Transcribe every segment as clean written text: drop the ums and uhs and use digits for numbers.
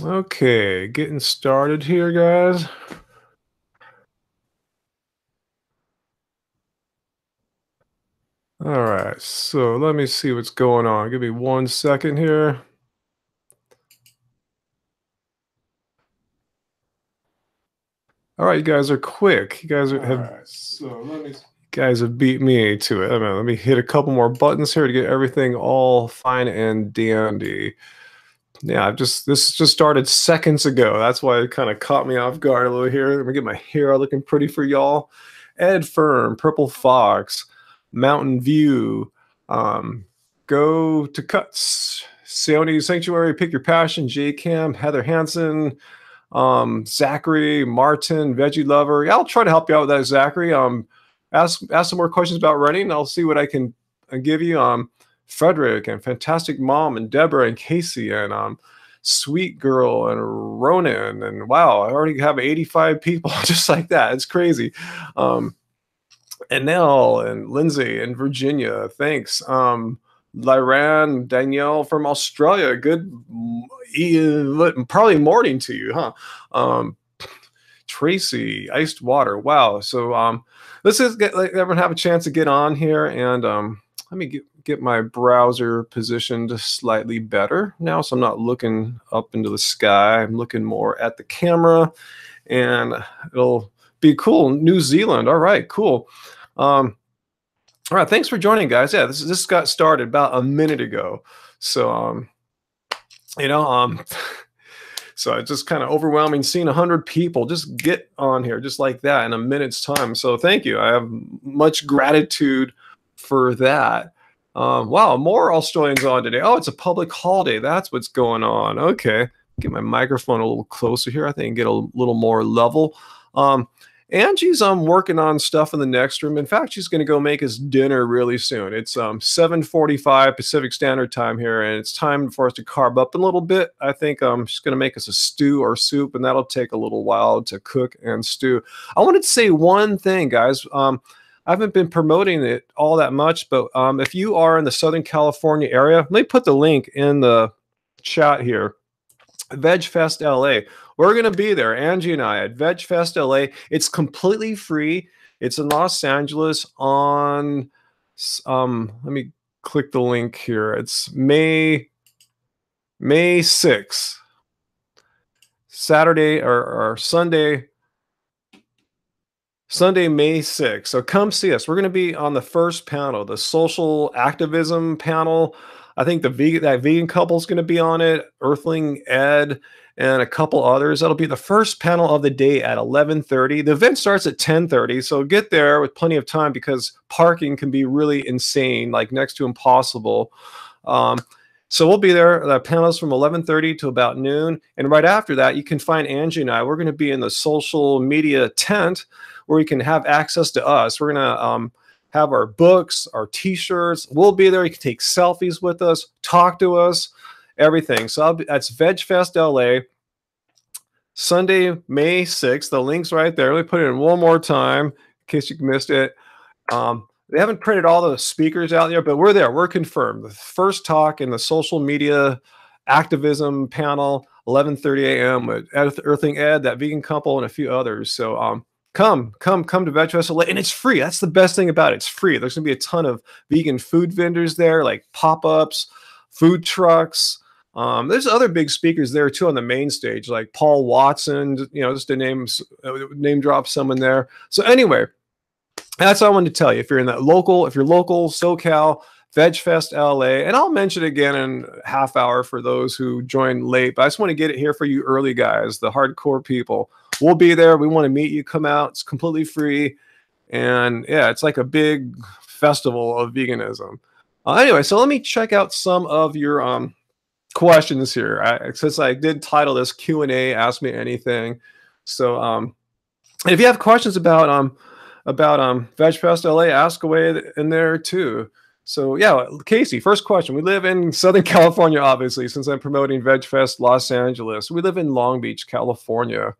Okay, getting started here, guys. All right, so let me see what's going on. Give me 1 second here. All right, you guys are quick. You guys are, have guys have beat me to it. I mean, let me hit a couple more buttons here to get everything all fine and dandy. Yeah, this just started seconds ago. That's why it kind of caught me off guard a little here. Let me get my hair looking pretty for y'all. Ed Firm, Purple Fox, Mountain View, um, Go to Cuts, Seone Sanctuary, Pick Your Passion, J Cam, Heather Hansen, Zachary, Martin, Veggie Lover. Yeah, I'll try to help you out with that, Zachary. Ask some more questions about running. I'll see what I can give you. Frederick and Fantastic Mom and Deborah and Casey and Sweet Girl and Ronan and wow, I already have 85 people just like that. It's crazy. And Nell and Lindsay and Virginia, thanks. Lyran, Danielle from Australia, probably morning to you, huh? Tracy, Iced Water, wow. So let's just let everyone have a chance to get on here and let me get my browser positioned slightly better now, so I'm not looking up into the sky. I'm looking more at the camera, and it'll be cool. New Zealand, all right, cool. All right, thanks for joining, guys. Yeah, this got started about a minute ago, so you know, so it's just kind of overwhelming seeing 100 people just get on here just like that in a minute's time. So thank you. I have much gratitude for that. Wow, more Australians on today. Oh, it's a public holiday. That's what's going on. Okay, get my microphone a little closer here. I think get a little more level. Angie's working on stuff in the next room. In fact, she's going to go make us dinner really soon. It's 7:45 Pacific Standard Time here, and it's time for us to carb up a little bit. I think she's going to make us a stew or soup, and that'll take a little while to cook and stew. I wanted to say one thing, guys. I haven't been promoting it all that much, but if you are in the Southern California area, let me put the link in the chat here. VegFest LA. We're going to be there, Angie and I, at VegFest LA. It's completely free. It's in Los Angeles on, let me click the link here. It's May 6th, Saturday or Sunday, May 6th. So come see us. We're going to be on the first panel, the social activism panel. I think that vegan couple is going to be on it, Earthling Ed, and a couple others. That'll be the first panel of the day at 11:30. The event starts at 10:30, so get there with plenty of time because parking can be really insane, like next to impossible. So we'll be there. The panels from 11:30 to about noon, and right after that, you can find Angie and I. We're going to be in the social media tent where you can have access to us. We're going to have our books, our t-shirts. We'll be there. You can take selfies with us, talk to us, everything. So that's VegFest LA, Sunday, May 6th. The link's right there. Let me put it in one more time in case you missed it. They haven't printed all the speakers out there, but we're there. We're confirmed. The first talk in the social media activism panel, 11:30 a.m. with Earthling Ed, that vegan couple, and a few others. So come to VegFest LA, and it's free. That's the best thing about it. It's free. There's gonna be a ton of vegan food vendors there, like pop-ups, food trucks. There's other big speakers there too on the main stage, like Paul Watson. Just to name drop someone there. So anyway, that's all I wanted to tell you. If you're local, SoCal, VegFest LA, and I'll mention it again in a half hour for those who joined late. But I just want to get it here for you early guys, the hardcore people. We'll be there. We want to meet you. Come out. It's completely free. And yeah, it's like a big festival of veganism. Anyway, so let me check out some of your questions here. Since I did title this Q&A, Ask Me Anything. So and if you have questions about VegFest LA, ask away in there too. So yeah, Casey, first question. We live in Southern California, obviously, since I'm promoting VegFest Los Angeles. We live in Long Beach, California.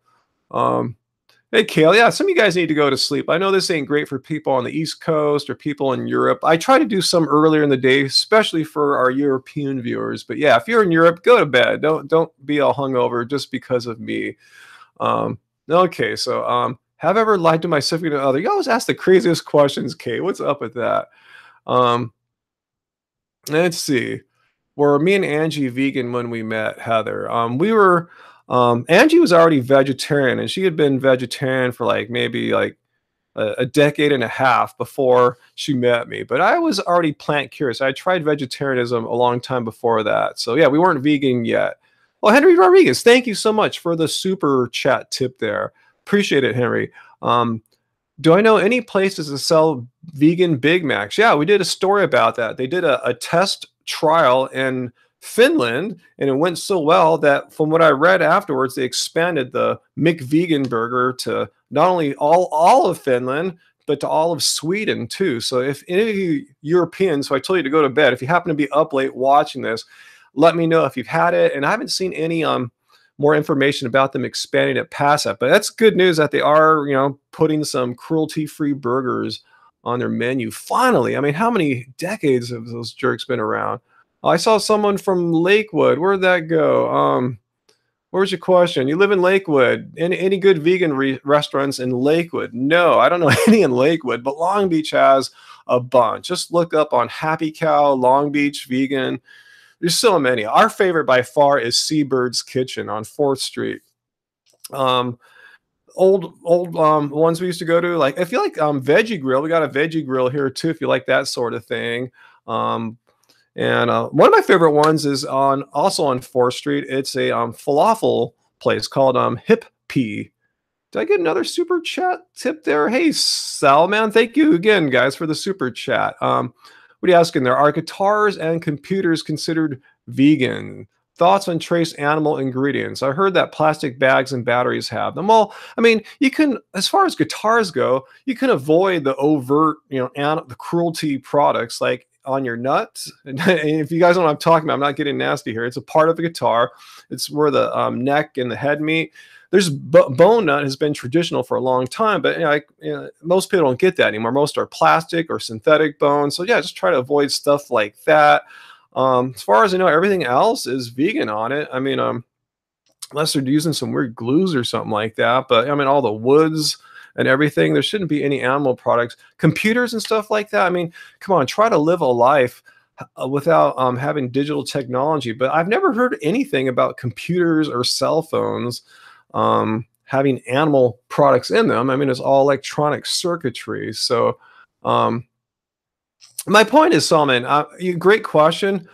Hey, Kale. Yeah, some of you guys need to go to sleep. I know this ain't great for people on the East Coast or people in Europe. I try to do some earlier in the day, especially for our European viewers. But yeah, if you're in Europe, go to bed. Don't be all hungover just because of me. Okay, so have I ever lied to my significant other? You always ask the craziest questions, Kate. What's up with that? Um, let's see. Were me and Angie vegan when we met, Heather? We were. Angie was already vegetarian, and she had been vegetarian for like maybe like a decade and a half before she met me. But I was already plant curious. I tried vegetarianism a long time before that. So yeah, we weren't vegan yet. Well, Henry Rodriguez, thank you so much for the super chat tip there. Appreciate it, Henry. Um, do I know any places to sell vegan Big Macs? Yeah, we did a story about that. They did a test trial in Finland, and it went so well that from what I read afterwards, they expanded the McVegan burger to not only all of Finland, but to all of Sweden too. So if any of you Europeans, so I told you to go to bed, if you happen to be up late watching this, let me know if you've had it. And I haven't seen any more information about them expanding it past that. But that's good news that they are, putting some cruelty-free burgers on their menu. Finally, I mean, how many decades have those jerks been around? I saw someone from Lakewood. Where'd that go? Where's your question? You live in Lakewood. Any good vegan restaurants in Lakewood? No, I don't know any in Lakewood, but Long Beach has a bunch. Just look up on Happy Cow, Long Beach Vegan. There's so many. Our favorite by far is Seabird's Kitchen on 4th Street. Old ones we used to go to, like if you like Veggie Grill, we got a Veggie Grill here too if you like that sort of thing. And one of my favorite ones is also on 4th Street. It's a falafel place called Hip Pea. Did I get another super chat tip there? Hey, Sal, man, thank you again, guys, for the super chat. What are you asking there? Are guitars and computers considered vegan? Thoughts on trace animal ingredients? I heard that plastic bags and batteries have them. Well, I mean, you can, as far as guitars go, you can avoid the overt, the cruelty products like on your nuts. And if you guys know what I'm talking about, I'm not getting nasty here. It's a part of the guitar. It's where the neck and the head meet. There's bone nut has been traditional for a long time, but most people don't get that anymore. Most are plastic or synthetic bone. So yeah, just try to avoid stuff like that. As far as I know, everything else is vegan on it. I mean, unless they're using some weird glues or something like that. But I mean, all the woods and everything, there shouldn't be any animal products. Computers and stuff like that. I mean, come on, try to live a life without having digital technology. But I've never heard anything about computers or cell phones having animal products in them. I mean, it's all electronic circuitry. So my point is, Salman, great question,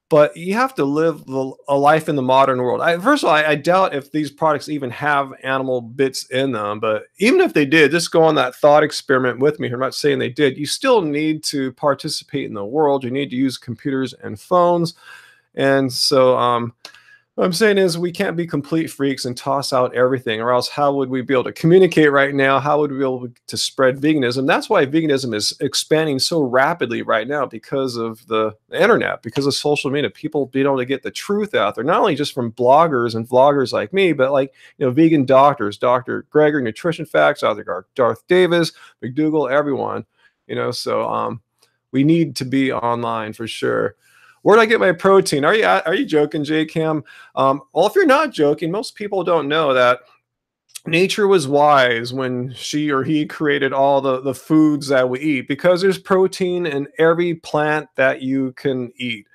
but you have to live a life in the modern world. First of all, I doubt if these products even have animal bits in them, but even if they did, just go on that thought experiment with me. I'm not saying they did. You still need to participate in the world. You need to use computers and phones. And so what I'm saying is we can't be complete freaks and toss out everything, or else how would we be able to communicate right now? How would we be able to spread veganism? That's why veganism is expanding so rapidly right now, because of the internet, because of social media. People being able to get the truth out there, not only just from bloggers and vloggers like me, but like, vegan doctors, Dr. Greger, Nutrition Facts, Dr. Darth Davis, McDougall, everyone, so we need to be online for sure. Where do I get my protein? Are you joking, J-Cam? Well, if you're not joking, most people don't know that nature was wise when she or he created all the foods that we eat, because there's protein in every plant that you can eat.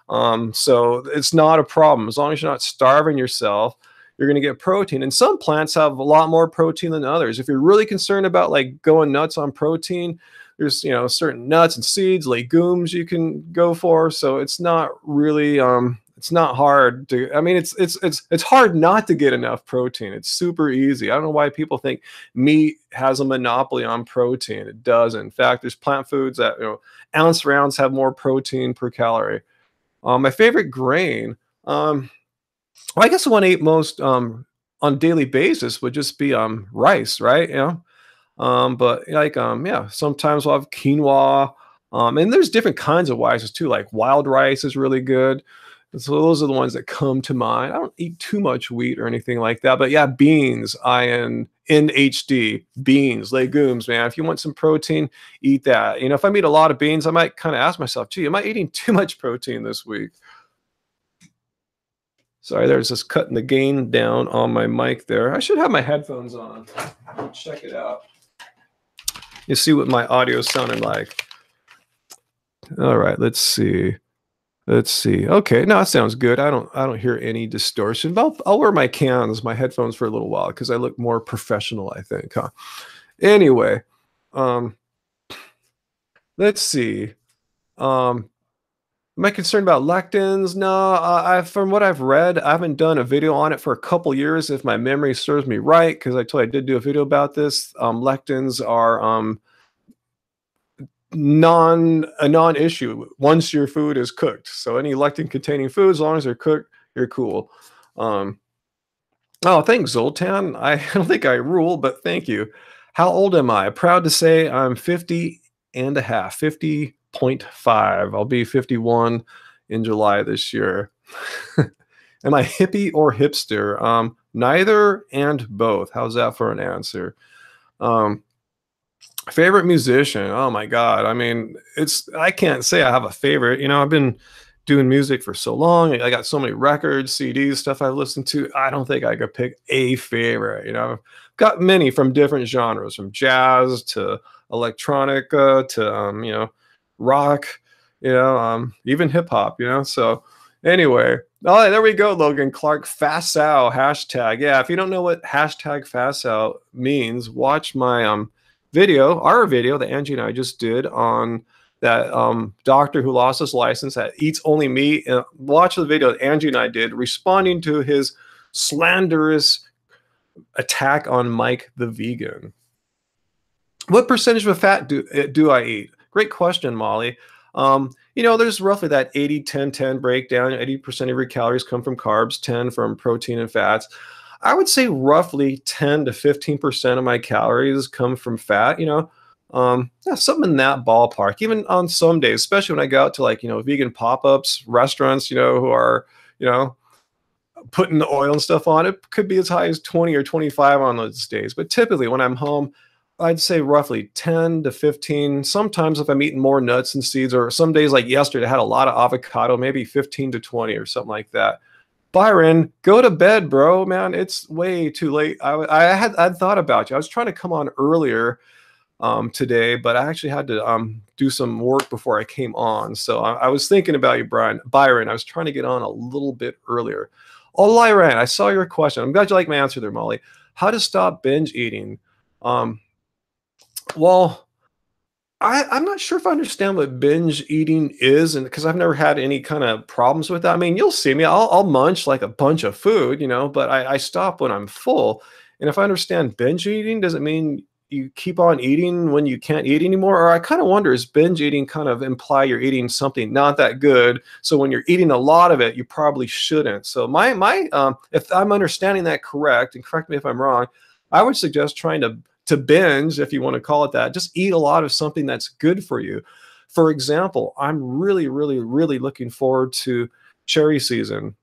So it's not a problem. As long as you're not starving yourself, you're going to get protein. And some plants have a lot more protein than others. If you're really concerned about like going nuts on protein, there's certain nuts and seeds, legumes you can go for. So it's not really it's not hard to. I mean, it's hard not to get enough protein. It's super easy. I don't know why people think meat has a monopoly on protein. It doesn't. In fact, there's plant foods that ounce rounds have more protein per calorie. My favorite grain. Well, I guess the one I eat most on a daily basis would just be rice, right? But like yeah, sometimes we'll have quinoa. And there's different kinds of rices too, like wild rice is really good. And so those are the ones that come to mind. I don't eat too much wheat or anything like that, but yeah, beans I am NHD, beans, legumes, man. If you want some protein, eat that. If I eat a lot of beans, I might kind of ask myself, gee, am I eating too much protein this week? Sorry, there's just cutting the gain down on my mic there. I should have my headphones on. Check it out. You see what my audio is sounding like. All right, let's see. Let's see. Okay, no, that sounds good. I don't hear any distortion. But I'll wear my cans, my headphones for a little while because I look more professional, I think, huh? Anyway, um, let's see. Um, am I concerned about lectins? No, from what I've read, I haven't done a video on it for a couple years, if my memory serves me right, because I told you I did do a video about this. Lectins are a non-issue once your food is cooked. So any lectin containing food, as long as they're cooked, you're cool. Oh, thanks, Zoltan. I don't think I rule, but thank you. How old am I? Proud to say I'm 50 and a half, 50.5. I'll be 51 in July this year. Am I hippie or hipster? Neither and both. How's that for an answer? Favorite musician? Oh my God. I mean, I can't say I have a favorite. I've been doing music for so long. I got so many records, CDs, stuff I've listened to. I don't think I could pick a favorite. I've got many from different genres, from jazz to electronica to rock, even hip hop, So anyway, oh, there we go, Logan Clark. FastSow hashtag. Yeah, if you don't know what hashtag FastSow means, watch my our video that Angie and I just did on that doctor who lost his license that eats only meat. Watch the video that Angie and I did responding to his slanderous attack on Mike the vegan. What percentage of fat do I eat? Great question, Molly. There's roughly that 80-10-10 breakdown. 80% of your calories come from carbs, 10 from protein and fats. I would say roughly 10 to 15% of my calories come from fat, yeah, something in that ballpark. Even on some days, especially when I go out to vegan pop-ups, restaurants, who are, putting the oil and stuff on, it could be as high as 20 or 25 on those days. But typically when I'm home, I'd say roughly 10 to 15. Sometimes if I'm eating more nuts and seeds, or some days like yesterday, I had a lot of avocado, maybe 15 to 20 or something like that. Byron, go to bed, bro, man. It's way too late. I'd thought about you. I was trying to come on earlier today, but I actually had to do some work before I came on. So I was thinking about you, Byron. I was trying to get on a little bit earlier. Oh, Lyran, I saw your question. I'm glad you like my answer there, Molly. How to stop binge eating? Well, I'm not sure if I understand what binge eating is, and because I've never had any kind of problems with that. I mean, you'll see me. I'll munch like a bunch of food, but I stop when I'm full. And if I understand binge eating, does it mean you keep on eating when you can't eat anymore? Or I kind of wonder, is binge eating kind of imply you're eating something not that good? So when you're eating a lot of it, you probably shouldn't. So if I'm understanding that correct, and correct me if I'm wrong, I would suggest trying to binge, if you want to call it that. Just eat a lot of something that's good for you. For example, I'm really, really, really looking forward to cherry season.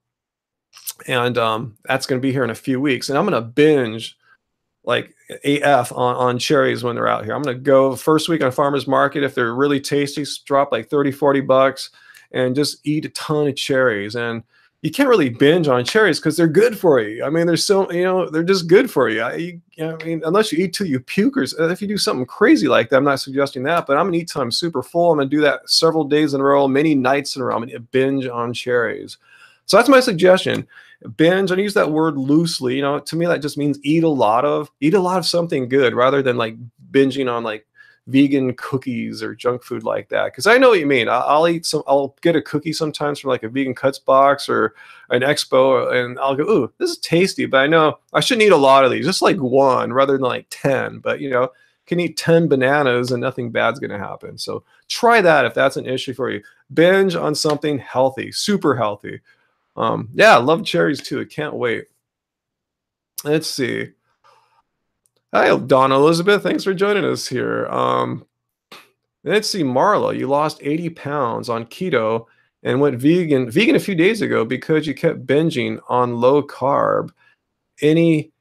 And that's going to be here in a few weeks. And I'm going to binge like AF on cherries when they're out here. I'm going to go first week on farmer's market. If they're really tasty, drop like 30, 40 bucks and just eat a ton of cherries. And you can't really binge on cherries because they're good for you. I mean, they're just good for you. I mean, unless you eat till you puke, or if you do something crazy like that, I'm not suggesting that, but I'm gonna eat till I'm super full. I'm gonna do that several days in a row, many nights in a row. I'm gonna binge on cherries. So that's my suggestion. Binge, I use that word loosely. To me, that just means eat a lot of something good rather than like binging on like vegan cookies or junk food like that. Because I know what you mean. I'll get a cookie sometimes from like a Vegan Cuts box or an expo, and I'll go, ooh, this is tasty, but I know I shouldn't eat a lot of these, just like one rather than like 10. But can eat 10 bananas and nothing bad's gonna happen. So try that if that's an issue for you. Binge on something healthy, super healthy. Yeah, I love cherries too. I can't wait. Let's see. Hi, Donna Elizabeth. Thanks for joining us here. Let's see, Marla, you lost 80 pounds on keto and went vegan a few days ago because you kept binging on low carb. Any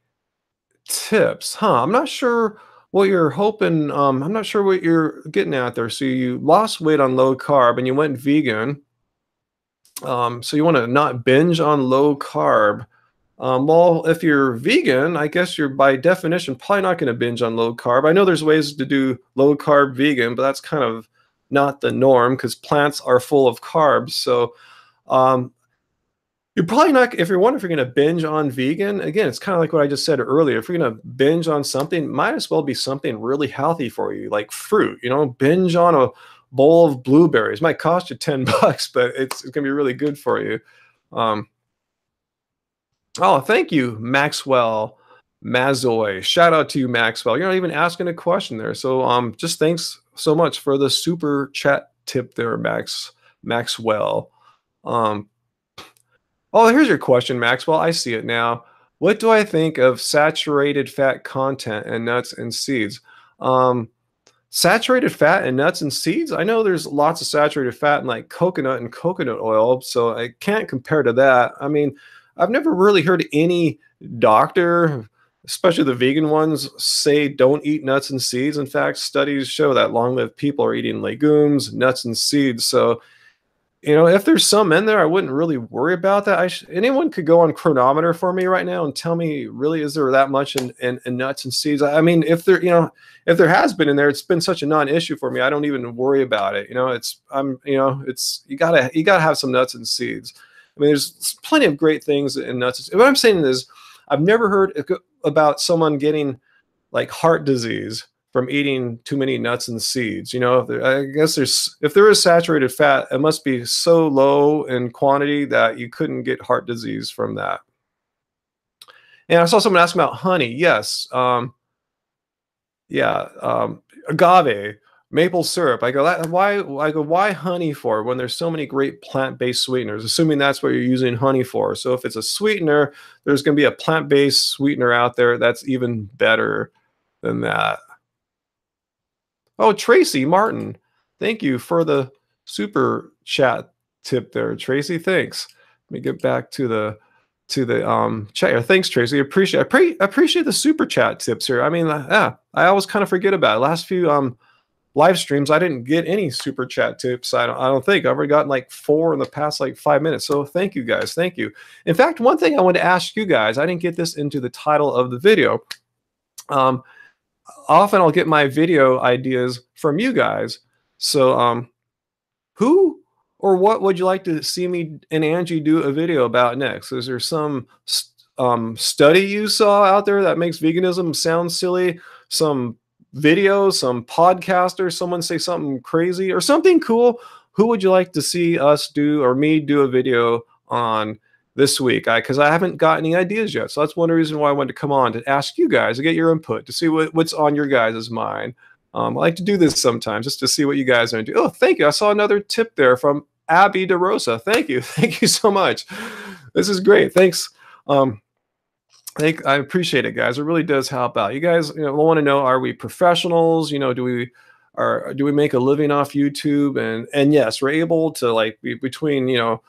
tips, huh? I'm not sure what you're hoping. I'm not sure what you're getting at there. So you lost weight on low carb and you went vegan. So you want to not binge on low carb. Well, if you're vegan, I guess you're by definition probably not going to binge on low carb. I know there's ways to do low carb vegan, but that's kind of not the norm because plants are full of carbs. So um, you're probably not, if you're wondering if you're going to binge on vegan, again, it's kind of like what I just said earlier. If you're going to binge on something, might as well be something really healthy for you, like fruit, binge on a bowl of blueberries. Might cost you 10 bucks, but it's going to be really good for you. Um, oh, thank you, Maxwell Mazoy. Shout out to you, Maxwell. You're not even asking a question there. So just thanks so much for the super chat tip there, Maxwell. Um, Oh, here's your question, Maxwell. I see it now. What do I think of saturated fat content in nuts and seeds? Um, Saturated fat in nuts and seeds? I know there's lots of saturated fat in like coconut and coconut oil, so I can't compare to that. I mean, I've never really heard any doctor, especially the vegan ones, say don't eat nuts and seeds. In fact, studies show that long-lived people are eating legumes, nuts, and seeds. So if there's some in there, I wouldn't really worry about that. Anyone could go on Chronometer for me right now and tell me, really, is there that much in nuts and seeds? I mean, if there has been in there, it's been such a non-issue for me. I don't even worry about it. It's you gotta have some nuts and seeds. I mean, there's plenty of great things in nuts. What I'm saying is, I've never heard about someone getting like heart disease from eating too many nuts and seeds. I guess if there is saturated fat, it must be so low in quantity that you couldn't get heart disease from that. And I saw someone ask about honey. Yes, yeah, agave, maple syrup. I go, why? I go, why honey for when there's so many great plant-based sweeteners? Assuming that's what you're using honey for. So if it's a sweetener, there's going to be a plant-based sweetener out there that's even better than that. Oh, Tracy Martin, thank you for the super chat tip there, Tracy. Thanks. Let me get back to the chat here. Thanks, Tracy. Appreciate the super chat tips here. I mean, yeah, I always kind of forget about it. Last few live streams, I didn't get any super chat tips. I don't think I've already gotten like 4 in the past like 5 minutes. So thank you guys. Thank you. In fact, one thing I wanted to ask you guys, I didn't get this into the title of the video. Often I'll get my video ideas from you guys. So who or what would you like to see me and Angie do a video about next? Is there some study you saw out there that makes veganism sound silly? Some video, some podcaster, someone say something crazy or something cool? Who would you like to see us do or me do a video on this week? Because I haven't got any ideas yet. So that's one reason why I wanted to come on, to ask you guys, to get your input, to see what's on your guys' mind. I like to do this sometimes just to see what you guys are going to do. Oh, thank you. I saw another tip there from Abby DeRosa. Thank you. Thank you so much. This is great. Thanks. I appreciate it, guys. It really does help out. You guys, want to know, are we professionals? Do we make a living off YouTube? And yes, we're able to, like, between now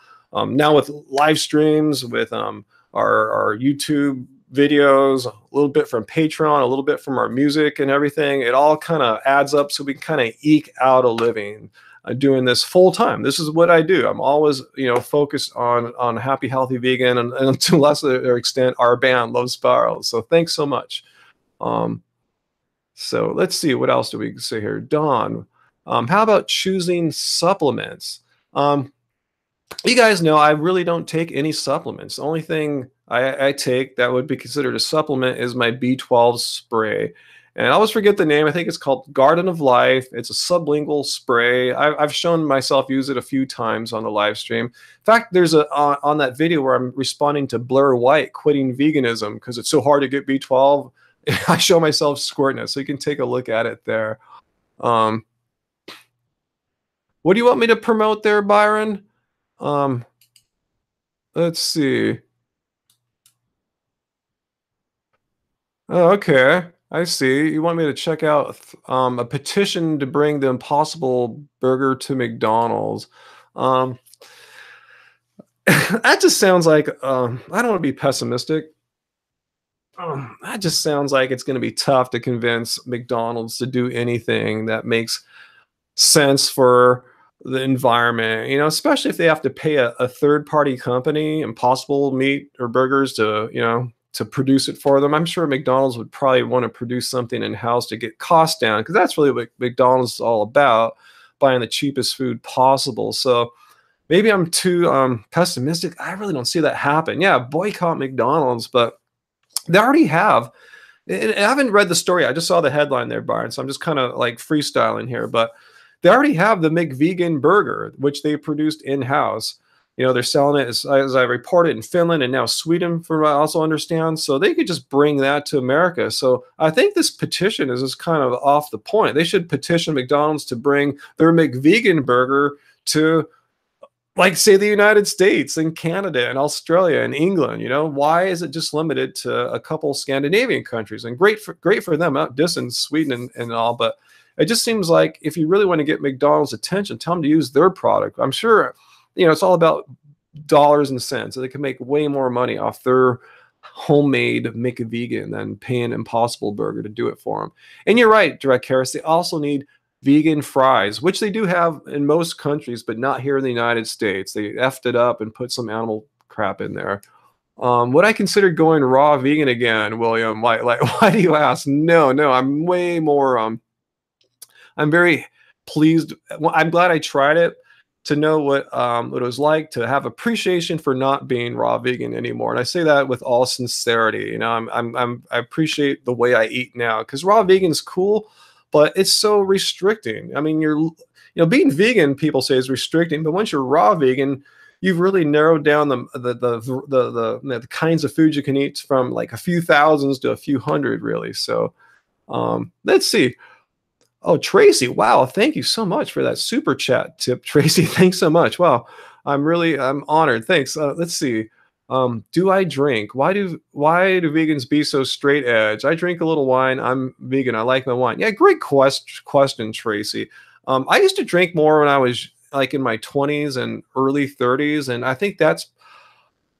with live streams, with our YouTube videos, a little bit from Patreon, a little bit from our music and everything, it all kind of adds up so we can kind of eke out a living doing this full time. This is what I do. I'm always focused on happy, healthy vegan, and to a lesser extent our band Love Spirals. So thanks so much. So let's see, what else do we say here? Dawn, how about choosing supplements? You guys know I really don't take any supplements. The only thing I take that would be considered a supplement is my B12 spray. And I always forget the name. I think it's called Garden of Life. It's a sublingual spray. I've shown myself use it a few times on the live stream. In fact, there's on that video where I'm responding to Blair White quitting veganism because it's so hard to get B12. I show myself squirting it, so you can take a look at it there. What do you want me to promote there, Byron? Let's see. Oh, okay. I see. You want me to check out a petition to bring the Impossible Burger to McDonald's. That just sounds like, I don't want to be pessimistic, That just sounds like it's going to be tough to convince McDonald's to do anything that makes sense for the environment, especially if they have to pay a third party company, Impossible Meat or Burgers, to produce it for them. I'm sure McDonald's would probably want to produce something in house to get costs down, because that's really what McDonald's is all about, buying the cheapest food possible. So maybe I'm too pessimistic. I really don't see that happen. Yeah, boycott McDonald's, but they already have. And I haven't read the story. I just saw the headline there, Byron. So I'm just kind of like freestyling here, but they already have the McVegan burger, which they produced in house. They're selling it, as I reported, in Finland and now Sweden, from what I also understand. So they could just bring that to America. So I think this petition is just kind of off the point. They should petition McDonald's to bring their McVegan burger to, like, say, the United States and Canada and Australia and England. Why is it just limited to a couple Scandinavian countries? And great for them, out dissing Sweden and all, but it just seems like if you really want to get McDonald's attention, tell them to use their product. I'm sure, it's all about dollars and cents. So they can make way more money off their homemade McVegan than paying Impossible Burger to do it for them. And you're right, Direct Harris, they also need vegan fries, which they do have in most countries, but not here in the United States. They effed it up and put some animal crap in there. Would I consider going raw vegan again, William? Why do you ask? No, I'm way more, I'm very pleased. Well, I'm glad I tried it to know what it was like to have appreciation for not being raw vegan anymore. And I say that with all sincerity. I appreciate the way I eat now, because raw vegan is cool, but it's so restricting. I mean, being vegan, people say, is restricting, but once you're raw vegan, you've really narrowed down the kinds of foods you can eat, from like a few thousands to a few hundred, really. So let's see. Oh, Tracy, wow, thank you so much for that super chat tip, Tracy. Thanks so much. Wow, I'm honored. Thanks. Let's see. Do I drink? Why do vegans be so straight edge? I drink a little wine. I'm vegan. I like my wine. Yeah, great question, Tracy. I used to drink more when I was like in my 20s and early 30s, and I think that's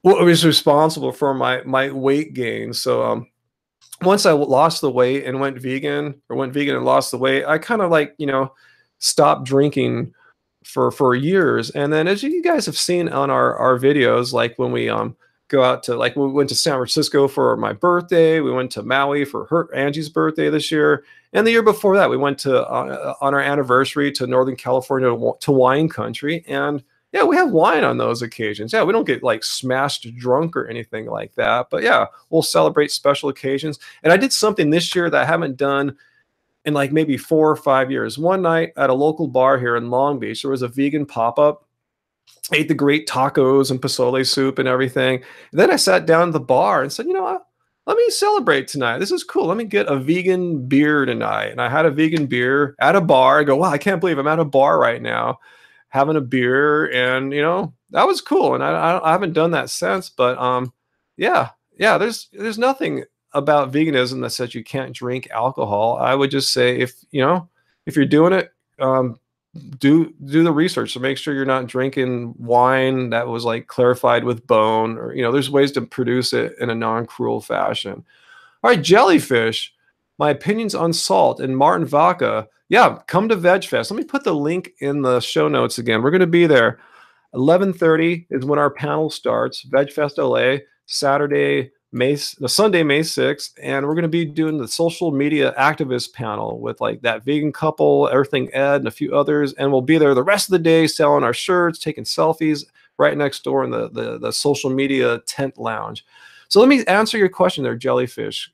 what was responsible for my weight gain. So once I lost the weight and went vegan and lost the weight, I kind of stopped drinking for years. And then, as you guys have seen on our videos, like when we go out to, like, we went to San Francisco for my birthday, we went to Maui for Angie's birthday this year, and the year before that we went to on our anniversary to Northern California, to wine country. And yeah, we have wine on those occasions. Yeah, we don't get like smashed drunk or anything like that. But yeah, we'll celebrate special occasions. And I did something this year that I haven't done in like maybe 4 or 5 years. One night at a local bar here in Long Beach, there was a vegan pop-up. Ate the great tacos and pozole soup and everything. And then I sat down at the bar and said, you know what? Let me celebrate tonight. This is cool. Let me get a vegan beer tonight. And I had a vegan beer at a bar. I go, wow, I can't believe I'm at a bar right now having a beer. And, that was cool. And I haven't done that since. But yeah, there's nothing about veganism that says you can't drink alcohol. I would just say, if you're doing it, do the research to make sure you're not drinking wine that was like clarified with bone, or there's ways to produce it in a non-cruel fashion. All right, Jellyfish, my opinions on salt and Martin Vaca. Yeah, come to VegFest. Let me put the link in the show notes again. We're going to be there. 11:30 is when our panel starts. VegFest LA, Sunday, May 6th, and we're going to be doing the social media activist panel with like that vegan couple, Everything Ed, and a few others. And we'll be there the rest of the day selling our shirts, taking selfies right next door in the social media tent lounge. So let me answer your question there, Jellyfish.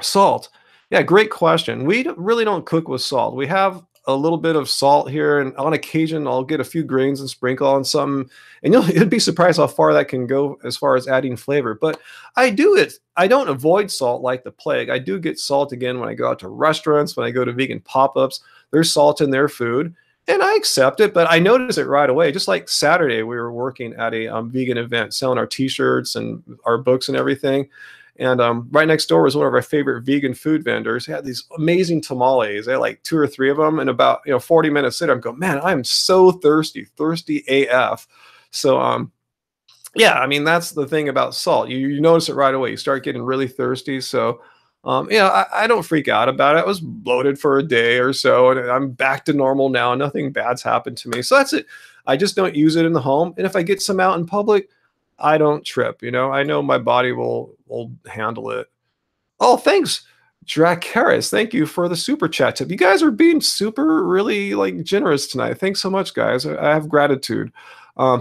Salt. Yeah, great question. We really don't cook with salt. We have a little bit of salt here, and on occasion I'll get a few grains and sprinkle on something, and you'd be surprised how far that can go as far as adding flavor. But I don't avoid salt like the plague. I do get salt again when I go out to restaurants, when I go to vegan pop-ups. There's salt in their food, and I accept it, but I notice it right away. Just like Saturday, we were working at a vegan event, selling our t-shirts and our books and everything. And right next door was one of our favorite vegan food vendors. He had these amazing tamales. They had like 2 or 3 of them. And about 40 minutes later, I'm going, man, I'm so thirsty AF. So Yeah, I mean, that's the thing about salt. You notice it right away. You start getting really thirsty. So, yeah, I don't freak out about it. I was bloated for a day or so, and I'm back to normal now. Nothing bad's happened to me. So that's it. I just don't use it in the home. And if I get some out in public, I don't trip. I know my body will handle it. Oh, thanks, Drac Harris. Thank you for the super chat tip. You guys are being super, really like generous tonight. Thanks so much, guys. I have gratitude.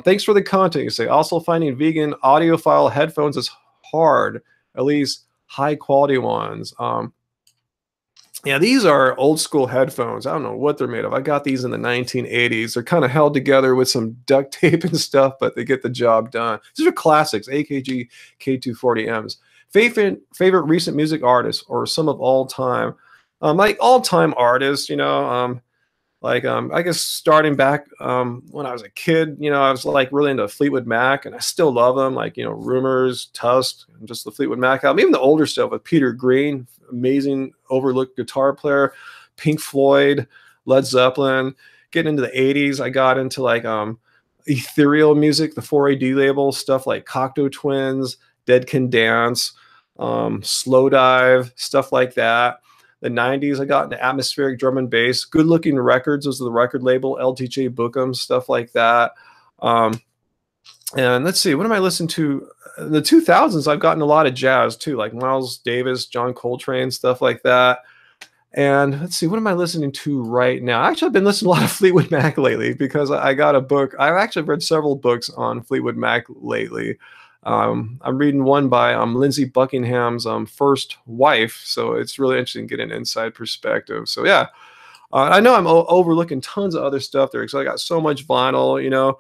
Thanks for the content. You say also finding vegan audiophile headphones is hard, at least high quality ones. Yeah, these are old school headphones. I don't know what they're made of. I got these in the 1980s. They're kind of held together with some duct tape and stuff, but they get the job done. These are classics, AKG K240Ms. Favorite recent music artists or some of all time. Like all time artists, I guess starting back when I was a kid, I was like really into Fleetwood Mac, and I still love them. Like Rumors, Tusk, and just the Fleetwood Mac album. Even the older stuff with Peter Green, amazing overlooked guitar player. Pink Floyd, Led Zeppelin. Getting into the '80s, I got into like ethereal music, the 4AD label stuff like Cocteau Twins, Dead Can Dance, Slow Dive, stuff like that. The 90s, I got into atmospheric drum and bass. Good Looking Records was the record label, LTJ Bookham, stuff like that. And let's see, what am I listening to? In the 2000s, I've gotten a lot of jazz too, like Miles Davis, John Coltrane, stuff like that. And let's see, what am I listening to right now? Actually, I've been listening to a lot of Fleetwood Mac lately because I got a book. I've actually read several books on Fleetwood Mac lately. I'm reading one by Lindsey Buckingham's first wife, so it's really interesting to get an inside perspective. So yeah, I know I'm overlooking tons of other stuff there because I got so much vinyl.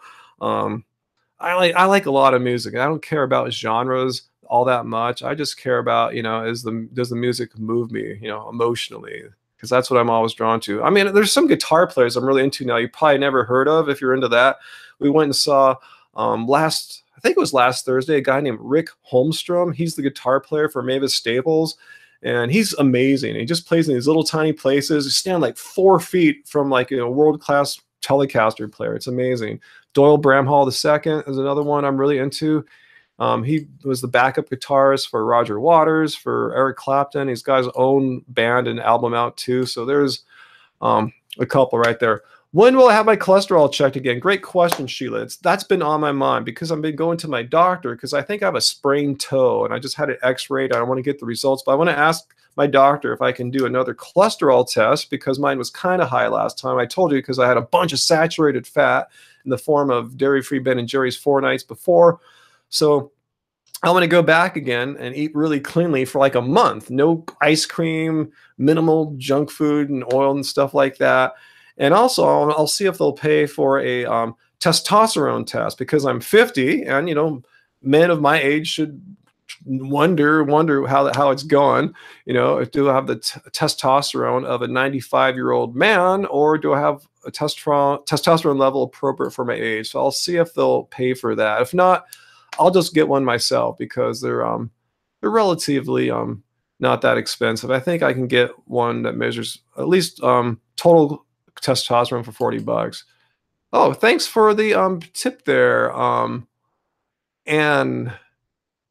I like a lot of music. I don't care about genres all that much. I just care about does the music move me emotionally, because that's what I'm always drawn to. I mean, there's some guitar players I'm really into now. You probably never heard of if you're into that. We went and saw I think it was last Thursday, a guy named Rick Holmstrom. He's the guitar player for Mavis Staples, and he's amazing. He just plays in these little tiny places. You stand like 4 feet from like a world-class Telecaster player. It's amazing. Doyle Bramhall II is another one I'm really into. He was the backup guitarist for Roger Waters, for Eric Clapton. He's got his own band and album out too. So there's a couple right there. When will I have my cholesterol checked again? Great question, Sheila. That's been on my mind because I've been going to my doctor because I think I have a sprained toe and I just had it x-rayed. I want to get the results, but I want to ask my doctor if I can do another cholesterol test because mine was kind of high last time. I told you because I had a bunch of saturated fat in the form of dairy-free Ben & Jerry's 4 nights before. So I want to go back again and eat really cleanly for like a month. No ice cream, minimal junk food and oil and stuff like that. And also, I'll see if they'll pay for a testosterone test because I'm 50, and men of my age should wonder how it's going. If do I have the testosterone of a 95-year-old man, or do I have a testosterone level appropriate for my age? So I'll see if they'll pay for that. If not, I'll just get one myself because they're relatively not that expensive. I think I can get one that measures at least total testosterone for $40. Oh, thanks for the tip there. And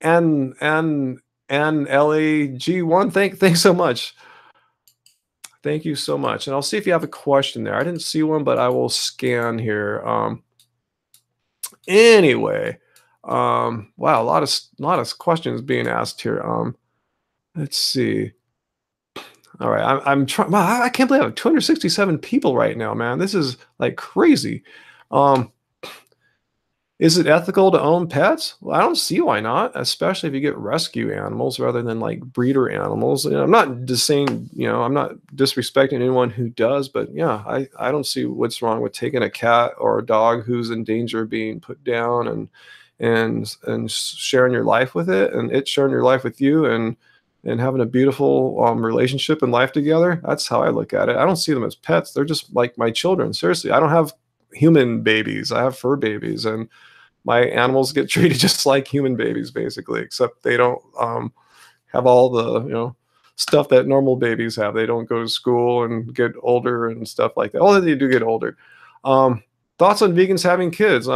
LAG1. Thanks so much. Thank you so much. And I'll see if you have a question there. I didn't see one, but I will scan here. Anyway, wow, a lot of questions being asked here. Let's see. All right, I'm trying. Wow, I can't believe I have 267 people right now, man. This is like crazy. Is it ethical to own pets? Well, I don't see why not, especially if you get rescue animals rather than like breeder animals. I'm not just saying, I'm not disrespecting anyone who does, but yeah, I don't see what's wrong with taking a cat or a dog who's in danger of being put down and sharing your life with it, and it sharing your life with you, and having a beautiful relationship and life together. That's how I look at it. I don't see them as pets. They're just like my children. Seriously, I don't have human babies. I have fur babies, and my animals get treated just like human babies, basically, except they don't have all the stuff that normal babies have. They don't go to school and get older and stuff like that. Although they do get older. Thoughts on vegans having kids?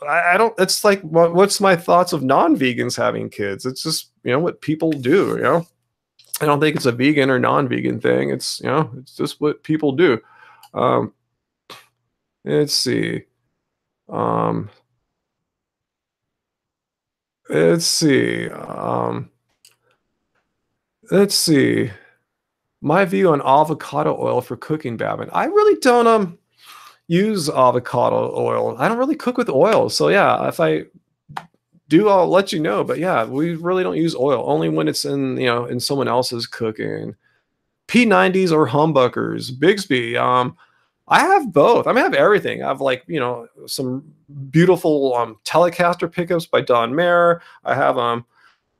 I don't. It's like what's my thoughts of non-vegans having kids? It's just what people do. I don't think it's a vegan or non-vegan thing. It's it's just what people do. Um, let's see. Um, let's see. Let's see. My view on avocado oil for cooking, Babin. I really don't use avocado oil. I don't really cook with oil. So yeah, if I do, I'll let you know. But yeah, we really don't use oil. Only when it's in in someone else's cooking. P90s or humbuckers. Bigsby. I have both. I mean, I have everything. I have like some beautiful Telecaster pickups by Don Mayer. I have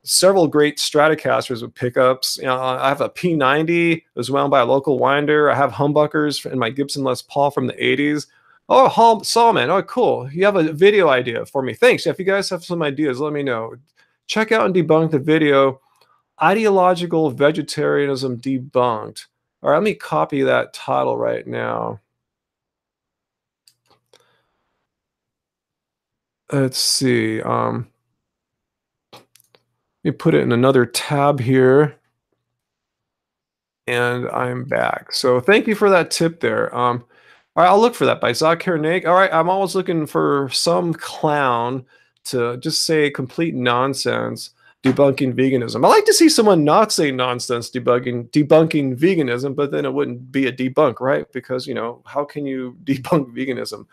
several great Stratocasters with pickups. I have a P90. It was wound by a local winder. I have humbuckers in my Gibson Les Paul from the 80s. Oh, Sawman. Oh, cool. You have a video idea for me. Thanks. If you guys have some ideas, let me know. Check out and debunk the video, Ideological Vegetarianism Debunked. All right, let me copy that title right now. Let's see. Let me put it in another tab here. And I'm back. So thank you for that tip there. All right, I'll look for that by Zakir Naik. All right, I'm always looking for some clown to just say complete nonsense debunking veganism. I like to see someone not say nonsense debunking veganism, but then it wouldn't be a debunk, right? Because how can you debunk veganism?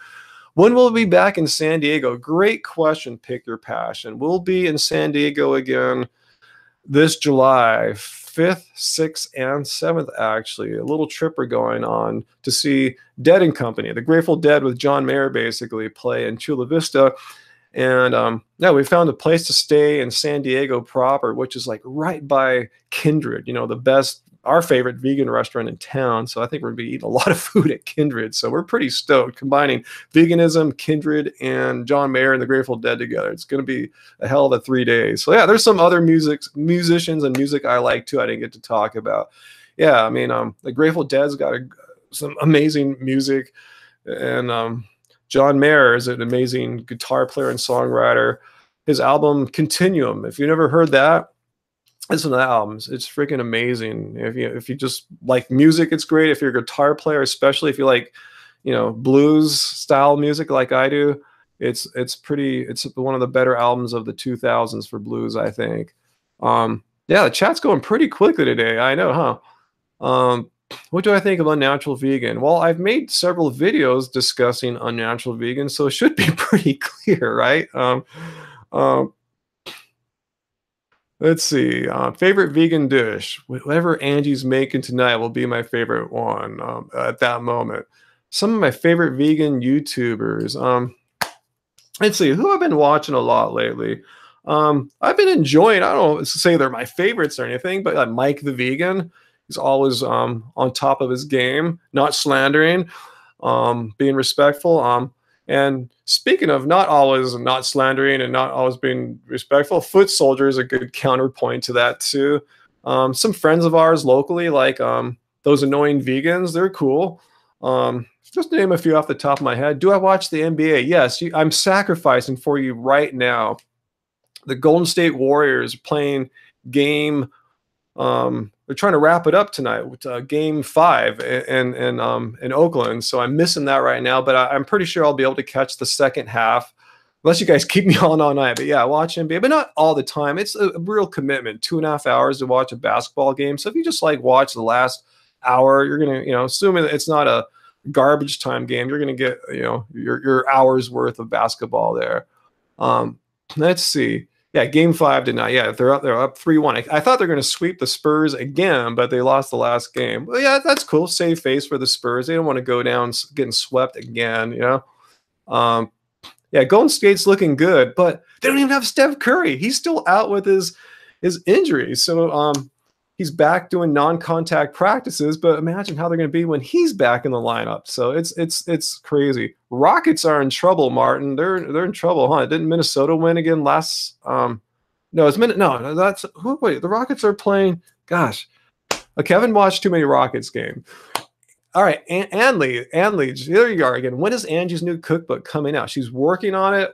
When will we be back in San Diego? Great question. Pick your passion. We'll be in San Diego again this July 5th, 6th, and 7th, actually. A little trip we're going on to see Dead and Company, the Grateful Dead with John Mayer basically play in Chula Vista. And yeah, we found a place to stay in San Diego proper, which is like right by Kindred, the best, our favorite vegan restaurant in town. So I think we're going to be eating a lot of food at Kindred. So we're pretty stoked combining veganism, Kindred, and John Mayer and the Grateful Dead together. It's going to be a hell of a 3 days. So yeah, there's some other musicians and music I like too. I didn't get to talk about. Yeah, I mean, the Grateful Dead's got some amazing music, and John Mayer is an amazing guitar player and songwriter. His album Continuum, if you never heard that, listen to the albums. It's freaking amazing. If you just like music, it's great. If you're a guitar player, especially if you like, blues style music like I do, it's one of the better albums of the 2000s for blues, I think. Yeah, the chat's going pretty quickly today. I know, huh? What do I think of Unnatural Vegan? Well, I've made several videos discussing Unnatural Vegan, so it should be pretty clear, right? Let's see. Favorite vegan dish. Whatever Angie's making tonight will be my favorite one at that moment. Some of my favorite vegan YouTubers. Let's see. Who I've been watching a lot lately. I've been enjoying, I don't know, say they're my favorites or anything, but Mike the Vegan. He's always on top of his game, not slandering, being respectful. And speaking of not slandering and not always being respectful, Foot Soldier is a good counterpoint to that too. Some friends of ours locally, like those annoying vegans, they're cool. Just to name a few off the top of my head. Do I watch the NBA? Yes, I'm sacrificing for you right now. The Golden State Warriors playing game. They're trying to wrap it up tonight with Game 5 in Oakland. So I'm missing that right now, but I'm pretty sure I'll be able to catch the second half, unless you guys keep me on all night. But yeah, watch NBA, but not all the time. It's a real commitment, 2.5 hours to watch a basketball game. So if you just watch the last hour, you're gonna, assuming that it's not a garbage time game, you're gonna get, your hours worth of basketball there. Let's see. Yeah, Game 5 did not. Yeah, they're up 3-1. I thought they're going to sweep the Spurs again, but they lost the last game. Well, yeah, that's cool. Save face for the Spurs. They don't want to go down getting swept again, Yeah, Golden State's looking good, but they don't even have Steph Curry. He's still out with his injury. So he's back doing non-contact practices, but imagine how they're going to be when he's back in the lineup. So it's crazy. Rockets are in trouble, Martin. They're in trouble, huh? Didn't Minnesota win again last? No, it's no. That's wait. The Rockets are playing. Gosh, Kevin watched too many Rockets games. All right, Anley, there you are again. When is Angie's new cookbook coming out? She's working on it.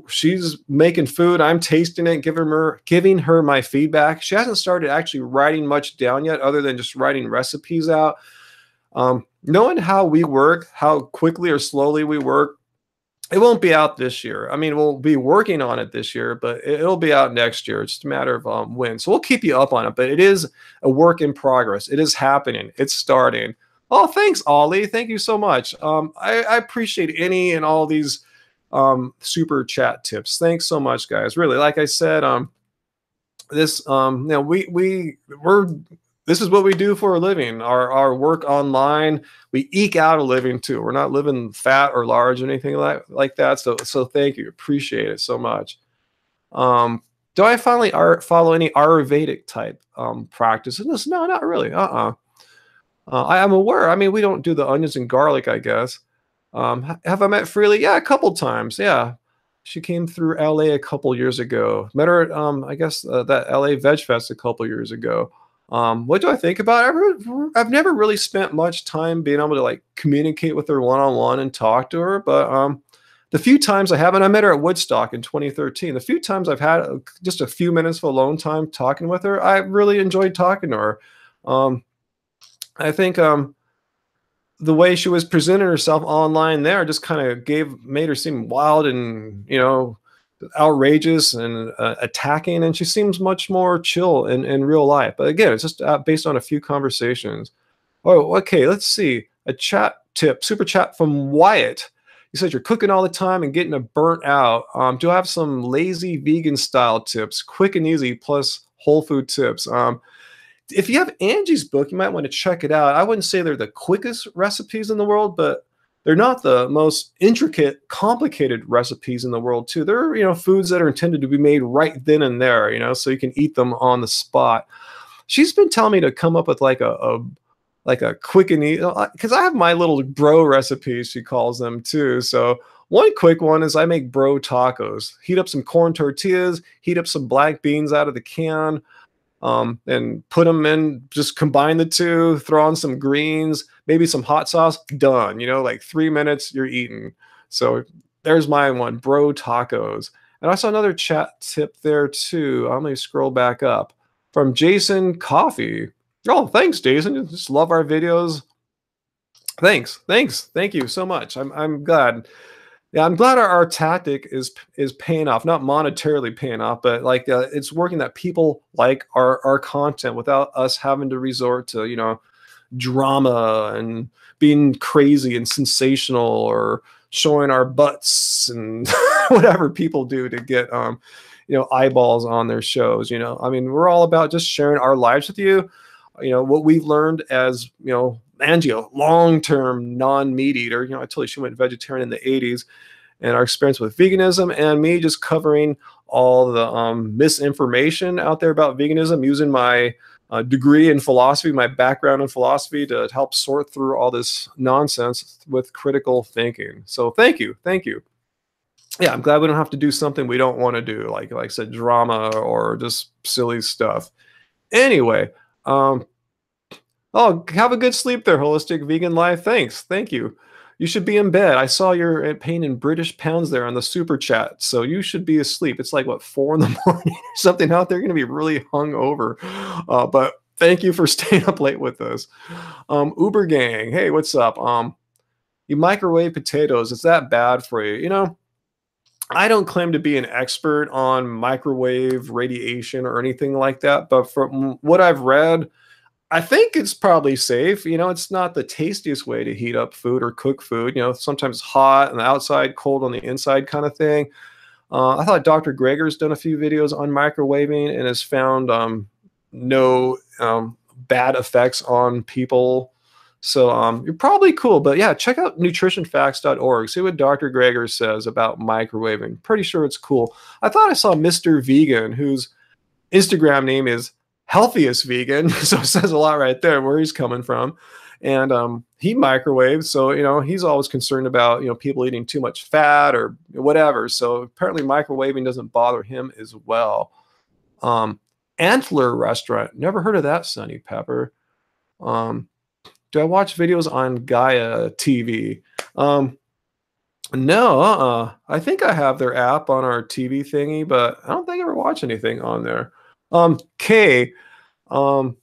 she's making food. I'm tasting it, giving her my feedback. She hasn't started actually writing much down yet, other than just writing recipes out. Knowing how we work, how quickly or slowly we work, it won't be out this year. I mean, we'll be working on it this year, but it'll be out next year. It's just a matter of when. So we'll keep you up on it, but it is a work in progress. It is happening. It's starting. Oh, thanks, Ollie. Thank you so much. I appreciate any and all these super chat tips. Thanks so much, guys. Really, like I said, this we're this is what we do for a living. Our work online, we eke out a living too. We're not living fat or large or anything like that. So thank you, appreciate it so much. Do I finally follow any Ayurvedic type practices? No, not really. I am aware. I mean, we don't do the onions and garlic, I guess. Have I met Freely? Yeah, a couple times. Yeah, she came through LA a couple years ago. Met her at I guess that LA Veg Fest a couple years ago. What do I think about her? I've never really spent much time being able to like communicate with her one-on-one and talk to her, but the few times I have, and I met her at Woodstock in 2013. The few times I've had just a few minutes of alone time talking with her, I really enjoyed talking to her. I think the way she was presenting herself online there just kind of made her seem wild and outrageous and attacking, and she seems much more chill in real life. But again, it's just based on a few conversations. Oh, okay, let's see. A chat tip, super chat from Wyatt. You said you're cooking all the time and getting burnt out. Do I have some lazy vegan style tips, quick and easy, plus whole food tips? If you have Angie's book, you might want to check it out. I wouldn't say they're the quickest recipes in the world, but they're not the most intricate, complicated recipes in the world too. They're, foods that are intended to be made right then and there, so you can eat them on the spot. She's been telling me to come up with like a quick and easy, because I have my little bro recipes, she calls them too. So one quick one is I make bro tacos. Heat up some corn tortillas, heat up some black beans out of the can, and put them in, just combine the two, throw on some greens, maybe some hot sauce, done. Like 3 minutes, you're eating. So there's my one, bro tacos. And I saw another chat tip there too. I'm going to scroll back up from Jason Coffee. Oh, thanks, Jason. Just love our videos. Thanks. Thank you so much. I'm glad. Yeah, I'm glad our tactic is paying off, not monetarily paying off, but like it's working, that people like our content without us having to resort to drama and being crazy and sensational or showing our butts and whatever people do to get eyeballs on their shows. I mean, we're all about just sharing our lives with you. What we've learned as Angie, a long-term non-meat eater. I told you she went vegetarian in the 80s, and our experience with veganism, and me just covering all the misinformation out there about veganism, using my degree in philosophy, my background in philosophy, to help sort through all this nonsense with critical thinking. So thank you. Yeah, I'm glad we don't have to do something we don't want to do, like I said, drama or just silly stuff. Anyway, oh, have a good sleep there, Holistic Vegan Life. Thanks. Thank you. You should be in bed. I saw you're paying in British pounds there on the super chat. So you should be asleep. It's like, what, 4 in the morning or something out there? You're going to be really hungover. But thank you for staying up late with us. Uber Gang. Hey, what's up? You microwave potatoes. Is that bad for you? I don't claim to be an expert on microwave radiation or anything like that. But from what I've read, I think it's probably safe. It's not the tastiest way to heat up food or cook food. Sometimes hot on the outside, cold on the inside kind of thing. I thought Dr. Greger's done a few videos on microwaving and has found no bad effects on people. So you're probably cool. But yeah, check out nutritionfacts.org. See what Dr. Greger says about microwaving. Pretty sure it's cool. I thought I saw Mr. Vegan, whose Instagram name is Healthiest Vegan, so it says a lot right there where he's coming from. And he microwaves, so he's always concerned about people eating too much fat or whatever. So apparently microwaving doesn't bother him as well. Antler Restaurant, never heard of that, Sunny Pepper. Do I watch videos on Gaia TV? No, I think I have their app on our TV thingy, but I don't think I ever watch anything on there. Kay, um,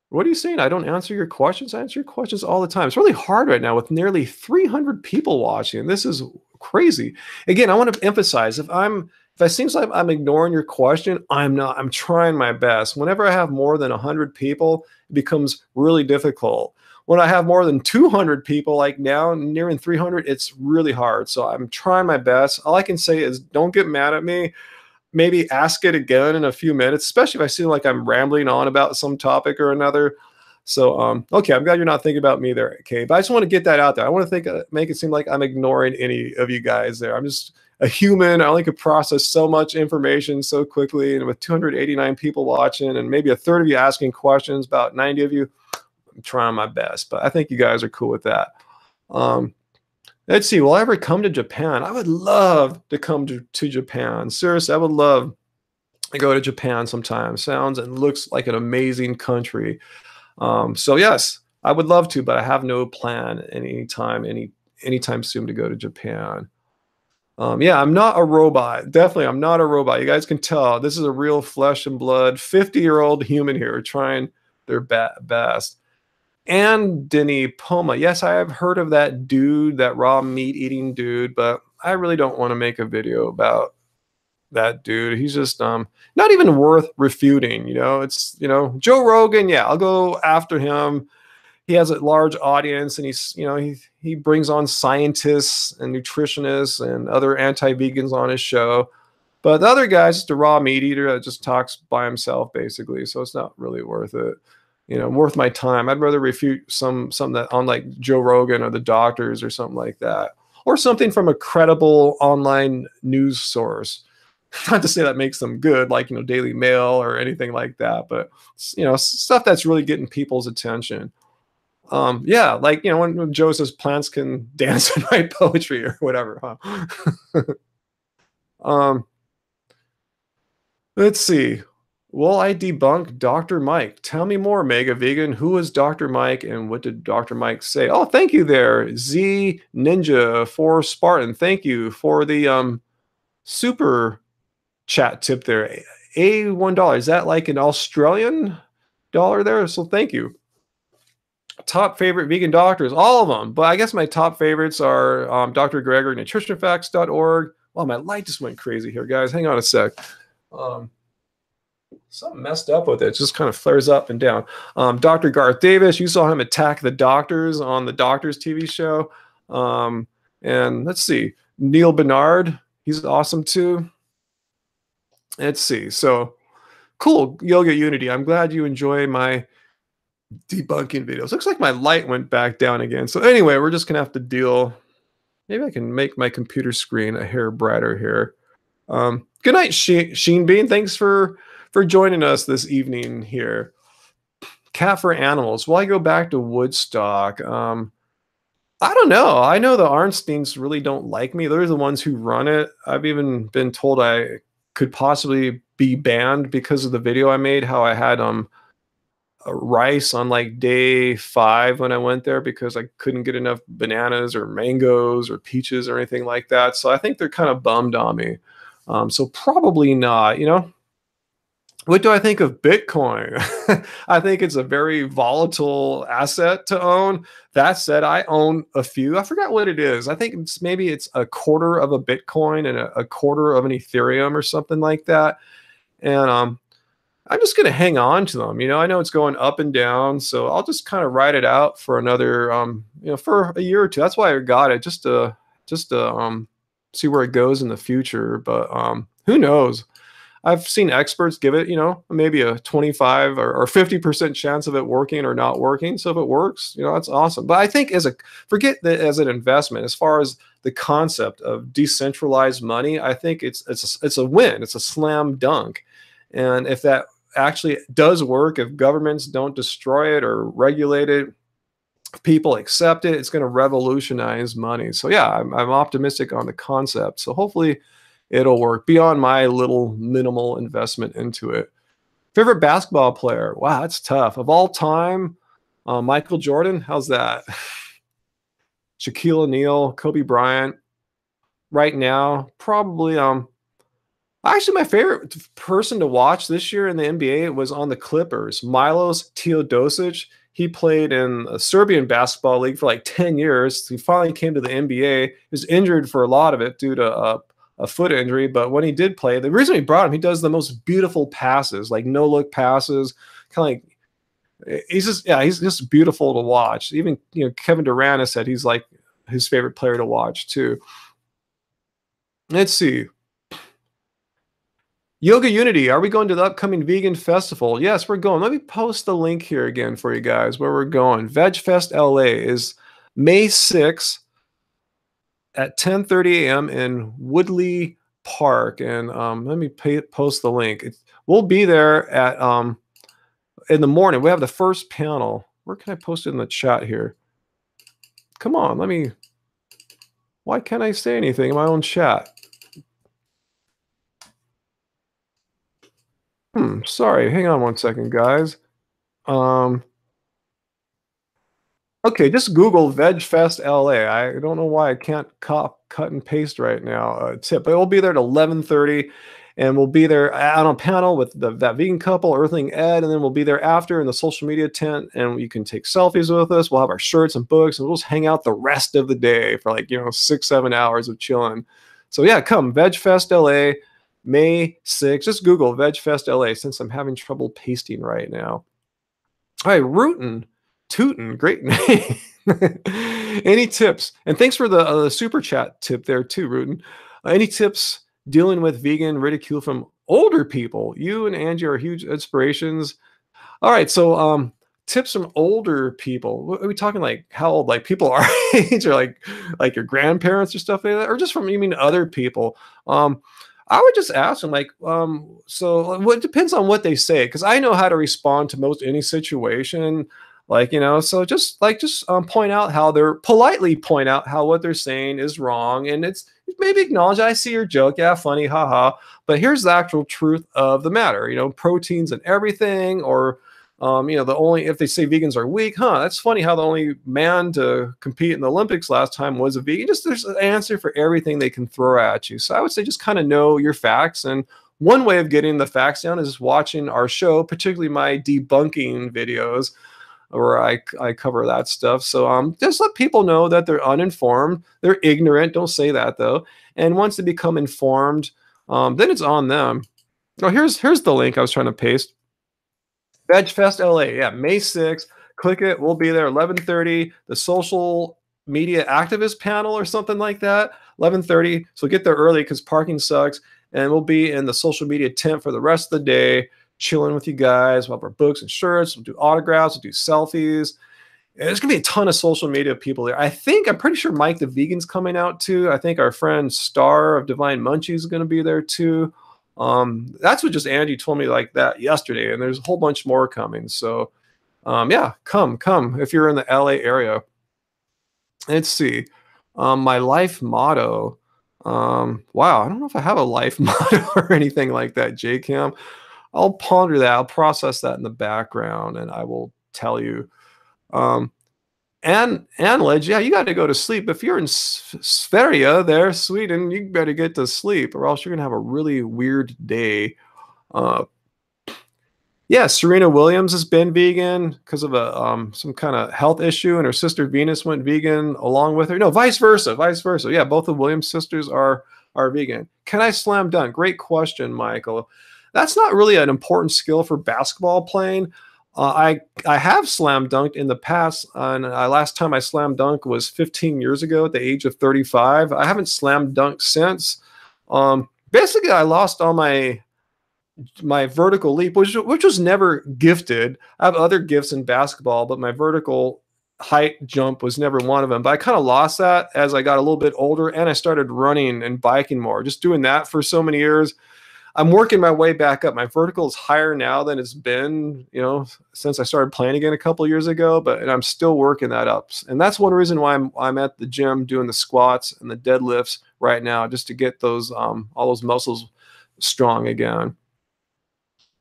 what are you saying? I don't answer your questions. I answer your questions all the time. It's really hard right now with nearly 300 people watching. This is crazy. Again, I want to emphasize if it seems like I'm ignoring your question, I'm not. I'm trying my best. Whenever I have more than 100 people, it becomes really difficult. When I have more than 200 people, like now, nearing 300, it's really hard. So I'm trying my best. All I can say is don't get mad at me. Maybe ask it again in a few minutes, especially if I seem like I'm rambling on about some topic or another. So, okay, I'm glad you're not thinking about me there, okay? But I just want to get that out there. I want to make it seem like I'm ignoring any of you guys there. I'm just a human. I only could process so much information so quickly, and with 289 people watching, and maybe a third of you asking questions, about 90 of you, I'm trying my best. But I think you guys are cool with that. Um, Let's see. Will I ever come to Japan? I would love to come to Japan. Seriously, I would love to go to Japan sometime. Sounds and looks like an amazing country. So yes, I would love to, but I have no plan anytime soon to go to Japan. Yeah, I'm not a robot. Definitely, I'm not a robot. You guys can tell this is a real flesh and blood 50-year-old human here trying their best. And Denny Poma. Yes, I have heard of that dude, that raw meat eating dude, but I really don't want to make a video about that dude. He's just not even worth refuting, you know. It's, you know, Joe Rogan, yeah, I'll go after him. He has a large audience and he's, you know, he brings on scientists and nutritionists and other anti-vegans on his show. But the other guy's just a raw meat eater that just talks by himself basically, so it's not really worth it. You know, worth my time. I'd rather refute something that on like Joe Rogan or the doctors or something like that, or something from a credible online news source. Not to say that makes them good, like, you know, Daily Mail or anything like that, but, you know, stuff that's really getting people's attention. Yeah, like, you know, when Joe says plants can dance and write poetry or whatever, huh? um, let's see. Will I debunk Dr. Mike? Tell me more, Mega Vegan. Who is Dr. Mike and what did Dr. Mike say? Oh, thank you there, Z Ninja for Spartan. Thank you for the super chat tip there. $1. Is that like an Australian dollar there? So thank you. Top favorite vegan doctors, all of them. But I guess my top favorites are Dr. Greger, nutritionfacts.org. Wow, my light just went crazy here, guys. Hang on a sec. Something messed up with it. It just kind of flares up and down. Dr. Garth Davis, you saw him attack the doctors on the Doctors TV show. And let's see, Neil Bernard, he's awesome too. Let's see. So cool, Yoga Unity. I'm glad you enjoy my debunking videos. Looks like my light went back down again. So anyway, we're just gonna have to deal. Maybe I can make my computer screen a hair brighter here. Good night, Sheen Bean. Thanks for joining us this evening here. Cat for Animals. Will I go back to Woodstock? I don't know. I know the Arnsteins really don't like me. They're the ones who run it. I've even been told I could possibly be banned because of the video I made, how I had rice on like day 5 when I went there because I couldn't get enough bananas or mangoes or peaches or anything like that. So I think they're kind of bummed on me. So probably not, you know. What do I think of Bitcoin? I think it's a very volatile asset to own. That said, I own a few. I forgot what it is. I think maybe it's a quarter of a Bitcoin and a quarter of an Ethereum or something like that. And I'm just going to hang on to them. You know, I know it's going up and down, so I'll just kind of ride it out for another, you know, for a year or two. That's why I got it, just to see where it goes in the future. But who knows? I've seen experts give it, you know, maybe a 25 or 50% chance of it working or not working. So if it works, you know, that's awesome. But I think forget that as an investment, as far as the concept of decentralized money, I think it's a win. It's a slam dunk. And if that actually does work, if governments don't destroy it or regulate it, if people accept it, it's going to revolutionize money. So yeah, I'm optimistic on the concept. So hopefully it'll work beyond my little minimal investment into it. Favorite basketball player? Wow, that's tough. Of all time, Michael Jordan. How's that? Shaquille O'Neal, Kobe Bryant. Right now, probably actually my favorite person to watch this year in the NBA was on the Clippers, Milos Teodosic. He played in a Serbian basketball league for like 10 years. He finally came to the NBA. He was injured for a lot of it due to a foot injury, but when he did play, the reason we brought him, he does the most beautiful passes, like no look passes, kind of like he's just beautiful to watch. Even Kevin Durant has said he's like his favorite player to watch too. Let's see. Yoga Unity, are we going to the upcoming vegan festival? Yes, we're going. Let me post the link here again for you guys where we're going. VegFest LA is May 6th at 10:30 a.m. in Woodley Park. And let me post the link. We'll be there at in the morning. We have the first panel. Where can I post it in the chat here? Come on, why can't I say anything in my own chat? Sorry. Hang on one second, guys. Okay, just Google VegFest LA. I don't know why I can't cut and paste right now. Tip, but we'll be there at 11:30, and we'll be there on a panel with that vegan couple, Earthling Ed, and then we'll be there after in the social media tent, and you can take selfies with us. We'll have our shirts and books, and we'll just hang out the rest of the day for like 6-7 hours of chilling. So yeah, come VegFest LA, May 6th. Just Google VegFest LA since I'm having trouble pasting right now. All right, Rootin'. Tootin', great name. Any tips? And thanks for the super chat tip there too, Rootin'. Any tips dealing with vegan ridicule from older people? You and Angie are huge inspirations. All right, so tips from older people. Are we talking like how old? Like people our age, or like your grandparents or stuff like that, or just from you mean other people? I would just ask them so what depends on what they say, because I know how to respond to most any situation. So just point out how they're politely point out how what they're saying is wrong. And it's maybe acknowledge, I see your joke. Yeah, funny. Haha. But here's the actual truth of the matter, proteins and everything, or, if they say vegans are weak, that's funny how the only man to compete in the Olympics last time was a vegan. There's an answer for everything they can throw at you. So I would say just kind of know your facts. And one way of getting the facts down is watching our show, particularly my debunking videos, where I cover that stuff. So just let people know that they're uninformed, they're ignorant. Don't say that though. And once they become informed, then it's on them. Oh, here's the link I was trying to paste. VegFest LA, yeah, May 6th. Click it. We'll be there 11:30. The social media activist panel or something like that. 11:30. So get there early because parking sucks. And we'll be in the social media tent for the rest of the day, chilling with you guys. We'll have our books and shirts. We'll do autographs. We'll do selfies. There's going to be a ton of social media people there. I'm pretty sure Mike the Vegan's coming out too. I think our friend Star of Divine Munchies is going to be there too. That's what just Angie told me like that yesterday. And there's a whole bunch more coming. So yeah, come if you're in the LA area. Let's see. My life motto. Wow, I don't know if I have a life motto or anything like that, J-Cam. I'll ponder that. I'll process that in the background, and I will tell you. And Ledge, yeah, you got to go to sleep. If you're in Sverige there, Sweden, you better get to sleep, or else you're gonna have a really weird day. Yeah, Serena Williams has been vegan because of some kind of health issue, and her sister Venus went vegan along with her. No, vice versa. Yeah, both the Williams sisters are vegan. Can I slam dunk? Great question, Michael. That's not really an important skill for basketball playing. I have slam dunked in the past, and last time I slam dunked was 15 years ago at the age of 35. I haven't slam dunked since. Basically, I lost all my vertical leap, which was never gifted. I have other gifts in basketball, but my vertical height jump was never one of them. But I kind of lost that as I got a little bit older, and I started running and biking more. Just doing that for so many years. I'm working my way back up. My vertical is higher now than it's been, since I started playing again a couple years ago, and I'm still working that up. And that's one reason why I'm at the gym doing the squats and the deadlifts right now, just to get those all those muscles strong again.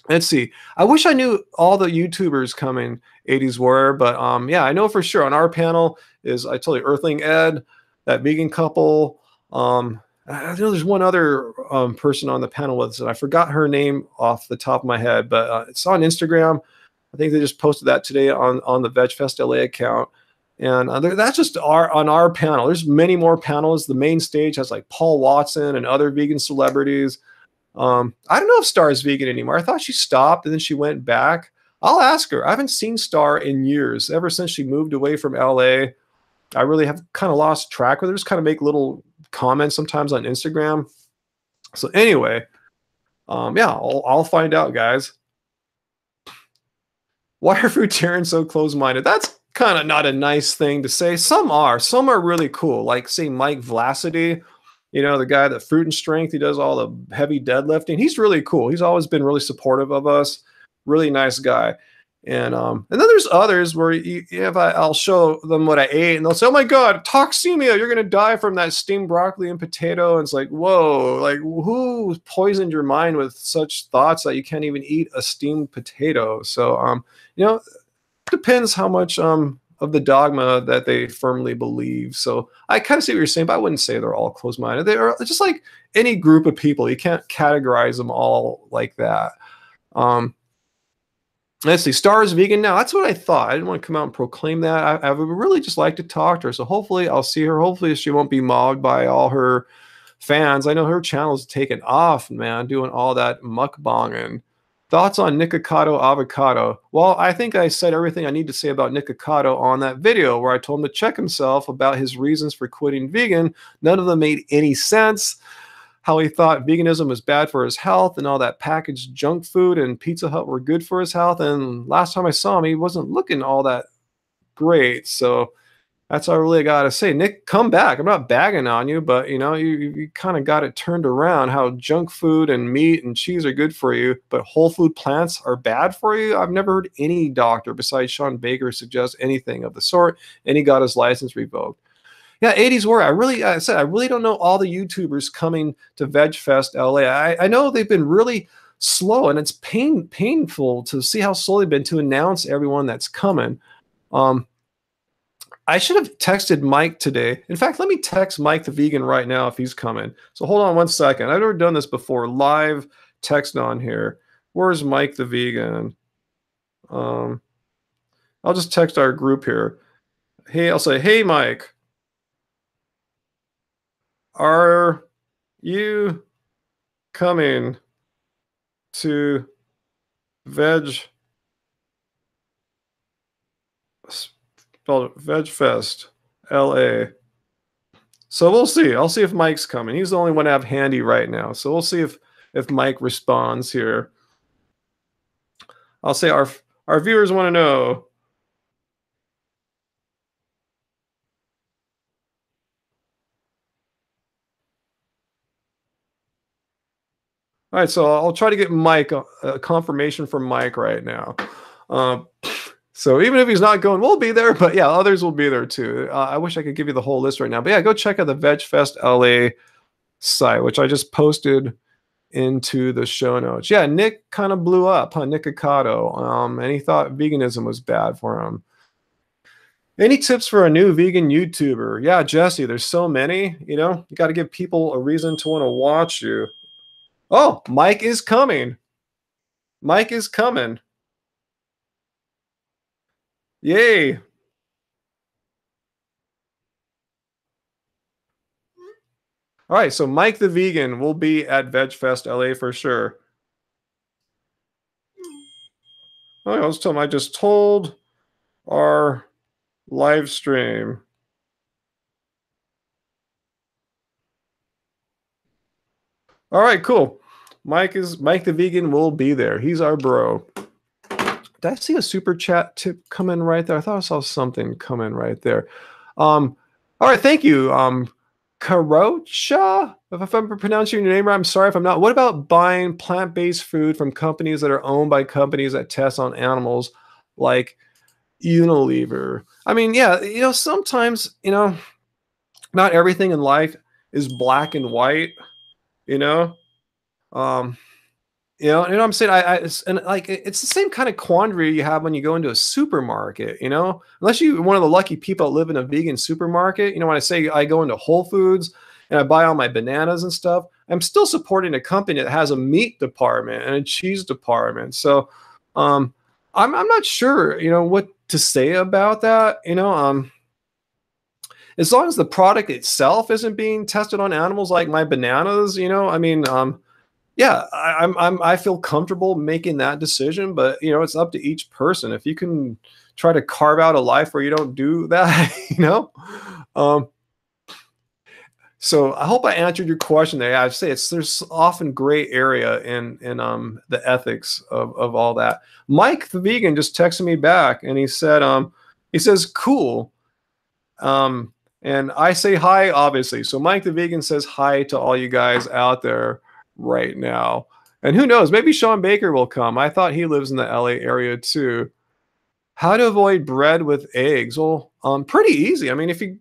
Let's see. I wish I knew all the YouTubers coming 80s were, but yeah, I know for sure on our panel is I told you Earthling Ed, that vegan couple. I know there's one other person on the panel with us, and I forgot her name off the top of my head, but it's on Instagram. I think they just posted that today on the VegFest LA account. And that's just our on our panel. There's many more panels. The main stage has like Paul Watson and other vegan celebrities. I don't know if Star is vegan anymore. I thought she stopped and then she went back. I'll ask her. I haven't seen Star in years. Ever since she moved away from LA, I really have kind of lost track with her. Just kind of make little comments sometimes on Instagram. So anyway, yeah, I'll find out, guys. Why are fruitarians so close-minded? That's kind of not a nice thing to say. Some are. Some are really cool. Like, say, Mike Vlasidy, you know, the guy that Fruit and Strength, he does all the heavy deadlifting. He's really cool. He's always been really supportive of us. Really nice guy. And then there's others where I'll show them what I ate, and they'll say, "Oh my God, toxemia! You're gonna die from that steamed broccoli and potato." And it's like, whoa, like who poisoned your mind with such thoughts that you can't even eat a steamed potato? So, you know, depends how much of the dogma that they firmly believe. So I kind of see what you're saying, but I wouldn't say they're all closed-minded. They are just like any group of people. You can't categorize them all like that. Let's see. Star is vegan now. That's what I thought. I didn't want to come out and proclaim that. I would really just like to talk to her. So hopefully I'll see her. Hopefully she won't be mobbed by all her fans. I know her channel's taken off, man, doing all that mukbanging. Thoughts on Nikocado avocado? Well, I think I said everything I need to say about Nikocado on that video where I told him to check himself about his reasons for quitting vegan. None of them made any sense. How he thought veganism was bad for his health and all that packaged junk food and Pizza Hut were good for his health. And last time I saw him, he wasn't looking all that great. So that's all I really got to say. Nick, come back. I'm not bagging on you, but you know, you kind of got it turned around how junk food and meat and cheese are good for you, but whole food plants are bad for you. I've never heard any doctor besides Sean Baker suggest anything of the sort, and he got his license revoked. Yeah, 80s war. I said I really don't know all the YouTubers coming to VegFest LA. I know they've been really slow, and it's painful to see how slow they've been to announce everyone that's coming. I should have texted Mike today. In fact, let me text Mike the vegan right now if he's coming. So hold on one second. I've never done this before. Live text on here. Where's Mike the vegan? I'll just text our group here. Hey, I'll say, hey, Mike. Are you coming to VegFest LA? So we'll see. I'll see if Mike's coming. He's the only one I have handy right now. So we'll see if Mike responds here. I'll say our viewers want to know. All right, so I'll try to get Mike a confirmation from Mike right now. So even if he's not going, we'll be there. But yeah, others will be there too. I wish I could give you the whole list right now. But yeah, go check out the VegFest LA site, which I just posted into the show notes. Yeah, Nick kind of blew up, huh? Nikocado. And he thought veganism was bad for him. Any tips for a new vegan YouTuber? Yeah, Jesse, there's so many. You know, you got to give people a reason to want to watch you. Oh, Mike is coming. Mike is coming. Yay. All right, so Mike the vegan will be at VegFest LA for sure. Oh, I was telling him I just told our live stream. All right, cool. Mike the vegan will be there. He's our bro. Did I see a super chat tip come in right there? I thought I saw something come in right there. All right, thank you. Karocha, if I'm pronouncing your name right, I'm sorry if I'm not. What about buying plant-based food from companies that are owned by companies that test on animals like Unilever? I mean, yeah, you know, sometimes, you know, not everything in life is black and white, you know? You know what I'm saying? And like it's the same kind of quandary you have when you go into a supermarket, you know? Unless you one of the lucky people that live in a vegan supermarket, you know, when I say I go into Whole Foods and I buy all my bananas and stuff, I'm still supporting a company that has a meat department and a cheese department. So um I'm not sure, you know, what to say about that, you know, as long as the product itself isn't being tested on animals like my bananas, you know, I mean, yeah, I feel comfortable making that decision, but you know, it's up to each person. If you can try to carve out a life where you don't do that, you know. Um, so I hope I answered your question there. I'd say it's there's often gray area in the ethics of all that. Mike the vegan just texted me back and he says cool. Um, and I say hi, obviously. So Mike the Vegan says hi to all you guys out there right now. And who knows, maybe Sean Baker will come. I thought he lives in the LA area too. How to avoid bread with eggs? Well, pretty easy. I mean, if you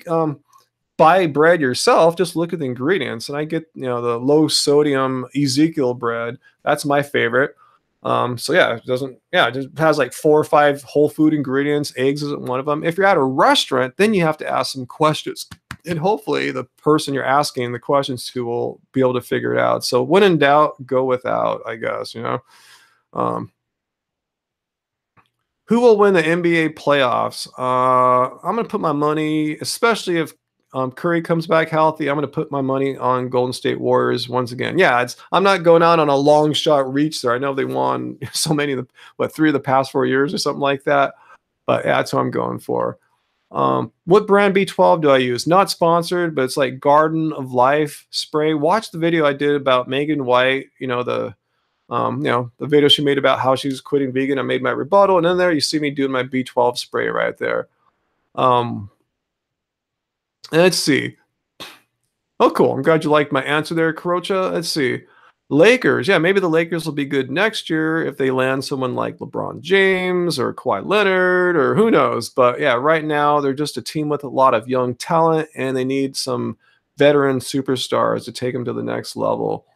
buy bread yourself, just look at the ingredients. And I get, you know, the low sodium Ezekiel bread. That's my favorite. So yeah, it just has like 4 or 5 whole food ingredients. Eggs isn't one of them. If you're at a restaurant, then you have to ask some questions. And hopefully the person you're asking the questions to will be able to figure it out. So when in doubt, go without, I guess, you know. Um, who will win the NBA playoffs? I'm going to put my money, especially if Curry comes back healthy. I'm going to put my money on Golden State Warriors once again. Yeah, I'm not going out on a long shot reach there. I know they won so many of the 3 of the past 4 years or something like that. But yeah, that's what I'm going for. What brand B12 do I use? Not sponsored, but it's like Garden of Life spray. Watch the video I did about Megan White. You know, the video she made about how she's quitting vegan. I made my rebuttal, and then there you see me doing my B12 spray right there. Um, let's see. Oh, cool. I'm glad you liked my answer there, Karocha. Let's see. Lakers. Yeah, maybe the Lakers will be good next year if they land someone like LeBron James or Kawhi Leonard or who knows. But yeah, right now they're just a team with a lot of young talent and they need some veteran superstars to take them to the next level.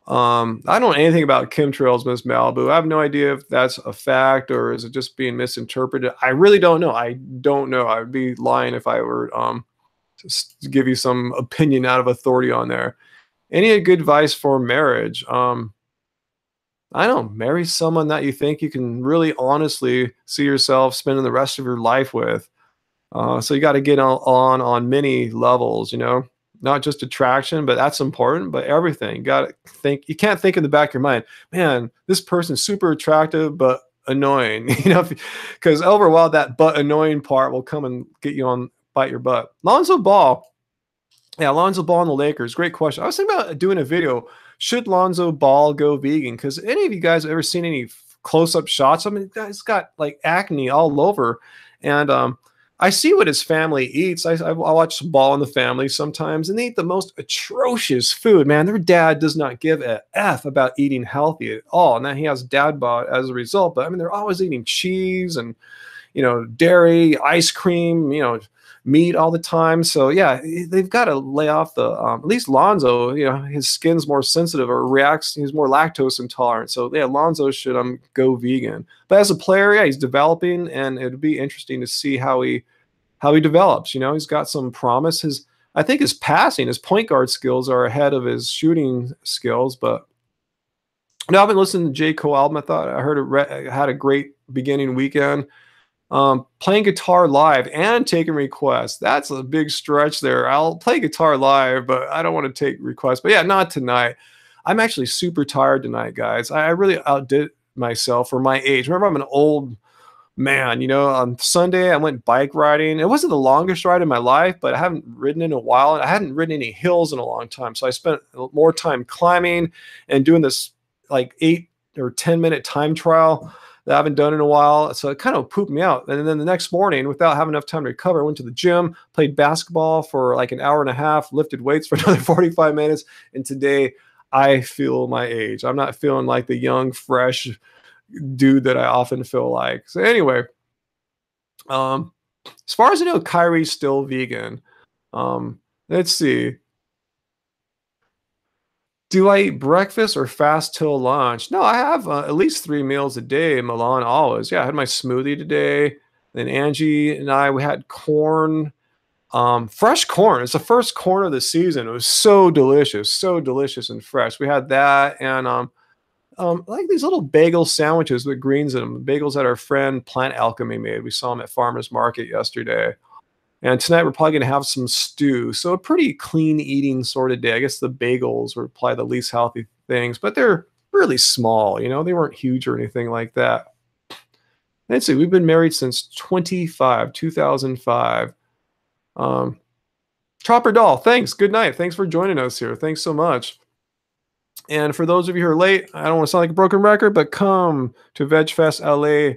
I don't know anything about chemtrails, Miss Malibu. I have no idea if that's a fact or is it just being misinterpreted. I really don't know. I don't know. I'd be lying if I were to give you some opinion out of authority on there. Any good advice for marriage? I don't know. Marry someone that you think you can really honestly see yourself spending the rest of your life with. So you got to get on many levels, you know, not just attraction, but that's important, but everything. You got to think, you can't think in the back of your mind, man, this person's super attractive, but annoying, you know, because over a while, that but annoying part will come and get you on, bite your butt. Lonzo Ball. Yeah, Lonzo Ball and the Lakers. Great question. I was thinking about doing a video. Should Lonzo Ball go vegan? Because any of you guys have ever seen any close-up shots? I mean, the guy's got like acne all over. And I see what his family eats. I watch Ball in the Family sometimes, and they eat the most atrocious food, man. Their dad does not give a F about eating healthy at all. And then he has dad bod as a result. But I mean, they're always eating cheese and, you know, dairy, ice cream, you know, meat all the time. So yeah, they've got to lay off the. At least Lonzo, you know, his skin's more sensitive or reacts. He's more lactose intolerant. So yeah, Lonzo should go vegan. But as a player, yeah, he's developing, and it'd be interesting to see how he develops. You know, he's got some promise. I think his passing, his point guard skills are ahead of his shooting skills. But no, I've been listening to J. Cole album. I thought I heard it had a great beginning weekend. Playing guitar live and taking requests. That's a big stretch there. I'll play guitar live, but I don't want to take requests. But yeah, not tonight. I'm actually super tired tonight, guys. I really outdid myself for my age. Remember, I'm an old man. You know, on Sunday, I went bike riding. It wasn't the longest ride in my life, but I haven't ridden in a while. And I hadn't ridden any hills in a long time. So I spent more time climbing and doing this like 8 or 10 minute time trial that I haven't done in a while. So it kind of pooped me out. And then the next morning, without having enough time to recover, I went to the gym, played basketball for like an hour and a half, lifted weights for another 45 minutes. And today I feel my age. I'm not feeling like the young, fresh dude that I often feel like. So anyway, as far as I know, Kyrie's still vegan. Let's see. Do I eat breakfast or fast till lunch? No, I have at least 3 meals a day. Milan always. Yeah, I had my smoothie today. Then Angie and I we had corn, fresh corn. It's the first corn of the season. It was so delicious and fresh. We had that and like these little bagel sandwiches with greens in them. Bagels that our friend Plant Alchemy made. We saw them at farmers market yesterday. And tonight we're probably gonna have some stew. So a pretty clean eating sort of day. I guess the bagels were probably the least healthy things, but they're really small, they weren't huge or anything like that. Let's see, we've been married since 2005. Um, Chopper Doll, thanks. Good night. Thanks for joining us here. Thanks so much. And for those of you who are late, I don't want to sound like a broken record, but come to VegFest LA.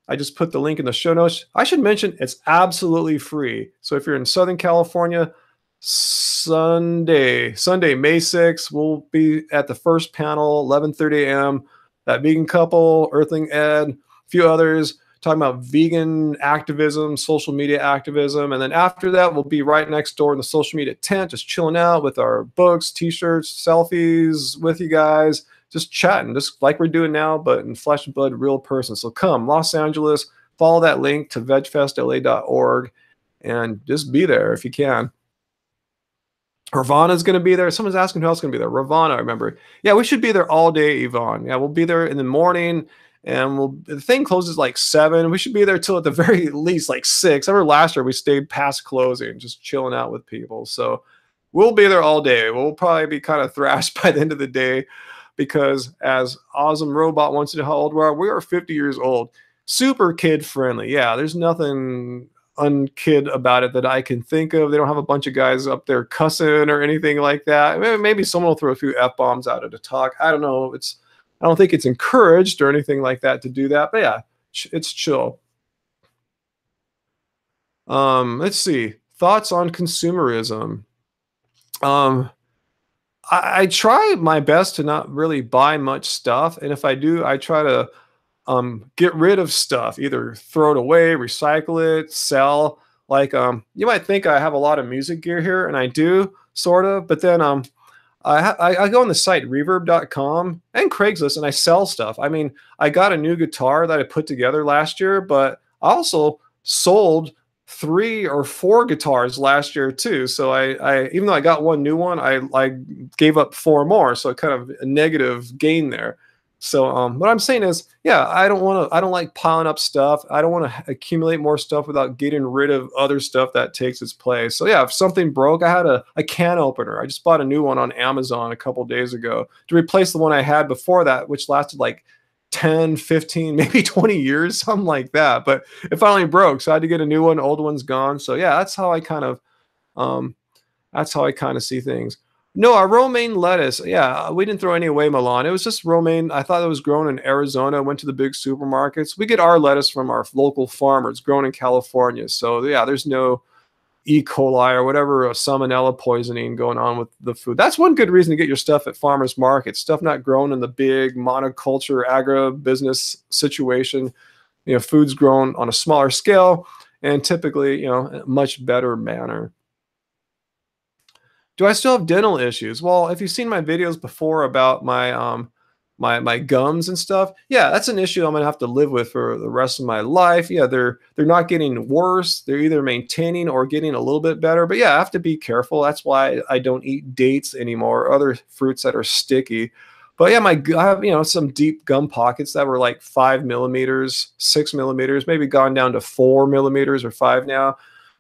I just put the link in the show notes. I should mention it's absolutely free. So if you're in Southern California, Sunday, May 6th, we'll be at the first panel, 11:30 a.m. That vegan couple, Earthling Ed, a few others talking about vegan activism, social media activism. And then after that, we'll be right next door in the social media tent, just chilling out with our books, t-shirts, selfies with you guys, just chatting, just like we're doing now, but in flesh and blood, real person. So come, Los Angeles, follow that link to vegfestla.org and just be there if you can. Ravana's going to be there. Someone's asking who else is going to be there. Ravana, I remember. Yeah, we should be there all day, Yvonne. Yeah, we'll be there in the morning. And the thing closes like 7. We should be there till at the very least like 6. I remember last year we stayed past closing, just chilling out with people. So we'll be there all day. We'll probably be kind of thrashed by the end of the day because as Awesome Robot wants to know how old we are 50 years old. Super kid friendly. Yeah, there's nothing unkid about it that I can think of. They don't have a bunch of guys up there cussing or anything like that. Maybe someone will throw a few F-bombs out at a talk. I don't know. I don't think it's encouraged or anything like that to do that, but yeah, it's chill. Let's see. Thoughts on consumerism. I try my best to not really buy much stuff, and if I do, I try to get rid of stuff, either throw it away, recycle it, sell. Like you might think I have a lot of music gear here, and I do sort of, but then I go on the site reverb.com and Craigslist and I sell stuff. I mean, I got a new guitar that I put together last year, but I also sold 3 or 4 guitars last year too. So I even though I got one new one, I gave up 4 more. So kind of a negative gain there. So what I'm saying is, yeah, I don't like piling up stuff. I don't want to accumulate more stuff without getting rid of other stuff that takes its place. So yeah, if something broke, I had a can opener. I just bought a new one on Amazon a couple days ago to replace the one I had before that, which lasted like 10, 15, maybe 20 years, something like that. But it finally broke. So I had to get a new one. Old one's gone. So yeah, that's how I kind of see things. No, our romaine lettuce. Yeah, we didn't throw any away, Milan. It was just romaine. I thought it was grown in Arizona. Went to the big supermarkets. We get our lettuce from our local farmers, grown in California. So yeah, there's no E. coli or whatever salmonella poisoning going on with the food. That's one good reason to get your stuff at farmers markets. Stuff not grown in the big monoculture agribusiness situation. Food's grown on a smaller scale and typically, in a much better manner. Do I still have dental issues? Well, if you've seen my videos before about my gums and stuff, yeah, that's an issue I'm gonna have to live with for the rest of my life. Yeah, they're not getting worse. They're either maintaining or getting a little bit better. But yeah, I have to be careful. That's why I don't eat dates anymore, or other fruits that are sticky. But yeah, I have some deep gum pockets that were like 5 millimeters, 6 millimeters, maybe gone down to 4 millimeters or 5 now.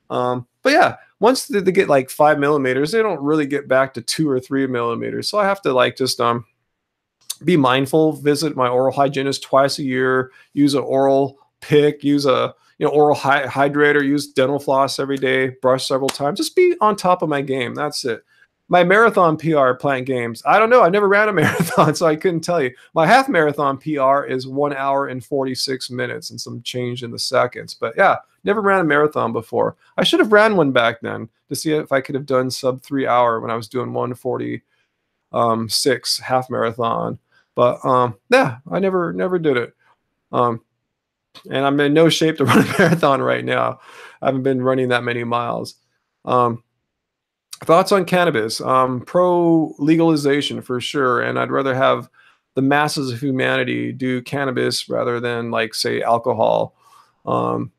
But yeah, once they get like 5 millimeters, they don't really get back to 2 or 3 millimeters. So I have to like just be mindful, visit my oral hygienist twice a year, use an oral pick, use a oral hydrator, use dental floss every day, brush several times, just be on top of my game. That's it. My marathon PR playing games. I don't know. I never ran a marathon, so I couldn't tell you. My half marathon PR is 1 hour and 46 minutes and some change in the seconds. But yeah, never ran a marathon before. I should have ran one back then to see if I could have done sub 3 hour when I was doing 1:46 half marathon. But yeah, I never did it. And I'm in no shape to run a marathon right now. I haven't been running that many miles. Thoughts on cannabis? Pro legalization for sure, and I'd rather have the masses of humanity do cannabis rather than, like, say, alcohol. Um,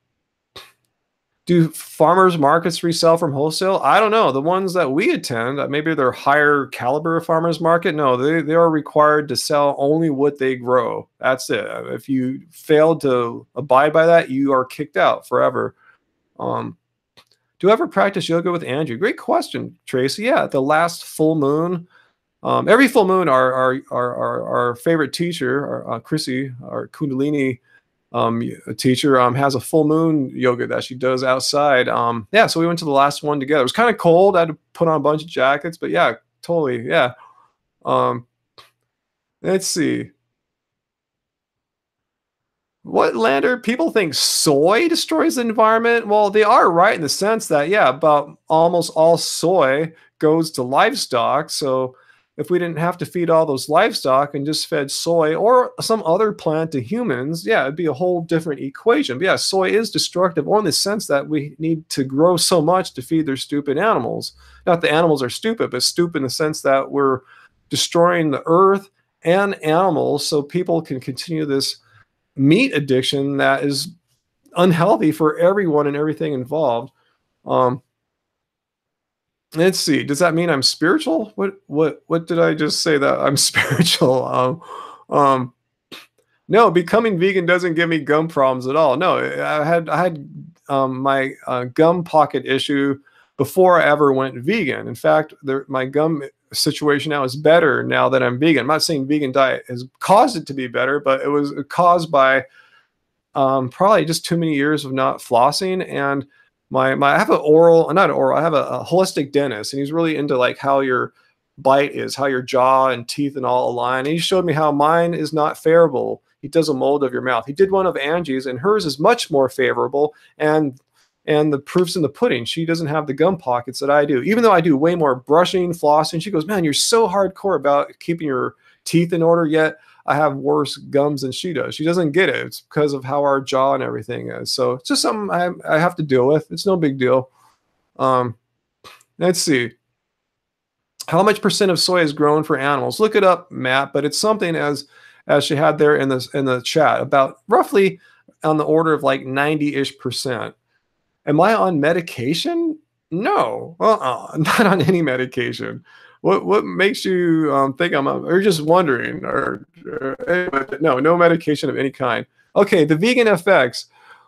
do farmers markets resell from wholesale? I don't know. The ones that we attend, maybe they're higher caliber farmers market. No, they are required to sell only what they grow. That's it. If you fail to abide by that, you are kicked out forever. Um, do you ever practice yoga with Andrew? Great question, Tracy. Yeah, the last full moon. Every full moon, our favorite teacher, Chrissy, our Kundalini teacher, has a full moon yoga that she does outside. Yeah, so we went to the last one together. It was kind of cold. I had to put on a bunch of jackets, but yeah, totally. Yeah. Um, let's see. What, Lander? People think soy destroys the environment. Well, they are right in the sense that, yeah, about almost all soy goes to livestock. So if we didn't have to feed all those livestock and just fed soy or some other plant to humans, yeah, it'd be a whole different equation. But yeah, soy is destructive or in the sense that we need to grow so much to feed their stupid animals. Not the animals are stupid, but stupid in the sense that we're destroying the earth and animals so people can continue this meat addiction that is unhealthy for everyone and everything involved. Um, let's see. Does that mean I'm spiritual? What did I just say that I'm spiritual? Um, no, becoming vegan doesn't give me gum problems at all. No, I had my gum pocket issue before I ever went vegan. In fact, my gum situation now is better now that I'm vegan. I'm not saying vegan diet has caused it to be better, but it was caused by probably just too many years of not flossing. And I have an oral, not an oral, I have a holistic dentist, and he's really into like how your bite is, how your jaw and teeth and all align. And he showed me how mine is not favorable. He does a mold of your mouth. He did one of Angie's, and hers is much more favorable. And the proof's in the pudding. She doesn't have the gum pockets that I do. Even though I do way more brushing, flossing, she goes, man, you're so hardcore about keeping your teeth in order, yet I have worse gums than she does. She doesn't get it. It's because of how our jaw and everything is. So it's just something I have to deal with. It's no big deal. Let's see. How much percent of soy is grown for animals? Look it up, Matt, but it's something as she had there in the chat, about roughly on the order of like 90-ish%. Am I on medication? No, not on any medication. What makes you think I'm on? Or just wondering? No medication of any kind. Okay, the vegan FX.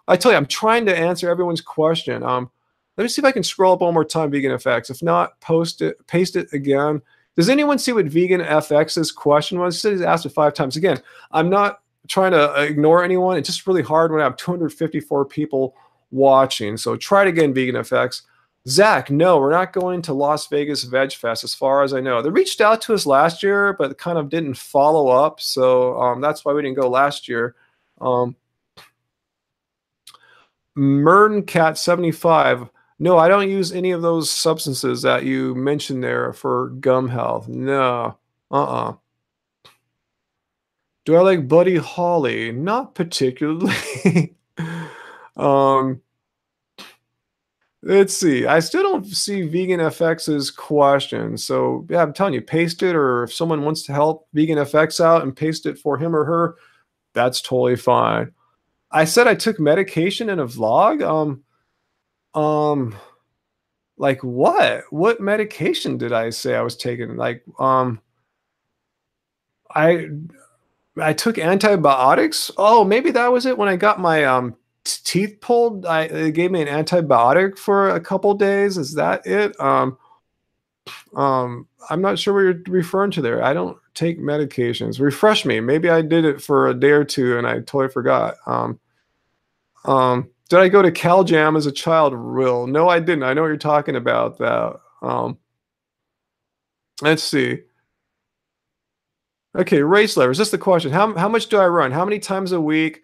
I tell you, I'm trying to answer everyone's question. Let me see if I can scroll up one more time. Vegan FX. If not, paste it again. Does anyone see what vegan FX's question was? He's asked it 5 times. Again, I'm not trying to ignore anyone. It's just really hard when I have 254 people watching. So try it again, Vegan FX. Zach, no, we're not going to Las Vegas Veg Fest as far as I know. They reached out to us last year, but kind of didn't follow up. So that's why we didn't go last year. Merncat75. No, I don't use any of those substances that you mentioned there for gum health. No. Do I like Buddy Holly? Not particularly. Let's see. I still don't see Vegan FX's question. So yeah, I'm telling you, paste it, or if someone wants to help Vegan FX out and paste it for him or her, that's totally fine. I said I took medication in a vlog. Like what? What medication did I say I was taking? Like, I took antibiotics. Oh, maybe that was it when I got my teeth pulled. They gave me an antibiotic for a couple days. Is that it? I'm not sure what you're referring to there. I don't take medications. Refresh me. Maybe I did it for a day or two and I totally forgot. Did I go to Cal Jam as a child? Real? No, I didn't. I know what you're talking about. That. Let's see. Okay, race levers. Just the question. How much do I run? How many times a week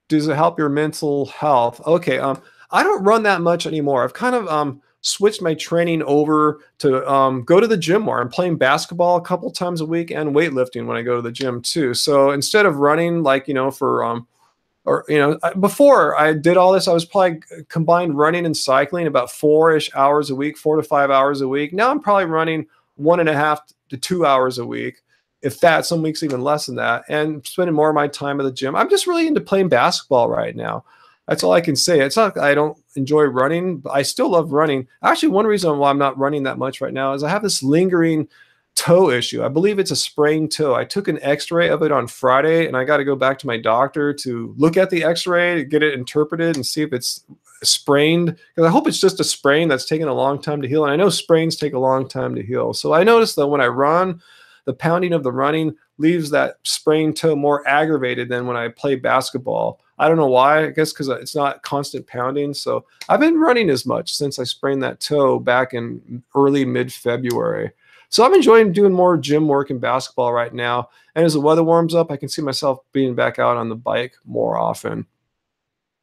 does it help your mental health? Okay, I don't run that much anymore. I've kind of switched my training over to go to the gym more. I'm playing basketball a couple times a week and weightlifting when I go to the gym too. So instead of running, like, you know, for or before I did all this, I was probably combined running and cycling about 4-ish hours a week, 4 to 5 hours a week. Now I'm probably running 1.5 to 2 hours a week, if that. Some weeks even less than that, and spending more of my time at the gym. I'm just really into playing basketball right now. That's all I can say. It's not I don't enjoy running, but I still love running. Actually, one reason why I'm not running that much right now is I have this lingering toe issue. I believe it's a sprained toe. I took an x-ray of it on Friday, and I got to go back to my doctor to look at the x-ray, get it interpreted, and see if it's sprained. Because I hope it's just a sprain that's taken a long time to heal. And I know sprains take a long time to heal. So I noticed that when I run, the pounding of the running leaves that sprained toe more aggravated than when I play basketball. I don't know why. I guess because it's not constant pounding. So I've been running as much since I sprained that toe back in early mid-February. So I'm enjoying doing more gym work and basketball right now. And as the weather warms up, I can see myself being back out on the bike more often.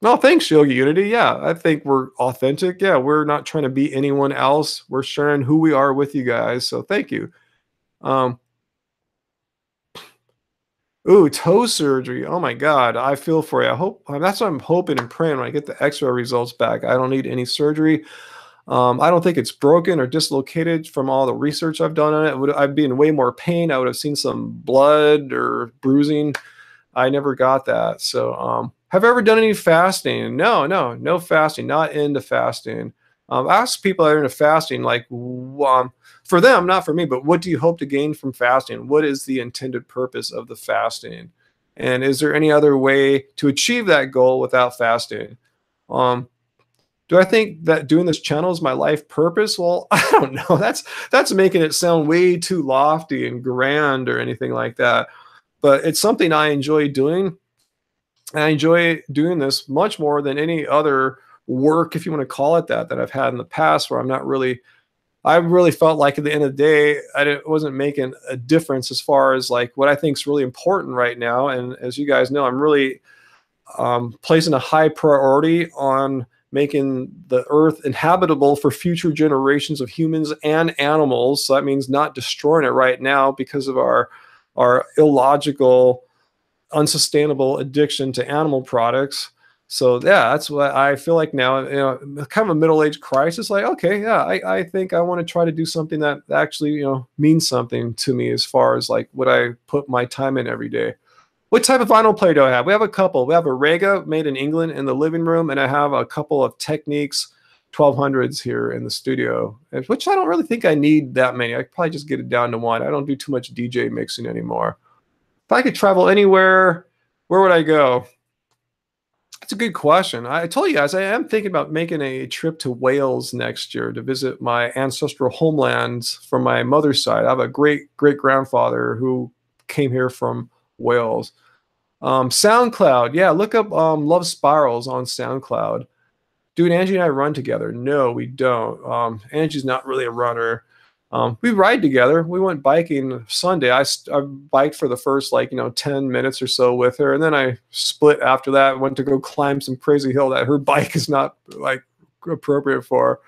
No, thanks, Yogi Unity. Yeah, I think we're authentic. Yeah, we're not trying to be anyone else. We're sharing who we are with you guys. So thank you. Um, Ooh, toe surgery. Oh my God, I feel for you. I hope that's what I'm hoping and praying when I get the X-ray results back. I don't need any surgery. I don't think it's broken or dislocated from all the research I've done on it. I'd be in way more pain. I would have seen some blood or bruising. I never got that. So, have you ever done any fasting? No fasting. Not into fasting. Ask people that are into fasting, like, for them, not for me, but what do you hope to gain from fasting? What is the intended purpose of the fasting? And is there any other way to achieve that goal without fasting? Um, do I think that doing this channel is my life purpose? Well, I don't know. That's making it sound way too lofty and grand or anything like that. But it's something I enjoy doing. And I enjoy doing this much more than any other work, if you want to call it that I've had in the past, where I really felt like at the end of the day, wasn't making a difference as far as like what I think is really important right now. And as you guys know, I'm really placing a high priority on making the earth inhabitable for future generations of humans and animals. So that means not destroying it right now because of our illogical, unsustainable addiction to animal products. So yeah, that's what I feel like now. Kind of a middle-age crisis. Like, okay, yeah, I think I want to try to do something that actually means something to me as far as like what I put my time in every day. What type of vinyl player do I have? We have a couple. We have a Rega made in England in the living room, and I have a couple of Technics 1200s here in the studio, which I don't really think I need that many. I could probably just get it down to one. I don't do too much DJ mixing anymore. If I could travel anywhere, where would I go? That's a good question. I told you guys I am thinking about making a trip to Wales next year to visit my ancestral homelands from my mother's side. I have a great-great-grandfather who came here from Wales. SoundCloud. Yeah, look up Love Spirals on SoundCloud. Dude, Angie and I run together. No, we don't. Angie's not really a runner. We ride together. We went biking Sunday. I biked for the first 10 minutes or so with her, and then I split after that. Went to go climb some crazy hill that her bike is not like appropriate for.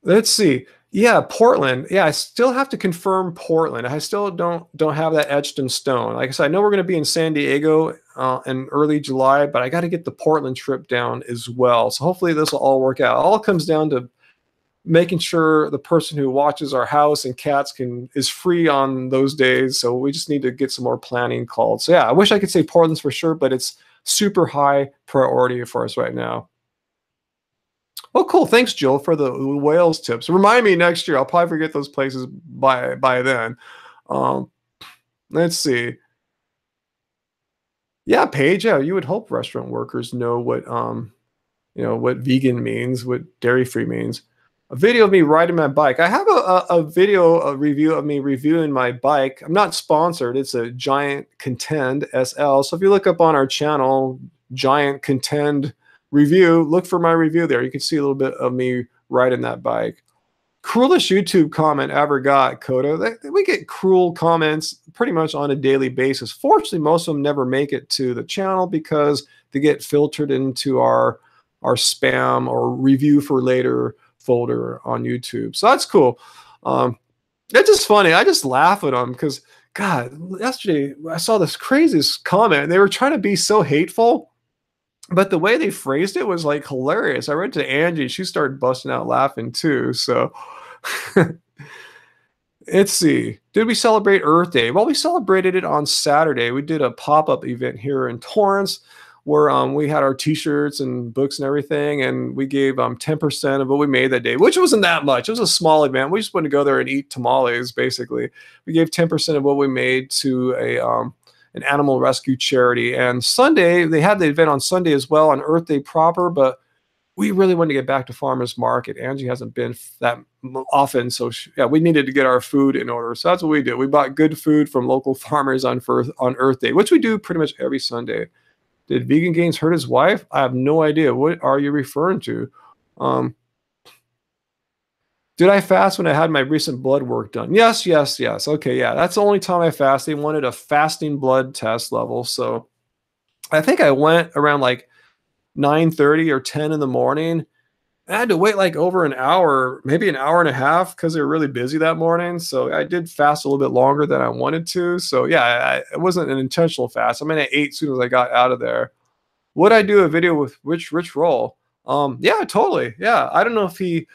Let's see. Yeah, Portland. Yeah, I still have to confirm Portland. I still don't have that etched in stone. Like I said, I know we're going to be in San Diego in early July, but I got to get the Portland trip down as well. So hopefully this will all work out. It all comes down to making sure the person who watches our house and cats is free on those days. So we just need to get some more planning called. So yeah, I wish I could say Portland's for sure, but it's super high priority for us right now. Oh, cool. Thanks, Jill, for the Wales tips. Remind me next year. I'll probably forget those places by then. Let's see. Yeah, Paige. Yeah, you would hope restaurant workers know what what vegan means, what dairy free means. A video of me riding my bike. I have a review of me reviewing my bike. I'm not sponsored. It's a Giant Contend SL. So if you look up on our channel, Giant Contend review, look for my review there. You can see a little bit of me riding that bike. Cruelest YouTube comment ever got, Coda. We get cruel comments pretty much on a daily basis. Fortunately, most of them never make it to the channel because they get filtered into our spam or review for later folder on YouTube. So that's cool. It's just funny. I just laugh at them because God, yesterday I saw this craziest comment. They were trying to be so hateful, but the way they phrased it was like hilarious. I read to Angie, she started busting out laughing too. So let's see. Did we celebrate Earth Day? Well, we celebrated it on Saturday. We did a pop-up event here in Torrance where we had our t-shirts and books and everything, and we gave 10% of what we made that day, which wasn't that much. It was a small event. We just wanted to go there and eat tamales, basically. We gave 10% of what we made to an animal rescue charity. And Sunday, they had the event on Sunday as well, on Earth Day proper, but we really wanted to get back to farmers market. Angie hasn't been that often, so yeah, we needed to get our food in order. So that's what we did. We bought good food from local farmers on Earth Day, which we do pretty much every Sunday. Did Vegan Gains hurt his wife? I have no idea. What are you referring to? Um, did I fast when I had my recent blood work done? Yes, yes, yes. Okay, yeah, that's the only time I fasted. They wanted a fasting blood test level, so I think I went around like 9:30 or 10 in the morning. I had to wait like over an hour, maybe an hour and a half, because they were really busy that morning. So I did fast a little bit longer than I wanted to. So yeah, it wasn't an intentional fast. I mean, I ate as soon as I got out of there. Would I do a video with Rich Roll? Yeah, totally. Yeah, I don't know if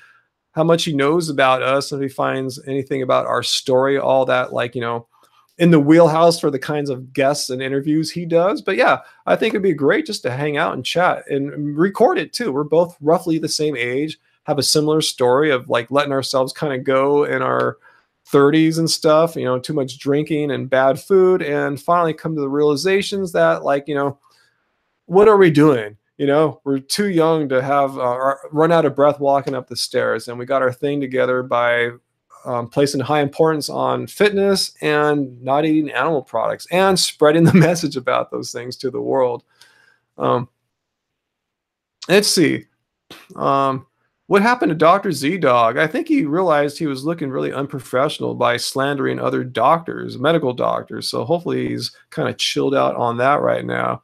how much he knows about us, if he finds anything about our story, all that, like, in the wheelhouse for the kinds of guests and interviews he does. But yeah, I think it'd be great just to hang out and chat and record it too. We're both roughly the same age, have a similar story of like letting ourselves kind of go in our 30s and stuff, too much drinking and bad food, and finally come to the realizations that, like, what are we doing? We're too young to have run out of breath walking up the stairs, and we got our thing together by placing high importance on fitness and not eating animal products and spreading the message about those things to the world. Let's see. What happened to Dr. Z Dog? I think he realized he was looking really unprofessional by slandering other doctors, medical doctors. So hopefully he's kind of chilled out on that right now.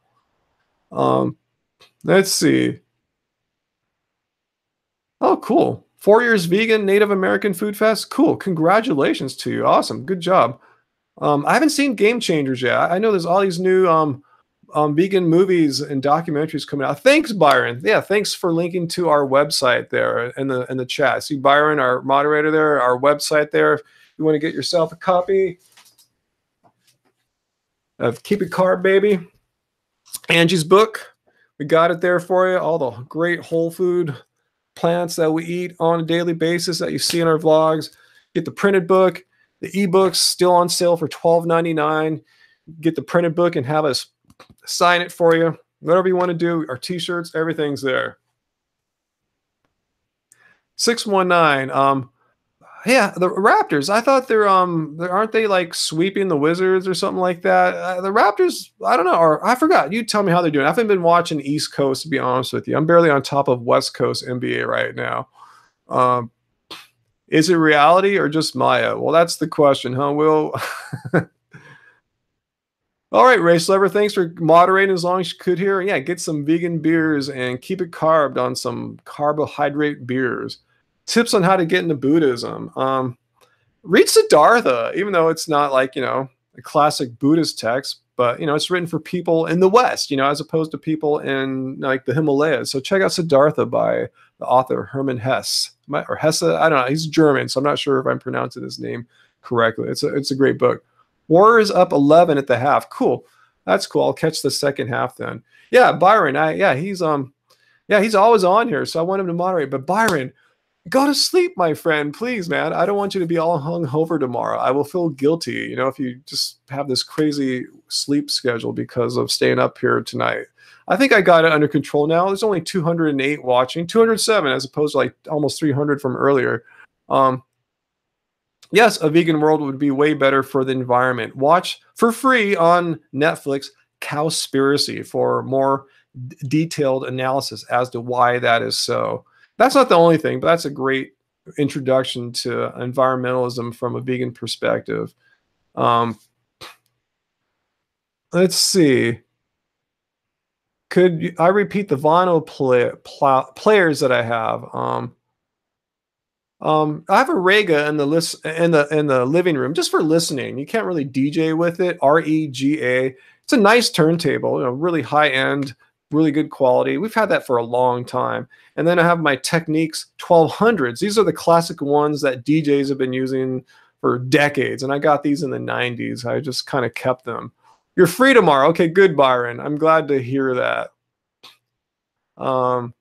Let's see. Oh, cool. 4 years vegan, Native American Food Fest. Cool. Congratulations to you. Awesome. Good job. I haven't seen Game Changers yet. I know there's all these new vegan movies and documentaries coming out. Thanks, Byron. Yeah, thanks for linking to our website there in the chat. See Byron, our moderator there, our website there. If you want to get yourself a copy of Keep It Carb, baby. Angie's book. We got it there for you. All the great whole food plants that we eat on a daily basis that you see in our vlogs. Get the printed book. The ebooks still on sale for $12.99. Get the printed book and have us sign it for you. Whatever you want to do. Our t-shirts, everything's there. 619. Yeah, the Raptors. I thought aren't they like sweeping the Wizards or something like that? The Raptors, I don't know, or I forgot. You tell me how they're doing. I haven't been watching East Coast, to be honest with you. I'm barely on top of West Coast NBA right now. Is it reality or just Maya? Well, that's the question, huh, Will? All right, Race Lover, thanks for moderating as long as you could here. Yeah, get some vegan beers and keep it carbed on some carbohydrate beers. Tips on how to get into Buddhism. Read Siddhartha, even though it's not like, a classic Buddhist text, but, it's written for people in the West, as opposed to people in like the Himalayas. So check out Siddhartha by the author Hermann Hesse, or Hesse. I don't know. He's German, so I'm not sure if I'm pronouncing his name correctly. It's a great book. Warriors up 11 at the half. Cool. That's cool. I'll catch the second half then. Yeah, Byron. He's always on here, so I want him to moderate. But Byron, go to sleep, my friend, please, man. I don't want you to be all hungover tomorrow. I will feel guilty, if you just have this crazy sleep schedule because of staying up here tonight. I think I got it under control now. There's only 208 watching, 207 as opposed to like almost 300 from earlier. Yes, a vegan world would be way better for the environment. Watch for free on Netflix Cowspiracy for more detailed analysis as to why that is so. That's not the only thing, but that's a great introduction to environmentalism from a vegan perspective. Let's see. Could I repeat the Vano players that I have? I have a Rega in the list in the living room just for listening. You can't really DJ with it. REGA. It's a nice turntable, you know, really high end, really good quality. We've had that for a long time. And then I have my Technics 1200s. These are the classic ones that DJs have been using for decades. And I got these in the 90s. I just kind of kept them. You're free tomorrow. Okay, good, Byron. I'm glad to hear that. Um,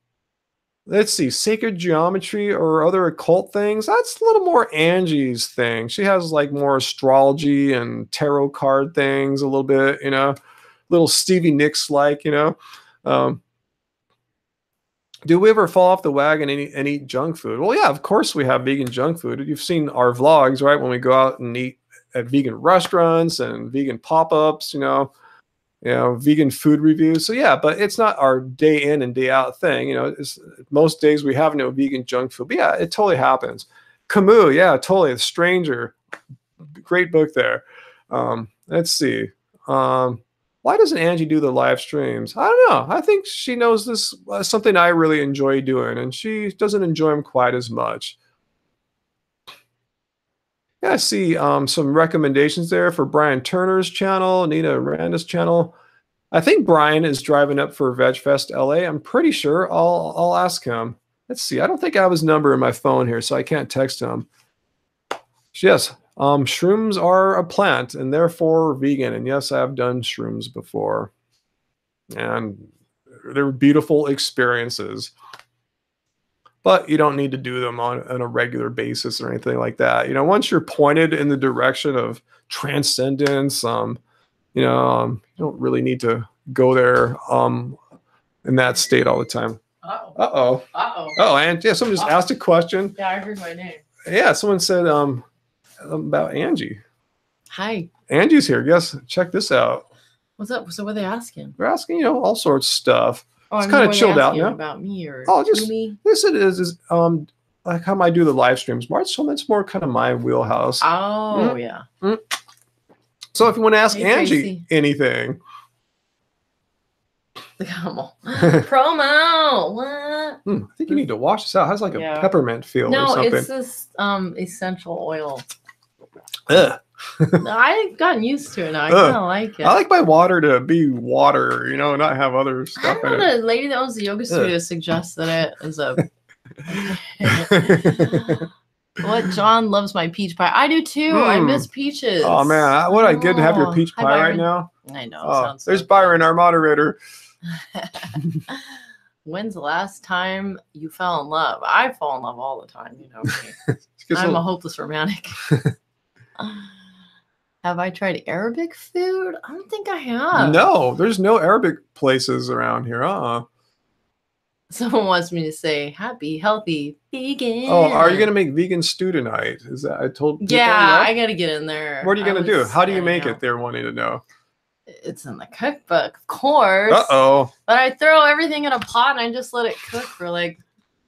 Let's see, sacred geometry or other occult things. That's a little more Angie's thing. She has like more astrology and tarot card things, a little bit, you know, little Stevie Nicks like, you know. Um, do we ever fall off the wagon and eat junk food? Well, yeah, of course we have vegan junk food. You've seen our vlogs, right? When we go out and eat at vegan restaurants and vegan pop-ups, you know, vegan food reviews. So yeah, but it's not our day in and day out thing. You know, most days we have no vegan junk food. But yeah, it totally happens. Camus, yeah, totally. The Stranger, great book there. Let's see. Why doesn't Angie do the live streams? I don't know. I think she knows this something I really enjoy doing, and she doesn't enjoy them quite as much. Yeah, I see some recommendations there for Brian Turner's channel, Nina Aranda's channel. I think Brian is driving up for VegFest LA. I'm pretty sure. I'll ask him. Let's see. I don't think I have his number in my phone here, so I can't text him. Yes, shrooms are a plant and therefore vegan. And yes, I have done shrooms before, and they're beautiful experiences. But you don't need to do them on a regular basis or anything like that. You know, once you're pointed in the direction of transcendence, you know, you don't really need to go there in that state all the time. Uh-oh. Uh-oh. Uh-oh. Oh, and yeah, someone just asked a question. Yeah, I heard my name. Yeah, someone said about Angie. Hi. Angie's here. Yes, check this out. What's up? So what are they asking? They're asking, you know, all sorts of stuff. Oh, it's kind of chilled out now. About me or just me? This it is like how I do the live streams. So that's more kind of my wheelhouse. Oh yeah. Mm. So if you want to ask Angie Tracy. anything, come on. Promo. What? I think you need to wash this out. It has like a peppermint feel or something. No, it's this essential oil. Ugh. I've gotten used to it now. I kind of like it. I like my water to be water, you know, not have other stuff in it. The lady that owns the yoga studio suggests that it is a. What? John loves my peach pie. I do too. I miss peaches. Oh man, what I get to have your peach pie right now. I know. Oh, there's Byron, our moderator. When's the last time you fell in love? I fall in love all the time. You know me. I'm a hopeless romantic. Have I tried Arabic food? I don't think I have. No, there's no Arabic places around here. Someone wants me to say happy, healthy, vegan. Oh, are you gonna make vegan stew tonight? Is that I told? Yeah, I gotta get in there. What are you gonna do? How do you make it? They're wanting to know. It's in the cookbook, of course. Uh-oh. But I throw everything in a pot and I just let it cook for like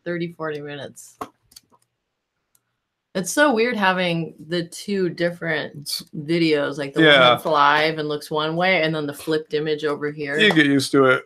30, 40 minutes. It's so weird having the two different videos, like the one that's live and looks one way, and then the flipped image over here. You get used to it.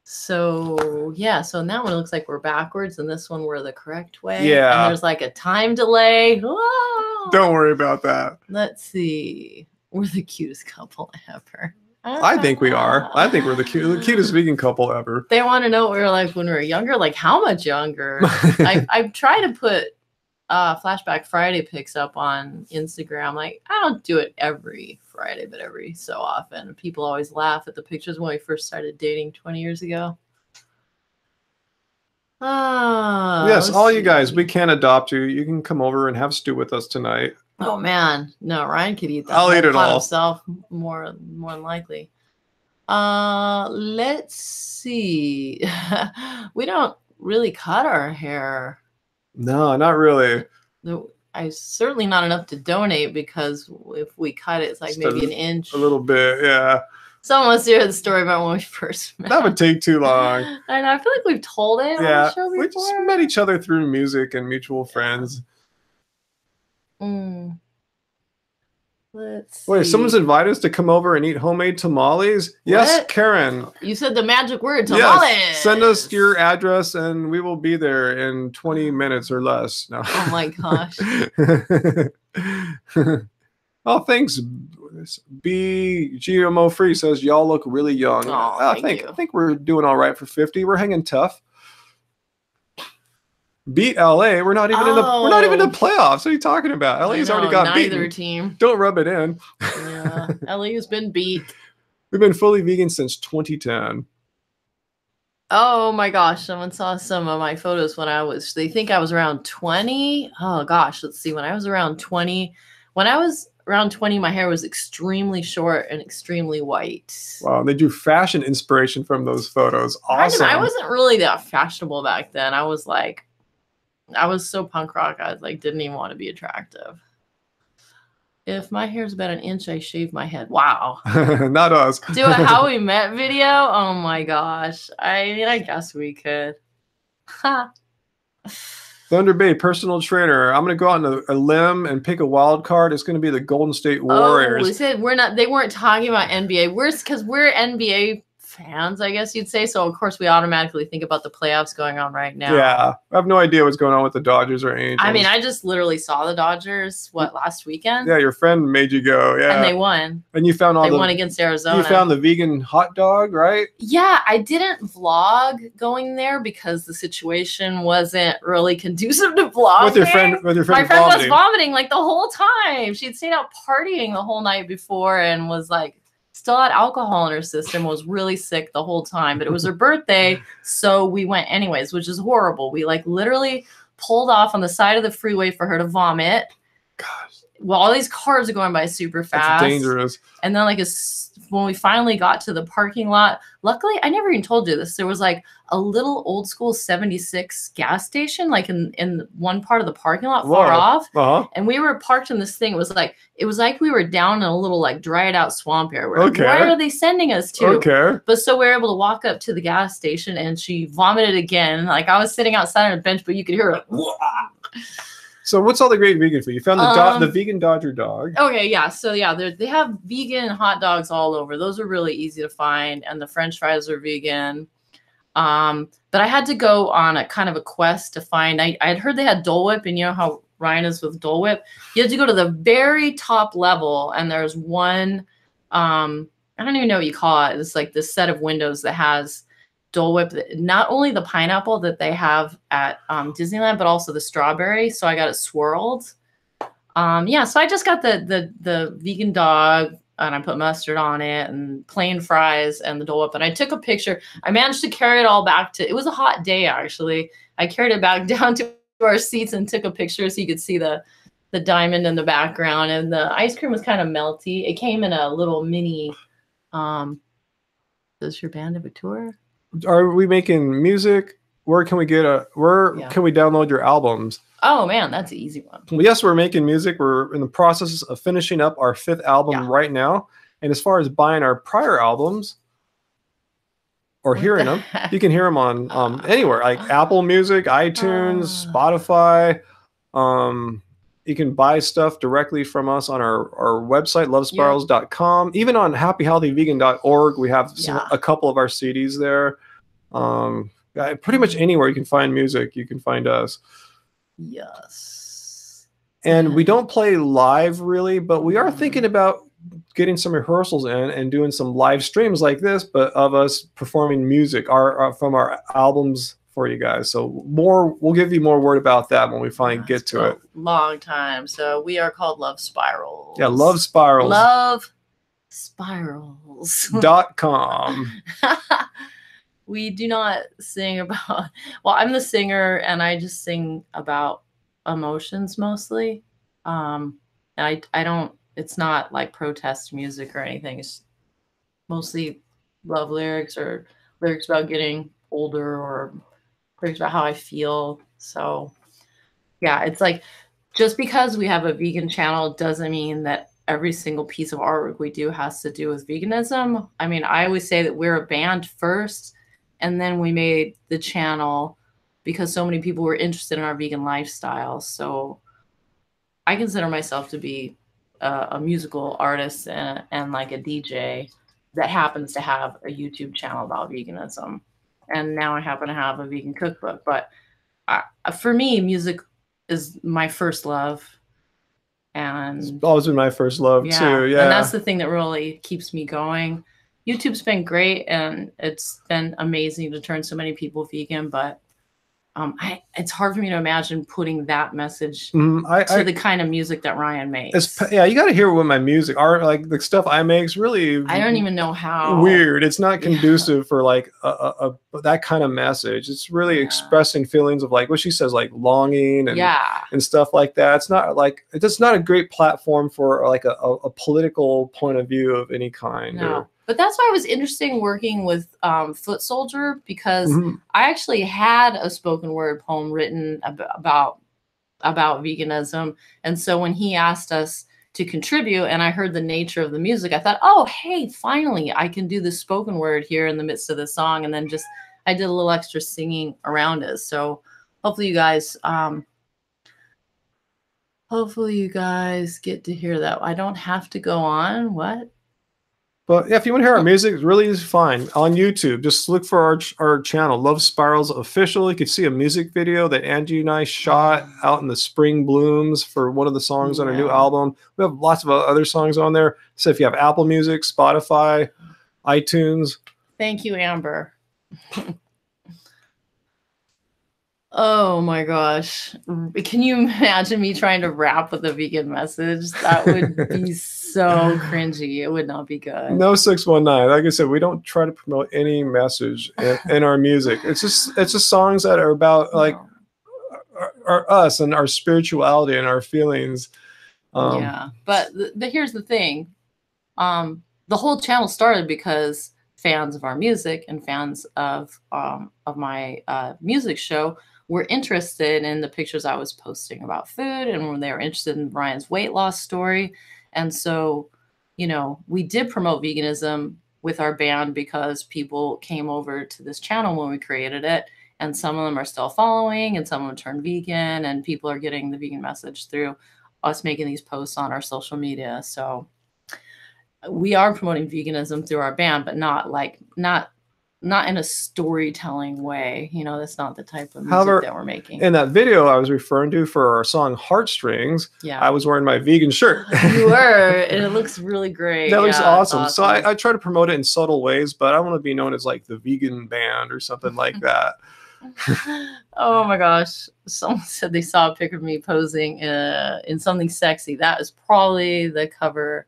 So, yeah. So in that one, it looks like we're backwards, and this one, we're the correct way. Yeah. And there's like a time delay. Whoa! Don't worry about that. Let's see. We're the cutest couple ever. I think we are. I think we're the cutest vegan couple ever. They want to know what we were like when we were younger. Like, how much younger? I've tried to put Flashback Friday pics up on Instagram. Like, I don't do it every Friday, but every so often. People always laugh at the pictures when we first started dating 20 years ago. Yes, all you guys, we can adopt you. You can come over and have stew with us tonight. Oh man, no, Ryan could eat that. I'll eat it all himself, more than likely. Let's see. We don't really cut our hair. No, not really. I certainly not enough to donate, because if we cut it, it's like just maybe an inch. A little bit, yeah. Someone wants to hear the story about when we first met. That would take too long. And I feel like we've told it on the show before. We just met each other through music and mutual friends. Let's see. Wait, someone's invited us to come over and eat homemade tamales? Yes, What? Karen. You said the magic word, tamales. Yes. Send us your address and we will be there in 20 minutes or less. No. Oh my gosh. Oh, thanks. Be GMO free says y'all look really young. Oh, I thank you. think we're doing all right for 50. We're hanging tough. Beat LA. We're not even in the playoffs. What are you talking about? LA's already got beaten. Neither team. Don't rub it in. Yeah, LA's been beat. We've been fully vegan since 2010. Oh my gosh, someone saw some of my photos they think I was around 20. Oh gosh, let's see. When I was around 20, my hair was extremely short and extremely white. Wow, they drew fashion inspiration from those photos. Awesome. I wasn't really that fashionable back then. I was so punk rock, I didn't even want to be attractive. If my hair's about an inch, I shave my head. Wow. Not us. Do a How We Met video? Oh my gosh. I guess we could. Thunder Bay personal trainer. I'm going to go out on a limb and pick a wild card. It's going to be the Golden State Warriors. Oh, they said they weren't talking about NBA. Because we're NBA fans, I guess you'd say. So of course we automatically think about the playoffs going on right now. Yeah, I have no idea what's going on with the Dodgers or Angels. I mean, I just literally saw the Dodgers last weekend. Yeah, your friend made you go. Yeah, and they won. And you found they won against Arizona. You found the vegan hot dog, right? Yeah, I didn't vlog going there because the situation wasn't really conducive to vlogging. With your friend, my friend was vomiting the whole time. She'd stayed out partying the whole night before and was still had alcohol in her system, was really sick the whole time, but it was her birthday, so we went anyways, which is horrible. We literally pulled off on the side of the freeway for her to vomit. Gosh. Well, all these cars are going by super fast. That's dangerous. And then when we finally got to the parking lot, luckily, I never even told you this, there was a little old school 76 gas station, in one part of the parking lot far off. Uh-huh. And we were parked in this thing. It was like we were down in a little dried out swamp area. Okay. Where are they sending us to? Okay. But so we were able to walk up to the gas station and she vomited again. I was sitting outside on a bench, but you could hear her So what's all the great vegan food? You found the vegan Dodger dog. Okay, yeah. So yeah, they have vegan hot dogs all over. Those are really easy to find, and the French fries are vegan. But I had to go on a kind of a quest to find. I'd heard they had Dole Whip, and you know how Ryan is with Dole Whip. You had to go to the very top level, and there's one. I don't even know what you call it. It's this set of windows that has Dole Whip, not only the pineapple that they have at Disneyland, but also the strawberry. So I got it swirled. Yeah, so I just got the vegan dog and I put mustard on it and plain fries and the Dole Whip. And I took a picture. I managed to carry it all back it was a hot day, actually. I carried it back down to our seats and took a picture so you could see the diamond in the background. And the ice cream was kind of melty. It came in a little mini, does your band have a tour? Are we making music? Where can we can we download your albums? Oh man, that's an easy one. Well, yes, we're making music. We're in the process of finishing up our 5th album right now. And as far as buying our prior albums or hearing them, you can hear them on anywhere, like Apple Music, iTunes, Spotify. You can buy stuff directly from us on our website, lovespirals.com. Even on happyhealthyvegan.org, we have a couple of our CDs there. Pretty much anywhere you can find music, you can find us. Yes. And we don't play live really, but we are thinking about getting some rehearsals in and doing some live streams like this, but of us performing music from our albums for you guys. So we'll give you more word about that when we finally get to it. Long time. So we are called Love Spirals. Yeah, Love Spirals. Love Spirals. .com. We do not sing about, well, I'm the singer and I just sing about emotions mostly. I don't, it's not like protest music or anything. It's mostly love lyrics or lyrics about getting older or lyrics about how I feel. So yeah, it's just because we have a vegan channel doesn't mean that every single piece of artwork we do has to do with veganism. I mean, I always say that we're a band first, and then we made the channel because so many people were interested in our vegan lifestyle. So I consider myself to be a musical artist and like a DJ that happens to have a YouTube channel about veganism. And now I happen to have a vegan cookbook. But for me, music is my first love. And it's always been my first love too. Yeah. And that's the thing that really keeps me going. YouTube's been great and it's been amazing to turn so many people vegan, but it's hard for me to imagine putting that message to the kind of music that Ryan makes. Yeah, you got to hear what my music are like. The stuff I make is really, I don't even know how weird. It's not conducive for like that kind of message. It's really expressing feelings of like what she says, like longing and stuff like that. It's not like it's not a great platform for like a political point of view of any kind. No. But that's why it was interesting working with Foot Soldier, because I actually had a spoken word poem written about veganism. And so when he asked us to contribute and I heard the nature of the music, I thought, oh, hey, finally, I can do this spoken word here in the midst of the song. And then I did a little extra singing around it. So hopefully you guys get to hear that. I don't have to go on. What? But yeah, if you want to hear our music, it's really fine on YouTube. Just look for our channel, Love Spirals Official. You can see a music video that Angie and I shot out in the spring blooms for one of the songs on our new album. We have lots of other songs on there. So if you have Apple Music, Spotify, iTunes. Thank you, Amber. Oh my gosh. Can you imagine me trying to rap with a vegan message? That would be so cringy. It would not be good. No 619. Like I said, we don't try to promote any message in our music. It's just songs that are about like our us and our spirituality and our feelings. But here's the thing. The whole channel started because fans of our music and fans of my music show were interested in the pictures I was posting about food, and when they were interested in Ryan's weight loss story. And so, you know, we did promote veganism with our band because people came over to this channel when we created it, and some of them are still following and some of them turned vegan, and people are getting the vegan message through us making these posts on our social media. So we are promoting veganism through our band, but not in a storytelling way. You know, that's not the type of music that we're making. In that video I was referring to for our song Heartstrings, I was wearing my vegan shirt. You were, and it looks really great. That looks awesome. So I try to promote it in subtle ways, but I want to be known as like the vegan band or something like that. Oh my gosh. Someone said they saw a picture of me posing in something sexy. That is probably the cover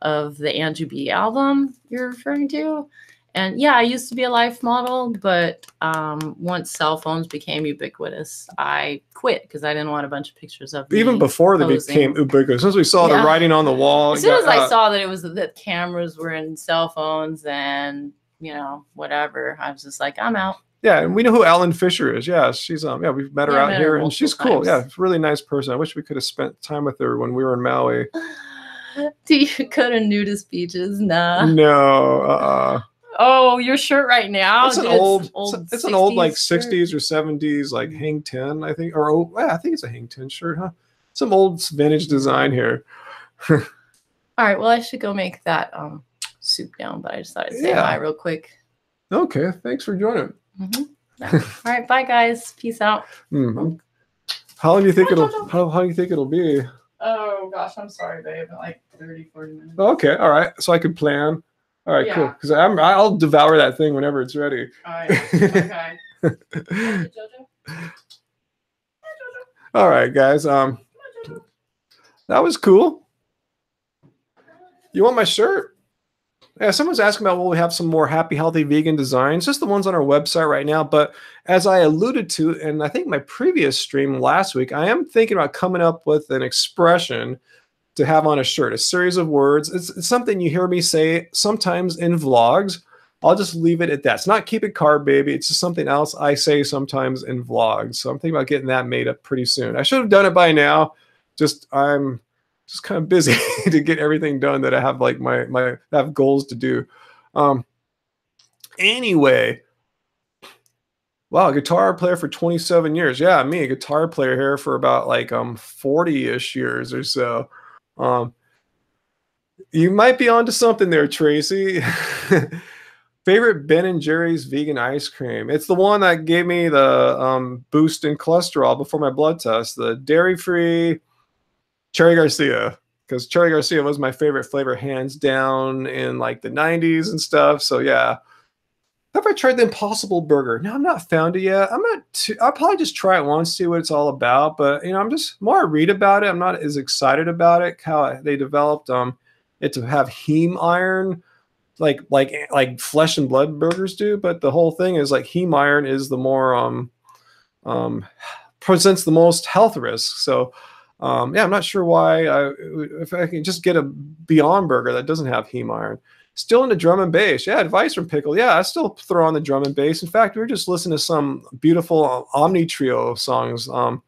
of the Angie B album you're referring to. And yeah, I used to be a life model, but once cell phones became ubiquitous, I quit because I didn't want a bunch of pictures of me. Even before they became ubiquitous, since we saw the writing on the wall. As soon as I saw that cameras were in cell phones and, you know, whatever, I was just like, I'm out. Yeah, and we know who Ellen Fisher is. Yeah, she's we've met her out here, and she's cool. Yeah, a really nice person. I wish we could have spent time with her when we were in Maui. Do you go to nudist beaches? Nah. No. Oh, your shirt right now? It's an old like 60s or 70s like Hang 10, I think. Or I think it's a Hang 10 shirt, huh? Some old vintage design here. All right, well, I should go make that soup down, but I just thought I'd say hi real quick. Okay, thanks for joining. All right, bye guys. Peace out. How long do you think it'll be? Oh gosh, I'm sorry, babe. Like 30, 40 minutes. Okay, all right. So I could plan. All right, cool. Because I'll devour that thing whenever it's ready. All right. Okay. Jojo? All right, guys. That was cool. You want my shirt? Yeah, someone's asking about will we have some more happy, healthy vegan designs. Just the ones on our website right now. But as I alluded to, and I think my previous stream last week, I am thinking about coming up with an expression to have on a shirt, a series of words. It's something you hear me say sometimes in vlogs. I'll just leave it at that. It's not keep it carb, baby. It's just something else I say sometimes in vlogs. So I'm thinking about getting that made up pretty soon. I should have done it by now. I'm just kind of busy to get everything done that I have like I have goals to do. Anyway, wow, guitar player for 27 years. Yeah, me, a guitar player here for about like 40-ish years or so. You might be onto something there, Tracy. Favorite Ben and Jerry's vegan ice cream. It's the one that gave me the boost in cholesterol before my blood test. The dairy-free Cherry Garcia, because Cherry Garcia was my favorite flavor, hands down, in like the '90s and stuff. So yeah. Have I tried the Impossible Burger? No, I'm not found it yet. I'm not. I'll probably just try it once, see what it's all about. But I'm just more I read about it. I'm not as excited about it. How they developed it to have heme iron, like flesh and blood burgers do. But the whole thing is like heme iron is the more um presents the most health risks. So yeah, I'm not sure why. If I can just get a Beyond Burger that doesn't have heme iron. Still into drum and bass. Yeah, advice from Pickle. Yeah, I still throw on the drum and bass. In fact, we were just listening to some beautiful Omni Trio songs a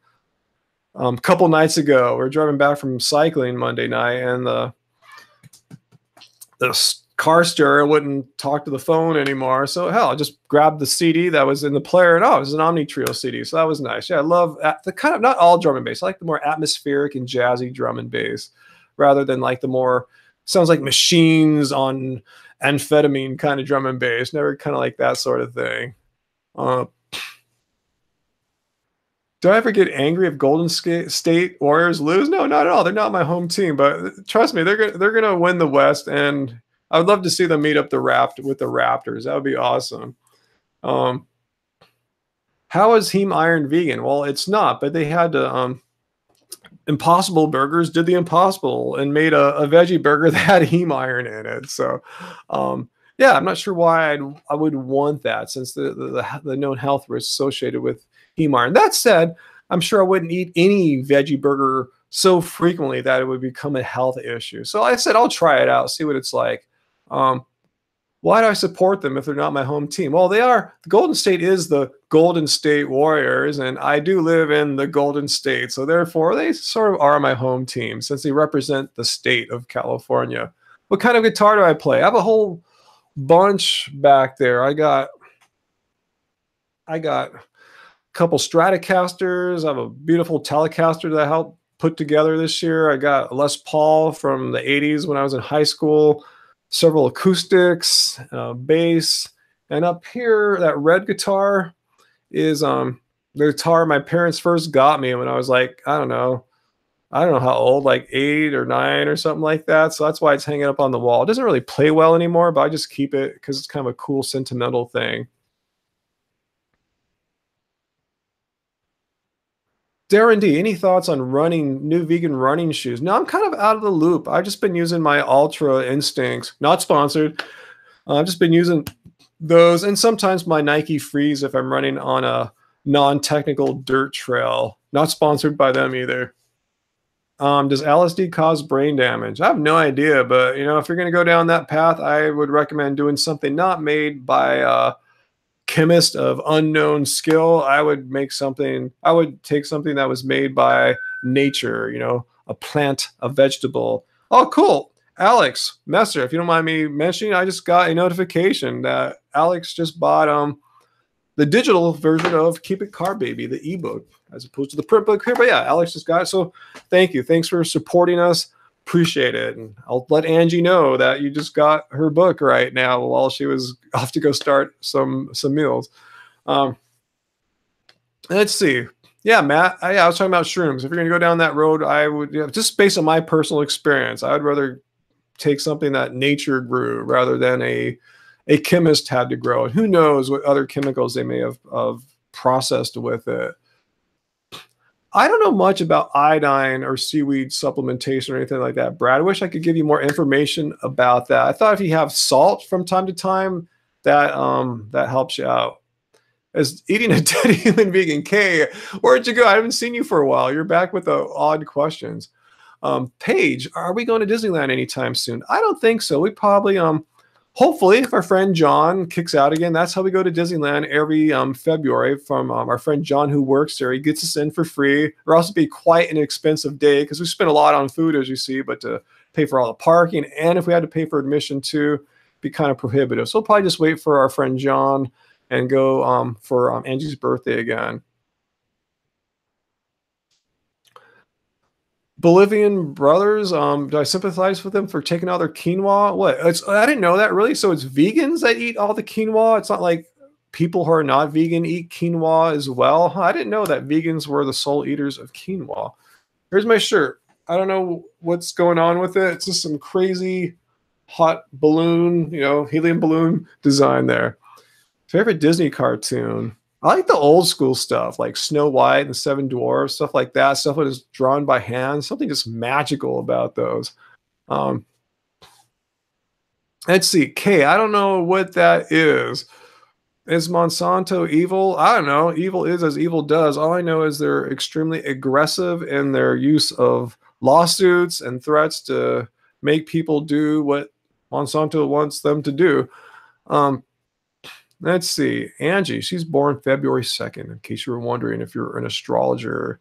couple nights ago. We are driving back from cycling Monday night, and the car stereo wouldn't talk to the phone anymore. So hell, I just grabbed the CD that was in the player, and it was an Omni Trio CD. So that was nice. Yeah, I love the kind of not all drum and bass. I like the more atmospheric and jazzy drum and bass, rather than like the more sounds like machines on amphetamine kind of drum and bass. Never kind of like that sort of thing. Do I ever get angry if Golden State Warriors lose? No, not at all. They're not my home team, but trust me, they're gonna win the West, and I would love to see them meet up with the Raptors. That would be awesome. How is heme iron vegan? Well, it's not, but they had to Impossible Burgers did the impossible and made a veggie burger that had heme iron in it. So, yeah, I'm not sure why I would want that, since the known health risks associated with heme iron. That said, I'm sure I wouldn't eat any veggie burger so frequently that it would become a health issue. So I said I'll try it out, see what it's like. Why do I support them if they're not my home team? Well, they are. The Golden State is the Golden State Warriors, and I do live in the Golden State. So therefore, they sort of are my home team since they represent the state of California. What kind of guitar do I play? I have a whole bunch back there. I got a couple Stratocasters. I have a beautiful Telecaster that I helped put together this year. I got a Les Paul from the 80s when I was in high school. Several acoustics, bass, and up here, that red guitar is the guitar my parents first got me when I was like, I don't know how old, like 8 or 9 or something like that. So that's why it's hanging up on the wall. It doesn't really play well anymore, but I just keep it because it's kind of a cool sentimental thing. Darren D, any thoughts on new vegan running shoes? No, I'm kind of out of the loop. I've just been using my Ultra Instincts, not sponsored. I've just been using those, and sometimes my Nike Freeze if I'm running on a non-technical dirt trail. Not sponsored by them either. Does LSD cause brain damage? I have no idea, but if you're going to go down that path, I would recommend doing something not made by chemist of unknown skill. I would take something that was made by nature, a plant, a vegetable. Oh, cool. Alex Messer, if you don't mind me mentioning, I just got a notification that Alex just bought the digital version of Keep It Carb Baby, the ebook, as opposed to the print book here. But yeah, Alex just got it. So thank you. Thanks for supporting us. Appreciate it. And I'll let Angie know that you just got her book right now while she was off to go start some meals. Let's see. Yeah, Matt. I was talking about shrooms. If you're going to go down that road, I would, just based on my personal experience, I would rather take something that nature grew rather than a chemist had to grow. And who knows what other chemicals they may have processed with it. I don't know much about iodine or seaweed supplementation or anything like that, Brad. I wish I could give you more information about that. I thought if you have salt from time to time, that helps you out. As eating a dead human vegan, Kay, where'd you go? I haven't seen you for a while. You're back with the odd questions. Paige, are we going to Disneyland anytime soon? I don't think so. We probably hopefully, if our friend John kicks out again, that's how we go to Disneyland every February from our friend John who works there. He gets us in for free. It'll also be quite an expensive day because we spend a lot on food, as you see, but to pay for all the parking, and if we had to pay for admission too, it'd be kind of prohibitive. So we'll probably just wait for our friend John and go for Angie's birthday again. Bolivian brothers. Do I sympathize with them for taking all their quinoa? What? I didn't know that really. So it's vegans that eat all the quinoa. It's not like people who are not vegan eat quinoa as well. Huh, I didn't know that vegans were the sole eaters of quinoa. Here's my shirt. I don't know what's going on with it. It's just some crazy hot balloon, helium balloon design there. Favorite Disney cartoon. I like the old school stuff, like Snow White and the Seven Dwarfs, stuff like that. Stuff that is drawn by hand. Something just magical about those. Um, let's see. K. I don't know what that is. Is Monsanto evil? I don't know. Evil is as evil does. All I know is they're extremely aggressive in their use of lawsuits and threats to make people do what Monsanto wants them to do. Let's see. Angie, she's born February 2nd, in case you were wondering if you're an astrologer.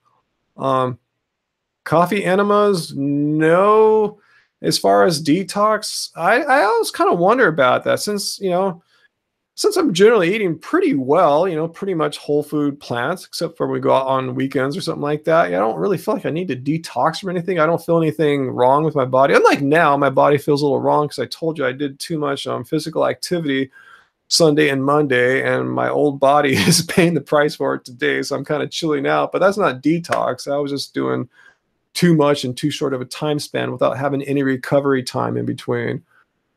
Coffee enemas? No. As far as detox, I always kind of wonder about that since I'm generally eating pretty well, pretty much whole food plants, except for when we go out on weekends or something like that. I don't really feel like I need to detox from anything. I don't feel anything wrong with my body. Unlike now, my body feels a little wrong because I told you I did too much physical activity Sunday and Monday, and my old body is paying the price for it today. So I'm kind of chilling out, but that's not detox. I was just doing too much in too short of a time span without having any recovery time in between.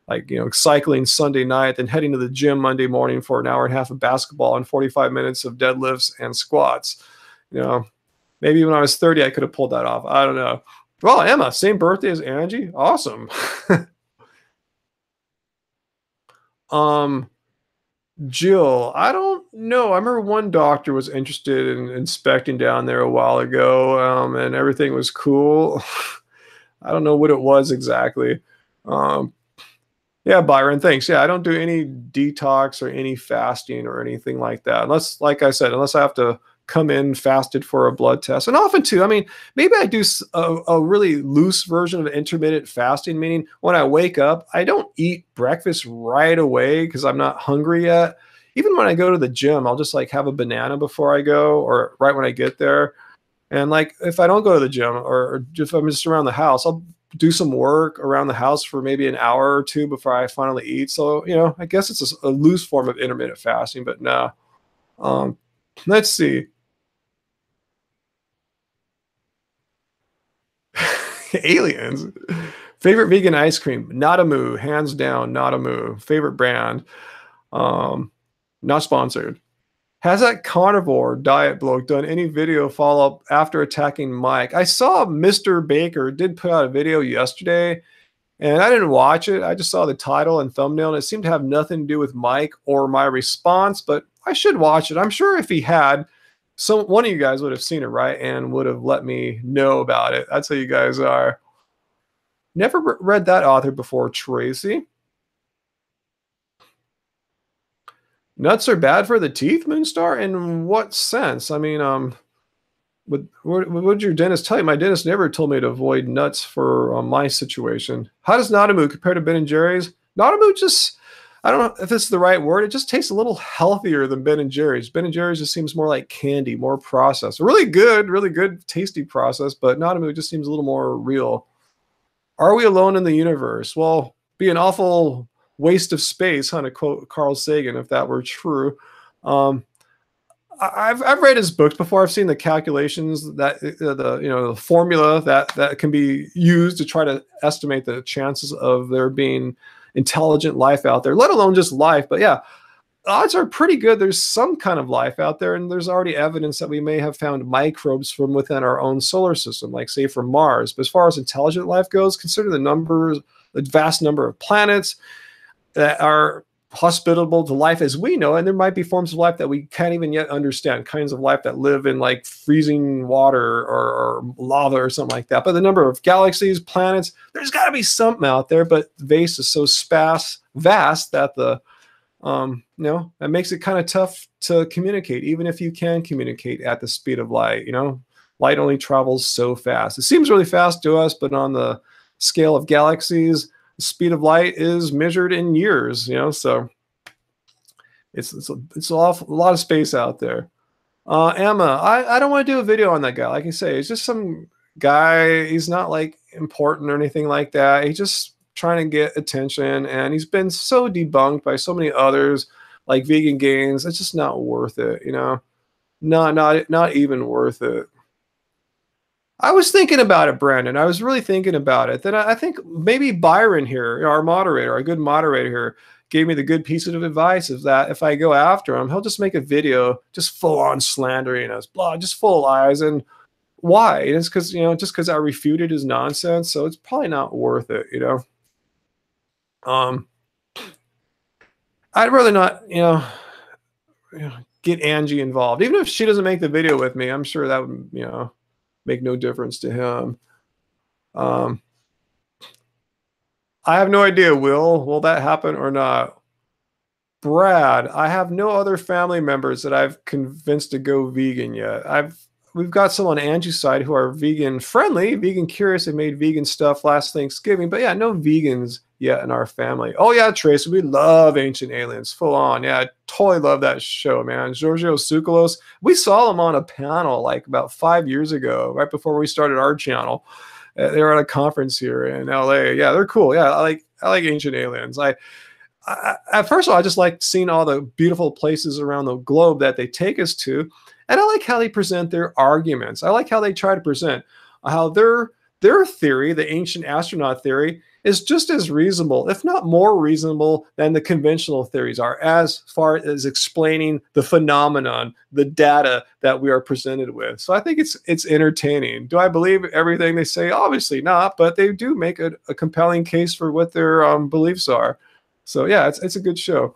Like, cycling Sunday night, then heading to the gym Monday morning for an hour and a half of basketball and 45 minutes of deadlifts and squats. Maybe when I was 30, I could have pulled that off. I don't know. Well, Emma, same birthday as Angie. Awesome. Jill, I don't know. I remember one doctor was interested in inspecting down there a while ago, and everything was cool. I don't know what it was exactly. Yeah, Byron, thanks. Yeah, I don't do any detox or any fasting or anything like that. Unless, like I said, unless I have to come in fasted for a blood test. And often too, maybe I do a really loose version of intermittent fasting, meaning when I wake up, I don't eat breakfast right away because I'm not hungry yet. Even when I go to the gym, I'll just have a banana before I go or right when I get there. And if I don't go to the gym or if I'm just around the house, I'll do some work around the house for maybe an hour or two before I finally eat. So, I guess it's a loose form of intermittent fasting, but no. Let's see. Aliens. Favorite vegan ice cream? Nadamu, hands down, Nadamu. Favorite brand? Not sponsored. Has that carnivore diet bloke done any video follow-up after attacking Mike? I saw Mr. Baker did put out a video yesterday, and I didn't watch it. I just saw the title and thumbnail, and it seemed to have nothing to do with Mike or my response, but I should watch it. I'm sure if he had, one of you guys would have seen it, right, and would have let me know about it. That's how you guys are. Never read that author before, Tracy. Nuts are bad for the teeth, Moonstar? In what sense? What did your dentist tell you? My dentist never told me to avoid nuts for my situation. How does Nadamu compare to Ben & Jerry's? Nadamu just, I don't know if it's the right word. It just tastes a little healthier than Ben & Jerry's. Ben & Jerry's just seems more like candy, more processed. Really good, tasty process, but Nadamu just seems a little more real. Are we alone in the universe? Well, be an awful waste of space, to quote Carl Sagan, if that were true. I've read his books before. I've seen the calculations that the formula that can be used to try to estimate the chances of there being intelligent life out there, let alone just life. But yeah, odds are pretty good there's some kind of life out there, and there's already evidence that we may have found microbes from within our own solar system, like say from Mars. But as far as intelligent life goes, consider the vast number of planets that are hospitable to life as we know, and there might be forms of life that we can't even yet understand, kinds of life that live in freezing water or lava or something like that. But the number of galaxies, planets, there's got to be something out there, but the vast is so vast that that makes it kind of tough to communicate, even if you can communicate at the speed of light. Light only travels so fast. It seems really fast to us, but on the scale of galaxies, the speed of light is measured in years, so it's a lot of space out there. Emma, I don't want to do a video on that guy. Like I say, it's just some guy. He's not like important or anything like that. He's just trying to get attention, and he's been so debunked by so many others, like Vegan Gains. It's just not worth it, you know. Not even worth it. I was thinking about it, Brandon. I was really thinking about it. That I think maybe Byron here, our moderator, our good moderator here, gave me the good piece of advice is that if I go after him, he'll just make a video just full on slandering us, blah, just full lies. And why? It's because, you know, just because I refuted his nonsense. So it's probably not worth it, you know. I'd rather not, you know, get Angie involved. Even if she doesn't make the video with me, I'm sure that would, you know, make no difference to him. I have no idea, will that happen or not? Brad, I have no other family members that I've convinced to go vegan yet. We've got some on Angie's side who are vegan friendly, vegan curious. They made vegan stuff last Thanksgiving, but yeah, no vegans yet in our family. Oh yeah, Tracy, we love Ancient Aliens, full on. Yeah, I totally love that show, man. Giorgio Tsoukalos, we saw him on a panel like about 5 years ago, right before we started our channel. They were at a conference here in LA. Yeah, they're cool. Yeah, I like Ancient Aliens. First of all, I just like seeing all the beautiful places around the globe that they take us to. And I like how they present their arguments. I like how they try to present how their theory, the ancient astronaut theory, is just as reasonable, if not more reasonable, than the conventional theories are, as far as explaining the phenomenon, the data that we are presented with. So I think it's entertaining. Do I believe everything they say? Obviously not, but they do make a compelling case for what their beliefs are. So yeah, it's a good show.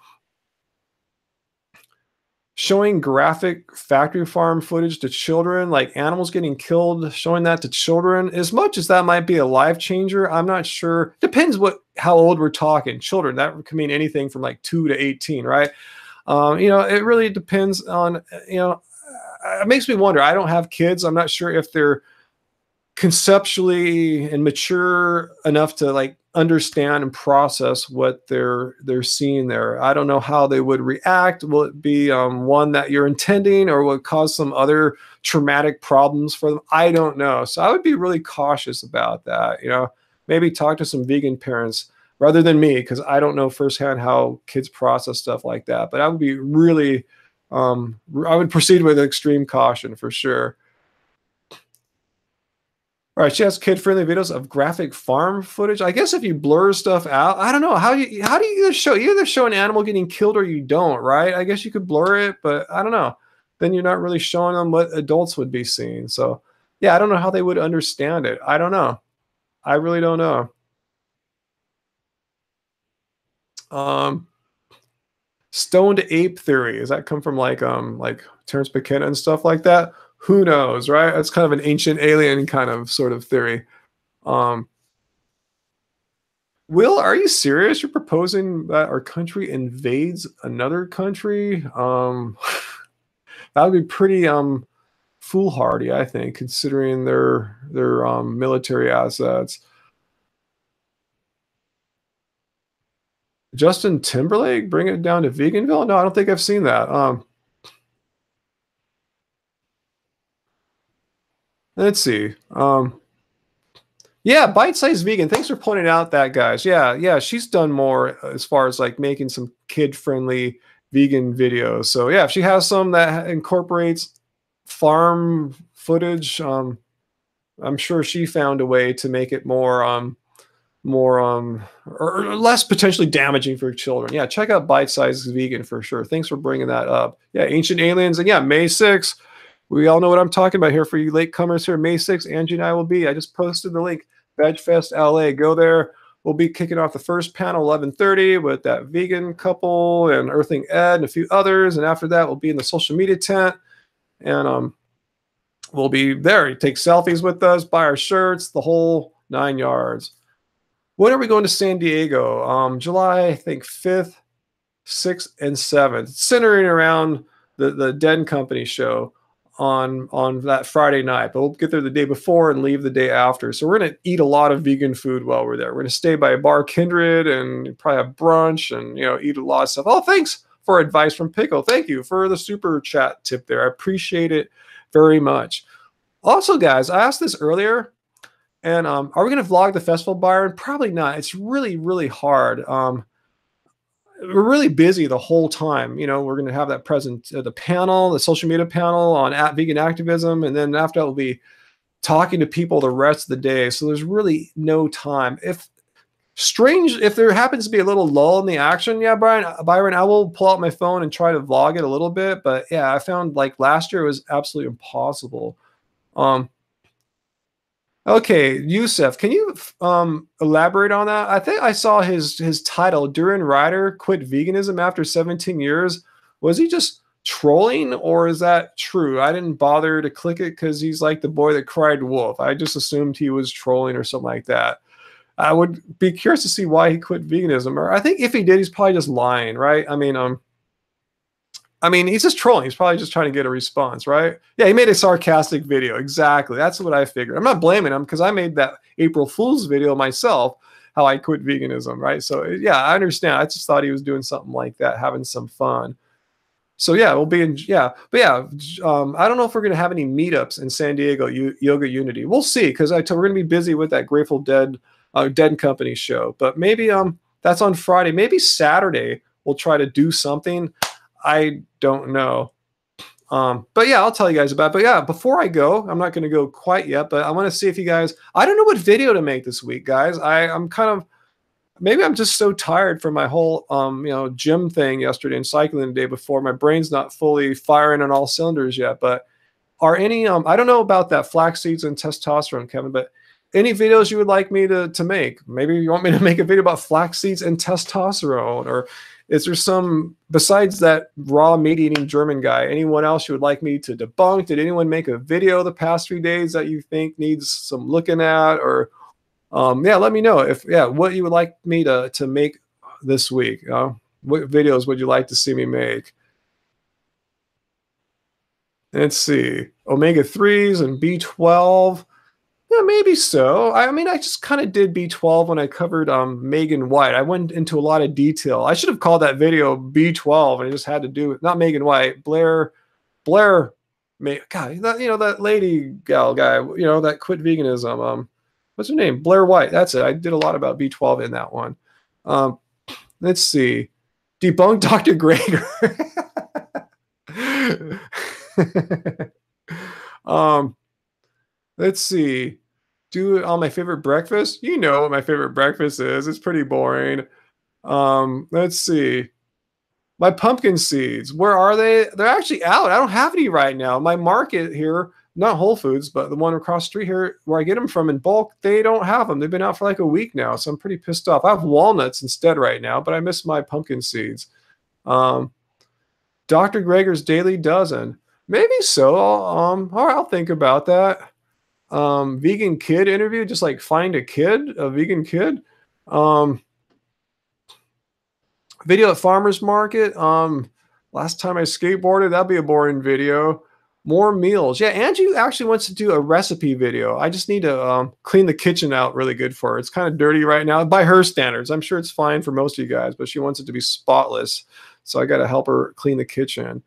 Showing graphic factory farm footage to children, like animals getting killed, showing that to children, as much as that might be a life changer, I'm not sure. Depends how old we're talking. Children, that can mean anything from like 2 to 18, right? You know, it really depends on, you know, it makes me wonder. I don't have kids. I'm not sure if they're conceptually and mature enough to like understand and process what they're seeing there. I don't know how they would react. Will it be one that you're intending, or will it cause some other traumatic problems for them? I don't know. So I would be really cautious about that. You know, maybe talk to some vegan parents rather than me, because I don't know firsthand how kids process stuff like that. But I would be really, I would proceed with extreme caution for sure. All right, she has kid-friendly videos of graphic farm footage. I guess if you blur stuff out, I don't know. How do you either show an animal getting killed or you don't, right? I guess you could blur it, but I don't know. Then you're not really showing them what adults would be seeing. So yeah, I don't know how they would understand it. I don't know. I really don't know. Stoned ape theory. Does that come from like Terrence McKenna and stuff like that? Who knows, right? That's kind of an ancient alien kind of sort of theory. Will, are you serious? You're proposing that our country invades another country? That would be pretty foolhardy, I think, considering their military assets. Justin Timberlake, bring it down to Veganville? No, I don't think I've seen that. Let's see. Yeah, Bite Size Vegan. Thanks for pointing out that, guys. Yeah, she's done more as far as like making some kid-friendly vegan videos. So yeah, if she has some that incorporates farm footage, I'm sure she found a way to make it more or less potentially damaging for children. Yeah, check out Bite Size Vegan for sure. Thanks for bringing that up. Yeah, Ancient Aliens, and yeah, May 6th. We all know what I'm talking about here for you latecomers here. May 6th, Angie and I will be. I just posted the link. VegFest LA. Go there. We'll be kicking off the first panel 11:30 with that vegan couple and Earthling Ed and a few others. And after that, we'll be in the social media tent. And we'll be there. You take selfies with us, buy our shirts, the whole 9 yards. When are we going to San Diego? July, I think, 5th, 6th, and 7th. Centering around the Den Company show on that Friday night, but we'll get there the day before and leave the day after. So we're going to eat a lot of vegan food while we're there. We're going to stay by Bar Kindred and probably have brunch and, you know, eat a lot of stuff. Oh, thanks for advice from Pickle. Thank you for the super chat tip there. I appreciate it very much. Also, guys, I asked this earlier. And are we going to vlog the festival, Byron? Probably not. It's really, really hard. We're really busy the whole time. You know, we're going to have that the panel, the social media panel on vegan activism. And then after that, we'll be talking to people the rest of the day. So there's really no time. If there happens to be a little lull in the action, yeah, Byron, I will pull out my phone and try to vlog it a little bit. But yeah, I found like last year it was absolutely impossible. Okay, Yusef, can you elaborate on that? I think I saw his title, Duran Rider Quit Veganism After 17 Years. Was he just trolling, or is that true? I didn't bother to click it because he's like the boy that cried wolf. I just assumed he was trolling or something like that. I would be curious to see why he quit veganism. Or I think if he did, he's probably just lying, right? I mean, he's just trolling. He's probably just trying to get a response, right? Yeah, he made a sarcastic video. Exactly. That's what I figured. I'm not blaming him because I made that April Fool's video myself, how I quit veganism, right? So yeah, I understand. I just thought he was doing something like that, having some fun. So yeah, we'll be in, yeah. But yeah, I don't know if we're going to have any meetups in San Diego, Yoga Unity. We'll see, because we're going to be busy with that Grateful Dead, Dead Company show. But maybe that's on Friday. Maybe Saturday we'll try to do something. I don't know. But yeah, I'll tell you guys about it. But yeah, before I go, I'm not going to go quite yet, but I want to see if you guys, I don't know what video to make this week, guys. I'm kind of, maybe I'm just so tired from my whole, gym thing yesterday and cycling the day before. My brain's not fully firing on all cylinders yet, but are any, I don't know about that flax seeds and testosterone, Kevin, but any videos you would like me to make? Maybe you want me to make a video about flax seeds and testosterone, or is there some, besides that raw meat eating German guy, anyone else you would like me to debunk? Did anyone make a video the past few days that you think needs some looking at? Or yeah, let me know what you would like me to make this week. What videos would you like to see me make? Let's see, omega-3s and B12. Yeah, maybe so. I mean, I just kind of did B12 when I covered Megan White. I went into a lot of detail. I should have called that video B12, and I just had to do it. Not Megan White, Blair, God, that lady gal guy, that quit veganism. What's her name? Blair White. That's it. I did a lot about B12 in that one. Let's see. Debunk Dr. Greger. Let's see. Do it on my favorite breakfast. You know what my favorite breakfast is. It's pretty boring. Let's see. My pumpkin seeds. Where are they? They're actually out. I don't have any right now. My market here, not Whole Foods, but the one across the street here where I get them from in bulk, they don't have them. They've been out for like a week now, so I'm pretty pissed off. I have walnuts instead right now, but I miss my pumpkin seeds. Dr. Greger's Daily Dozen. Maybe so. All right, I'll think about that. Vegan kid interview, just like find a vegan kid. Video at farmer's market. Last time I skateboarded, that'd be a boring video. More meals. Yeah, Angie actually wants to do a recipe video. I just need to clean the kitchen out really good for her. It's kind of dirty right now by her standards. I'm sure it's fine for most of you guys, but she wants it to be spotless. So I got to help her clean the kitchen.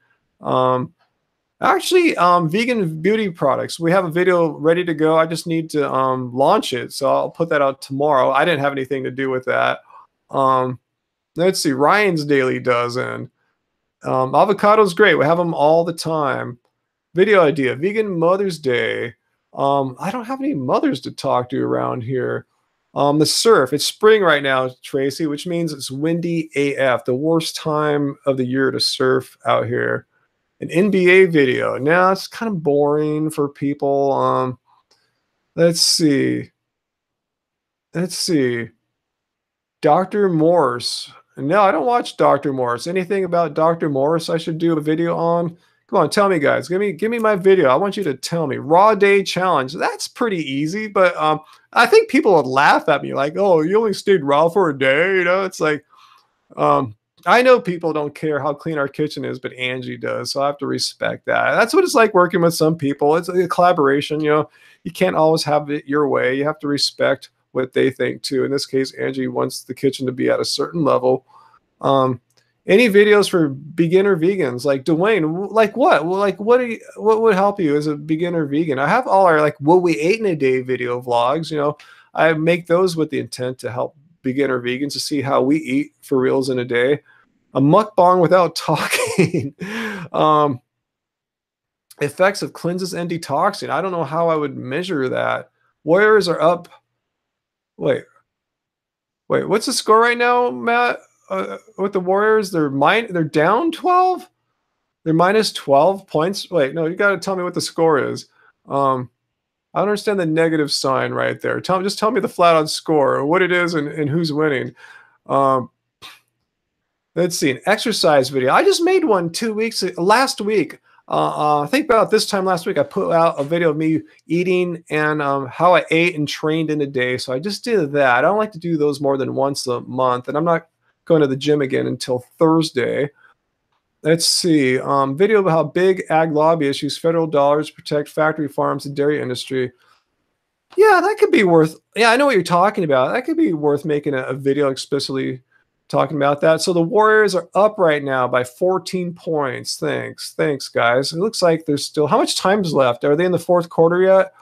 Actually, vegan beauty products. We have a video ready to go. I just need to launch it. So I'll put that out tomorrow. I didn't have anything to do with that. Let's see. Ryan's Daily Dozen. Avocado's great. We have them all the time. Video idea. Vegan Mother's Day. I don't have any mothers to talk to around here. The surf. It's spring right now, Tracy, which means it's windy AF. The worst time of the year to surf out here. An NBA video. Now it's kind of boring for people. Let's see. Dr. Morse. No, I don't watch Dr. Morse. Anything about Dr. Morse I should do a video on? Come on, tell me, guys. Give me my video. I want you to tell me. Raw day challenge. That's pretty easy, but I think people would laugh at me like, "Oh, you only stayed raw for a day." It's like, I know people don't care how clean our kitchen is, but Angie does, so I have to respect that. That's what it's like working with some people. It's a collaboration. You can't always have it your way. You have to respect what they think too. In this case, Angie wants the kitchen to be at a certain level. Any videos for beginner vegans like Dwayne? Like what? Well, like what would help you as a beginner vegan? I have all our like what we ate in a day video vlogs. You know, I make those with the intent to help beginner vegans to see how we eat for reals in a day. A mukbang without talking. um, Effects of cleanses and detoxing. I don't know how I would measure that. Warriors are up. Wait, wait. What's the score right now, Matt? With the Warriors, they're down 12. They're minus 12 points. Wait, no, you got to tell me what the score is. I don't understand the negative sign right there. Just tell me the flat out score, what it is, and who's winning. Let's see, an exercise video. I just made one last week. I think about this time last week, I put out a video of me eating and how I ate and trained in a day. So I just did that. I don't like to do those more than once a month, and I'm not going to the gym again until Thursday. Let's see. Video about how big ag lobbyists use federal dollars to protect factory farms and dairy industry. Yeah, that could be worth. Yeah, I know what you're talking about. That could be worth making a video explicitly talking about that. So the Warriors are up right now by 14 points. Thanks, guys. It looks like there's still how much time's left? Are they in the fourth quarter yet?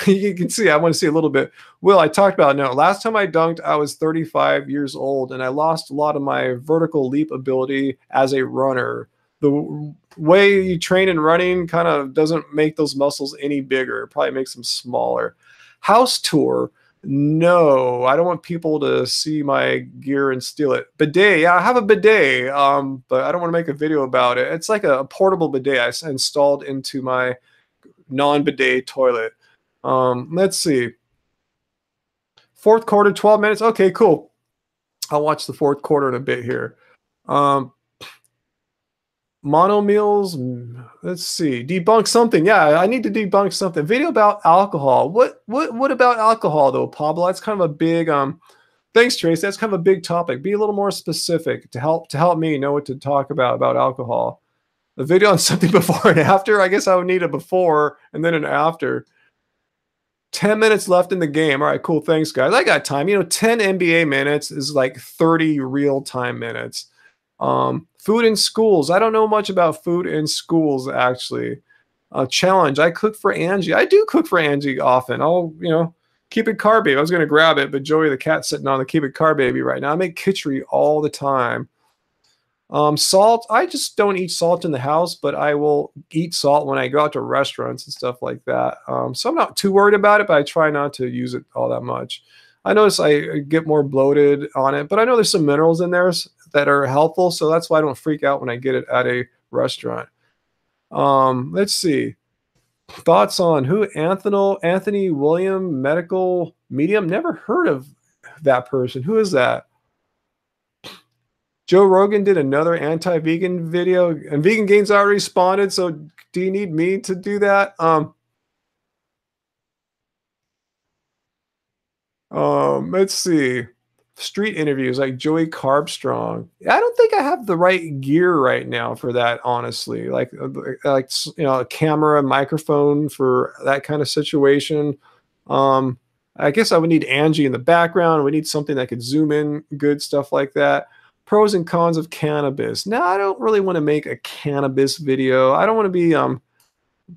You can see. I want to see a little bit. Will, I talked about no. Last time I dunked, I was 35 years old, and I lost a lot of my vertical leap ability as a runner. The way you train in running kind of doesn't make those muscles any bigger. It probably makes them smaller. House tour. No, I don't want people to see my gear and steal it. Bidet, yeah, I have a bidet, but I don't want to make a video about it. It's like a portable bidet I installed into my non-bidet toilet. Let's see. Fourth quarter, 12 minutes. Okay, cool. I'll watch the fourth quarter in a bit here. Mono meals. Let's see. Debunk something. Yeah, I need to debunk something. Video about alcohol. What about alcohol though, Pablo? That's kind of a big thanks, Trace. That's kind of a big topic. Be a little more specific to help me know what to talk about alcohol. The video on something before and after. I guess I would need a before and then an after. 10 minutes left in the game. All right, cool. Thanks, guys. I got time. You know, 10 NBA minutes is like 30 real-time minutes. Food in schools. I don't know much about food in schools, actually. Challenge. I cook for Angie. I do cook for Angie often. I'll, keep it car baby. I was going to grab it, but Joey the cat's sitting on the keep it car baby right now. I make kitchery all the time. Salt. I just don't eat salt in the house, but I will eat salt when I go out to restaurants and stuff like that. So I'm not too worried about it, but I try not to use it all that much. I notice I get more bloated on it, but I know there's some minerals in there that are helpful, so that's why I don't freak out when I get it at a restaurant. Let's see. Thoughts on who? Anthony William, medical medium? Never heard of that person. Who is that? Joe Rogan did another anti-vegan video, and Vegan Gains already responded, so do you need me to do that? Let's see. Street interviews like Joey Carbstrong. I don't think I have the right gear right now for that, honestly. Like a camera, microphone for that kind of situation. I guess I would need Angie in the background. We need something that could zoom in, good stuff like that. Pros and cons of cannabis. Now, I don't really want to make a cannabis video. I don't want to be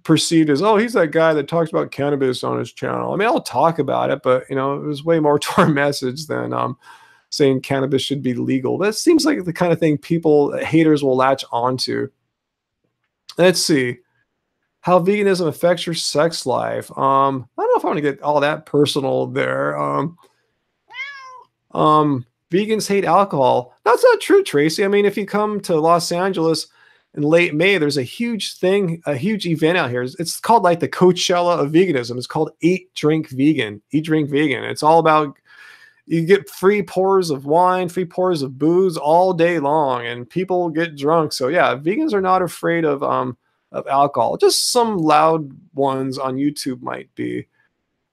perceived as, oh, he's that guy that talks about cannabis on his channel. I mean, I'll talk about it, but, it was way more to our message than saying cannabis should be legal. That seems like the kind of thing haters will latch onto. Let's see. How veganism affects your sex life. I don't know if I want to get all that personal there. Vegans hate alcohol. That's not true, Tracy. I mean, if you come to Los Angeles in late May, there's a huge event out here. It's called like the Coachella of veganism. It's called Eat, Drink, Vegan. It's all about, you get free pours of wine, free pours of booze all day long, and people get drunk. So yeah, vegans are not afraid of alcohol. Just some loud ones on YouTube might be.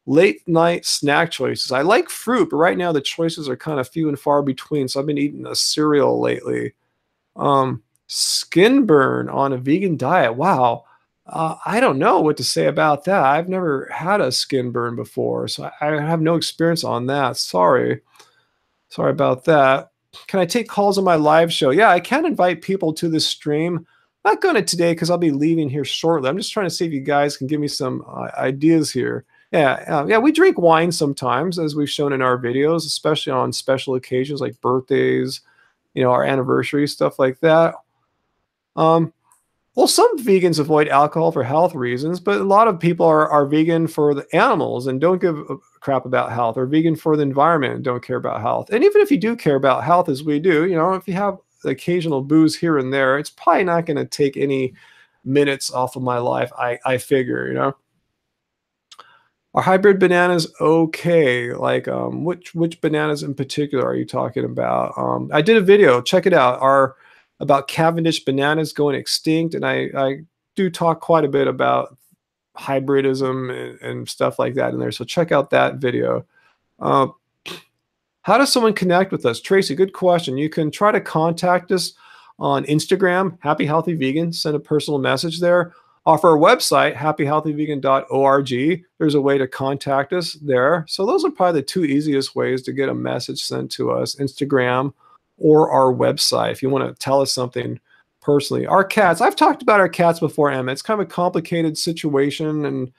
Late night snack choices. I like fruit, but right now the choices are kind of few and far between. So I've been eating a cereal lately. Skin burn on a vegan diet. Wow. I don't know what to say about that. I've never had a skin burn before, so I have no experience on that. Sorry about that. can I take calls on my live show? Yeah, I can invite people to this stream. Not going to today because I'll be leaving here shortly. I'm just trying to see if you guys can give me some ideas here. Yeah, we drink wine sometimes, as we've shown in our videos, especially on special occasions like birthdays, our anniversaries, stuff like that. Well, some vegans avoid alcohol for health reasons, but a lot of people are vegan for the animals and don't give a crap about health, or vegan for the environment and don't care about health. And even if you do care about health, as we do, if you have occasional booze here and there, it's probably not going to take any minutes off of my life, I figure. Are hybrid bananas okay? Like, which bananas in particular are you talking about? I did a video, check it out, about Cavendish bananas going extinct, and I do talk quite a bit about hybridism and stuff like that in there. So check out that video. How does someone connect with us? Tracy, good question. You can try to contact us on Instagram, Happy Healthy Vegan. Send a personal message there. Off our website, happyhealthyvegan.org, there's a way to contact us there. So those are probably the two easiest ways to get a message sent to us, Instagram or our website, if you want to tell us something personally. Our cats, I've talked about our cats before, Emma. It's kind of a complicated situation, and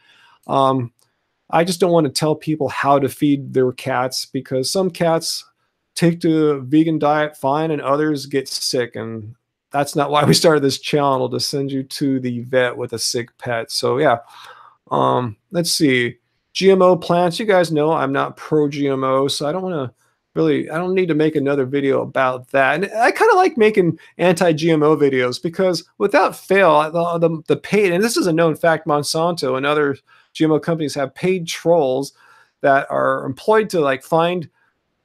I just don't want to tell people how to feed their cats, because some cats take to a vegan diet fine and others get sick, and that's not why we started this channel, to send you to the vet with a sick pet. So yeah, let's see. GMO plants, you guys know I'm not pro GMO, so I don't need to make another video about that. And I kind of like making anti-GMO videos, because without fail, the paid, and this is a known fact, Monsanto and other GMO companies have paid trolls that are employed to like find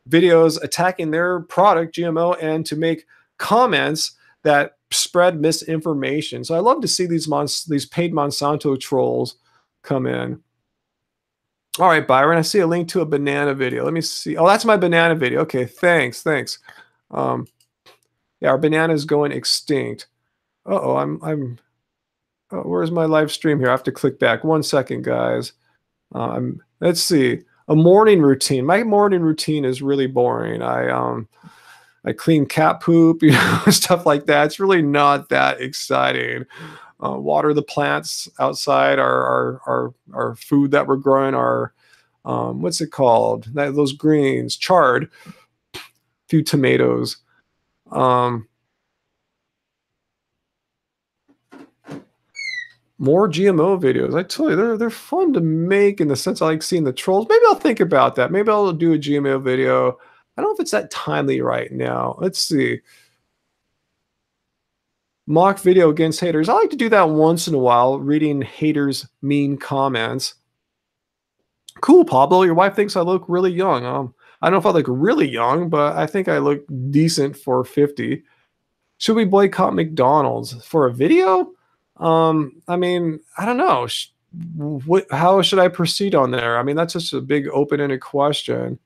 videos attacking their product, GMO, and to make comments that spread misinformation. So I love to see these paid Monsanto trolls come in. All right, Byron, I see a link to a banana video. Let me see. Oh, that's my banana video. Okay, thanks. Yeah, our banana is going extinct. Uh-oh, oh, where's my live stream here? I have to click back. 1 second, guys. Let's see. A morning routine. My morning routine is really boring. I clean cat poop, stuff like that. It's really not that exciting. Water the plants outside, our food that we're growing, our what's it called? Those greens, chard, a few tomatoes. More GMO videos. I tell you, they're fun to make, in the sense I like seeing the trolls. Maybe I'll think about that. Maybe I'll do a GMO video. I don't know if it's that timely right now. Let's see. Mock video against haters. I like to do that once in a while, reading haters' mean comments. Cool, Pablo. Your wife thinks I look really young. I don't know if I look really young, but I think I look decent for 50. Should we boycott McDonald's for a video? I mean, I don't know. How should I proceed on there? I mean, that's just a big open-ended question.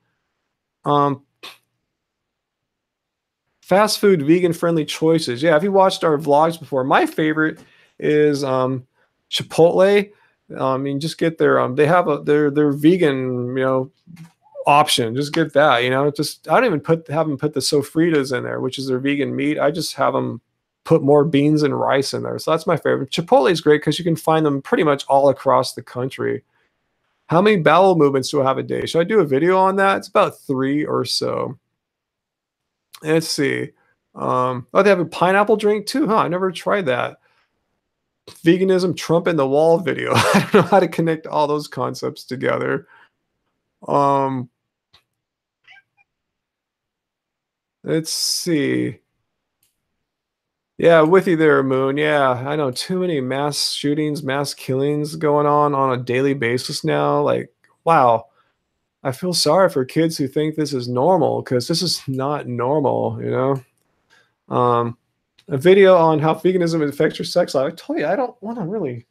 Fast food, vegan-friendly choices. Yeah, if you watched our vlogs before, my favorite is Chipotle. I mean, just get their they have their vegan option. Just get that. Just I don't even have them put the sofritas in there, which is their vegan meat. I just have them put more beans and rice in there. So that's my favorite. Chipotle is great because you can find them pretty much all across the country. How many bowel movements do I have a day? Should I do a video on that? It's about 3 or so. Let's see. Oh, they have a pineapple drink too, huh? I never tried that. Veganism Trump in the wall video. I don't know how to connect all those concepts together. Let's see. Yeah, with you there, Moon. Yeah, I know, too many mass shootings, mass killings going on a daily basis now. Like, wow. I feel sorry for kids who think this is normal, because this is not normal, A video on how veganism affects your sex life. I told you, I don't want to really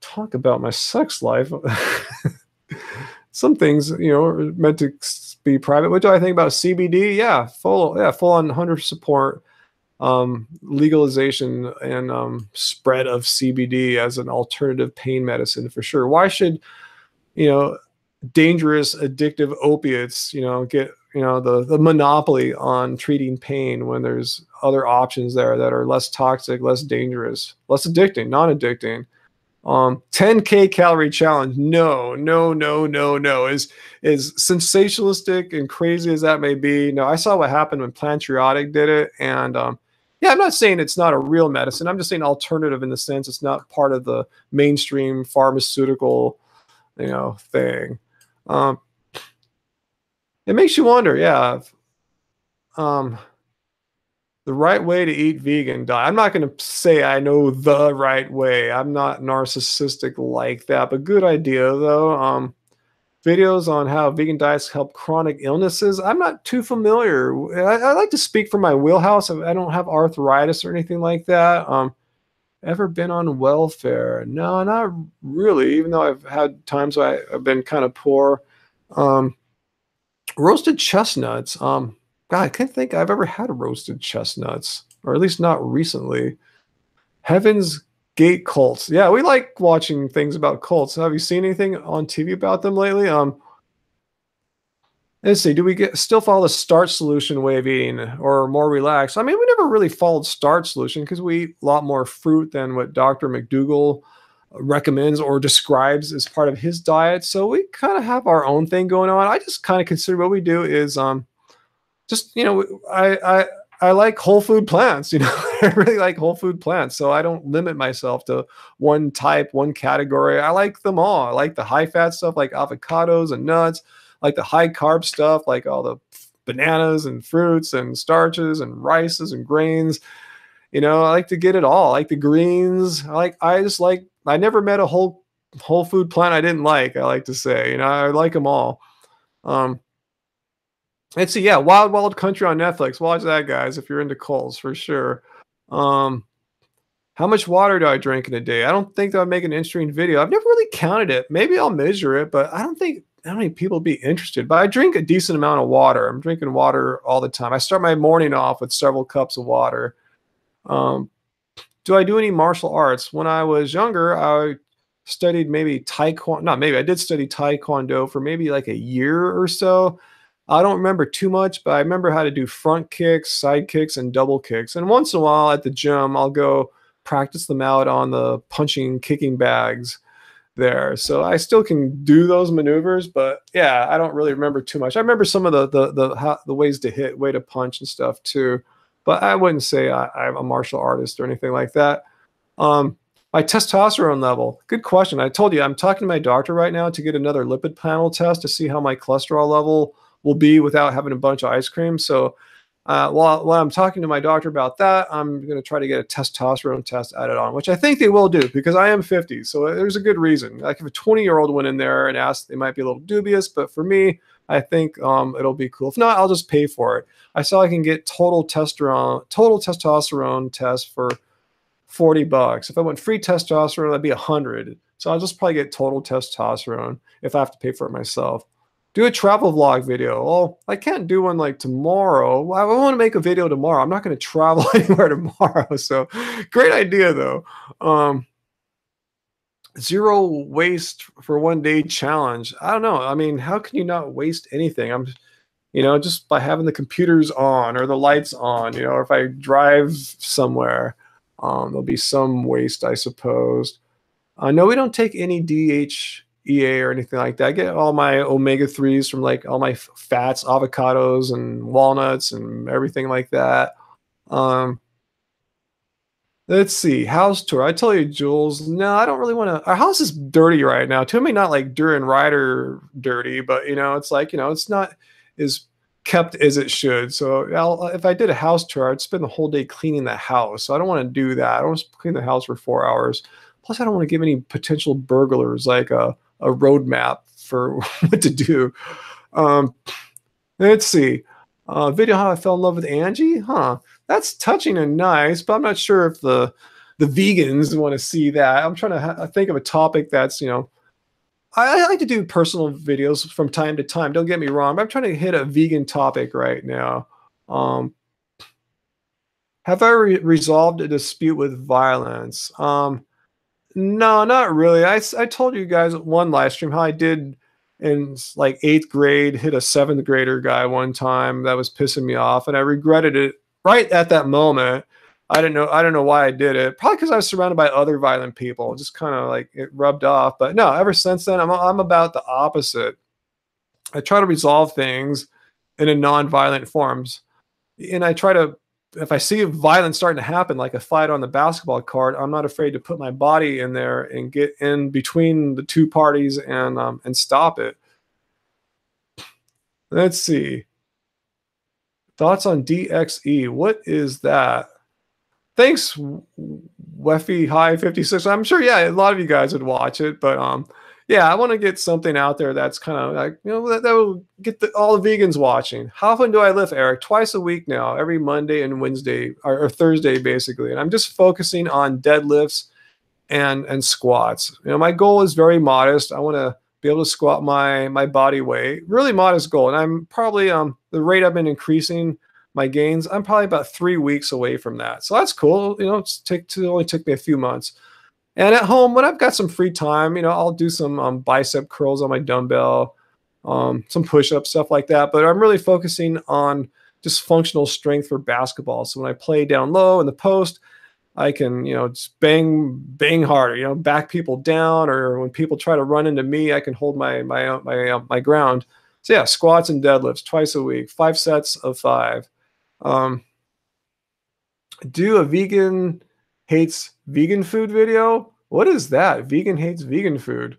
talk about my sex life. Some things, are meant to be private. What do I think about CBD? Yeah, full on 100 support legalization and spread of CBD as an alternative pain medicine for sure. Why should, dangerous addictive opiates, get the monopoly on treating pain when there's other options there that are less toxic, less dangerous, less addicting, non-addicting. 10K calorie challenge. No, no, no, no, no. Is sensationalistic and crazy as that may be. No, I saw what happened when Plantriotic did it, and yeah, I'm not saying it's not a real medicine. I'm just saying alternative in the sense it's not part of the mainstream pharmaceutical, thing. Um, it makes you wonder, yeah, um, the right way to eat vegan diet. I'm not going to say I know the right way. I'm not narcissistic like that, but good idea though. Videos on how vegan diets help chronic illnesses. I'm not too familiar. I like to speak from my wheelhouse. I don't have arthritis or anything like that. Ever been on welfare? No, not really. Even though I've had times where I've been kind of poor. Um, Roasted chestnuts. God, I can't think I've ever had roasted chestnuts, or at least not recently. Heaven's Gate cults. Yeah, we like watching things about cults. Have you seen anything on TV about them lately? Let's see. Do we still follow the Start Solution way of eating, or more relaxed? I mean, we never really followed Start Solution because we eat a lot more fruit than what Dr. McDougall recommends or describes as part of his diet. So we kind of have our own thing going on. I just kind of consider what we do is just I like whole food plants. I really like whole food plants, so I don't limit myself to one type, one category. I like them all. I like the high fat stuff like avocados and nuts, like the high carb stuff like all the bananas and fruits and starches and rices and grains. I like to get it all. I like the greens. I never met a whole food plant I didn't like. I like to say, I like them all. Let's see, yeah, Wild Wild Country on Netflix. Watch that, guys, if you're into cults for sure. Um, how much water do I drink in a day? I don't think that would make an interesting video. I've never really counted it. Maybe I'll measure it, but I don't think how many people would be interested. But I drink a decent amount of water. I'm drinking water all the time. I start my morning off with several cups of water. Um, do I do any martial arts? When I was younger, I studied maybe taekwondo. Not maybe, I did study taekwondo for maybe like a year or so. I don't remember too much, but I remember how to do front kicks, side kicks, and double kicks. And once in a while at the gym, I'll go practice them out on the punching, kicking bags there. So I still can do those maneuvers, but yeah, I don't really remember too much. I remember some of the ways to hit, way to punch and stuff too, but I wouldn't say I'm a martial artist or anything like that. My testosterone level. Good question. I told you I'm talking to my doctor right now to get another lipid panel test to see how my cholesterol level will be without having a bunch of ice cream. So while I'm talking to my doctor about that, I'm going to try to get a testosterone test added on, which I think they will do because I am 50. So there's a good reason. Like if a 20-year-old went in there and asked, they might be a little dubious. But for me, I think it'll be cool. If not, I'll just pay for it. I saw I can get total testosterone test for $40. If I went free testosterone, that'd be $100. So I'll just probably get total testosterone if I have to pay for it myself. Do a travel vlog video. Well, I can't do one like tomorrow. I want to make a video tomorrow. I'm not going to travel anywhere tomorrow. So great idea though. Zero waste for 1 day challenge. I don't know. I mean, how can you not waste anything? Just by having the computers on or the lights on, or if I drive somewhere, there'll be some waste, I suppose. No, we don't take any DHEA or anything like that. I get all my omega-3s from like all my fats, avocados and walnuts and everything like that. Let's see, house tour. I tell you, Jules, no, I don't really want to. Our house is dirty right now. To me, not like Duran Rider dirty, but it's like, it's not as kept as it should. So if I did a house tour, I'd spend the whole day cleaning the house. So I don't want to do that. I don't want to clean the house for 4 hours. Plus, I don't want to give any potential burglars like a roadmap for what to do. Let's see. Video how I fell in love with Angie. Huh. That's touching and nice, but I'm not sure if the vegans want to see that. I'm trying to think of a topic that's, I like to do personal videos from time to time. Don't get me wrong, but I'm trying to hit a vegan topic right now. Have I resolved a dispute with violence? No, not really. I told you guys one live stream how I did in like 8th grade, hit a 7th grader guy one time that was pissing me off, and I regretted it right at that moment. I don't know why I did it. Probably because I was surrounded by other violent people. Just kind of like it rubbed off. But no, ever since then, I'm about the opposite. I try to resolve things in a non-violent forms, and I try to. If I see violence starting to happen, like a fight on the basketball court, I'm not afraid to put my body in there and get in between the two parties and stop it. Let's see. Thoughts on DXE? What is that? Thanks, Weffy High 56. I'm sure, yeah, a lot of you guys would watch it, but yeah, I want to get something out there that's kind of like, you know, that will get all the vegans watching. How often do I lift, Eric? Twice a week now, every Monday and Wednesday or Thursday, basically. And I'm just focusing on deadlifts and squats. You know, my goal is very modest. I want to be able to squat my body weight, really modest goal. And I'm probably the rate I've been increasing my gains, I'm probably about 3 weeks away from that. So that's cool. You know, it only took me a few months. And at home, when I've got some free time, you know, I'll do some bicep curls on my dumbbell, some push-ups, stuff like that. But I'm really focusing on just functional strength for basketball. So when I play down low in the post, I can, you know, just bang harder, you know, back people down, or when people try to run into me, I can hold my ground. So yeah, squats and deadlifts twice a week, 5 sets of 5. Do a vegan hates vegan food video. What is that? Vegan hates vegan food.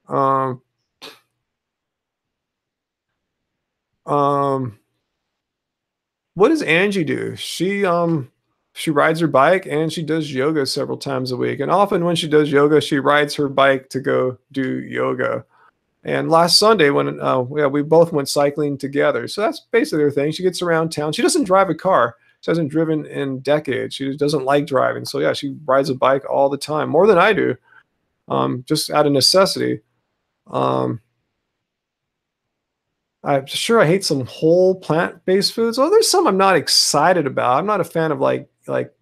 Um, what does Angie do? She rides her bike and she does yoga several times a week. And often when she does yoga, she rides her bike to go do yoga. And last Sunday, when yeah, we both went cycling together. So that's basically her thing. She gets around town. She doesn't drive a car. She hasn't driven in decades. She doesn't like driving. So yeah, she rides a bike all the time, more than I do, just out of necessity. I'm sure I hate some whole plant-based foods. Oh, there's some I'm not excited about. I'm not a fan of like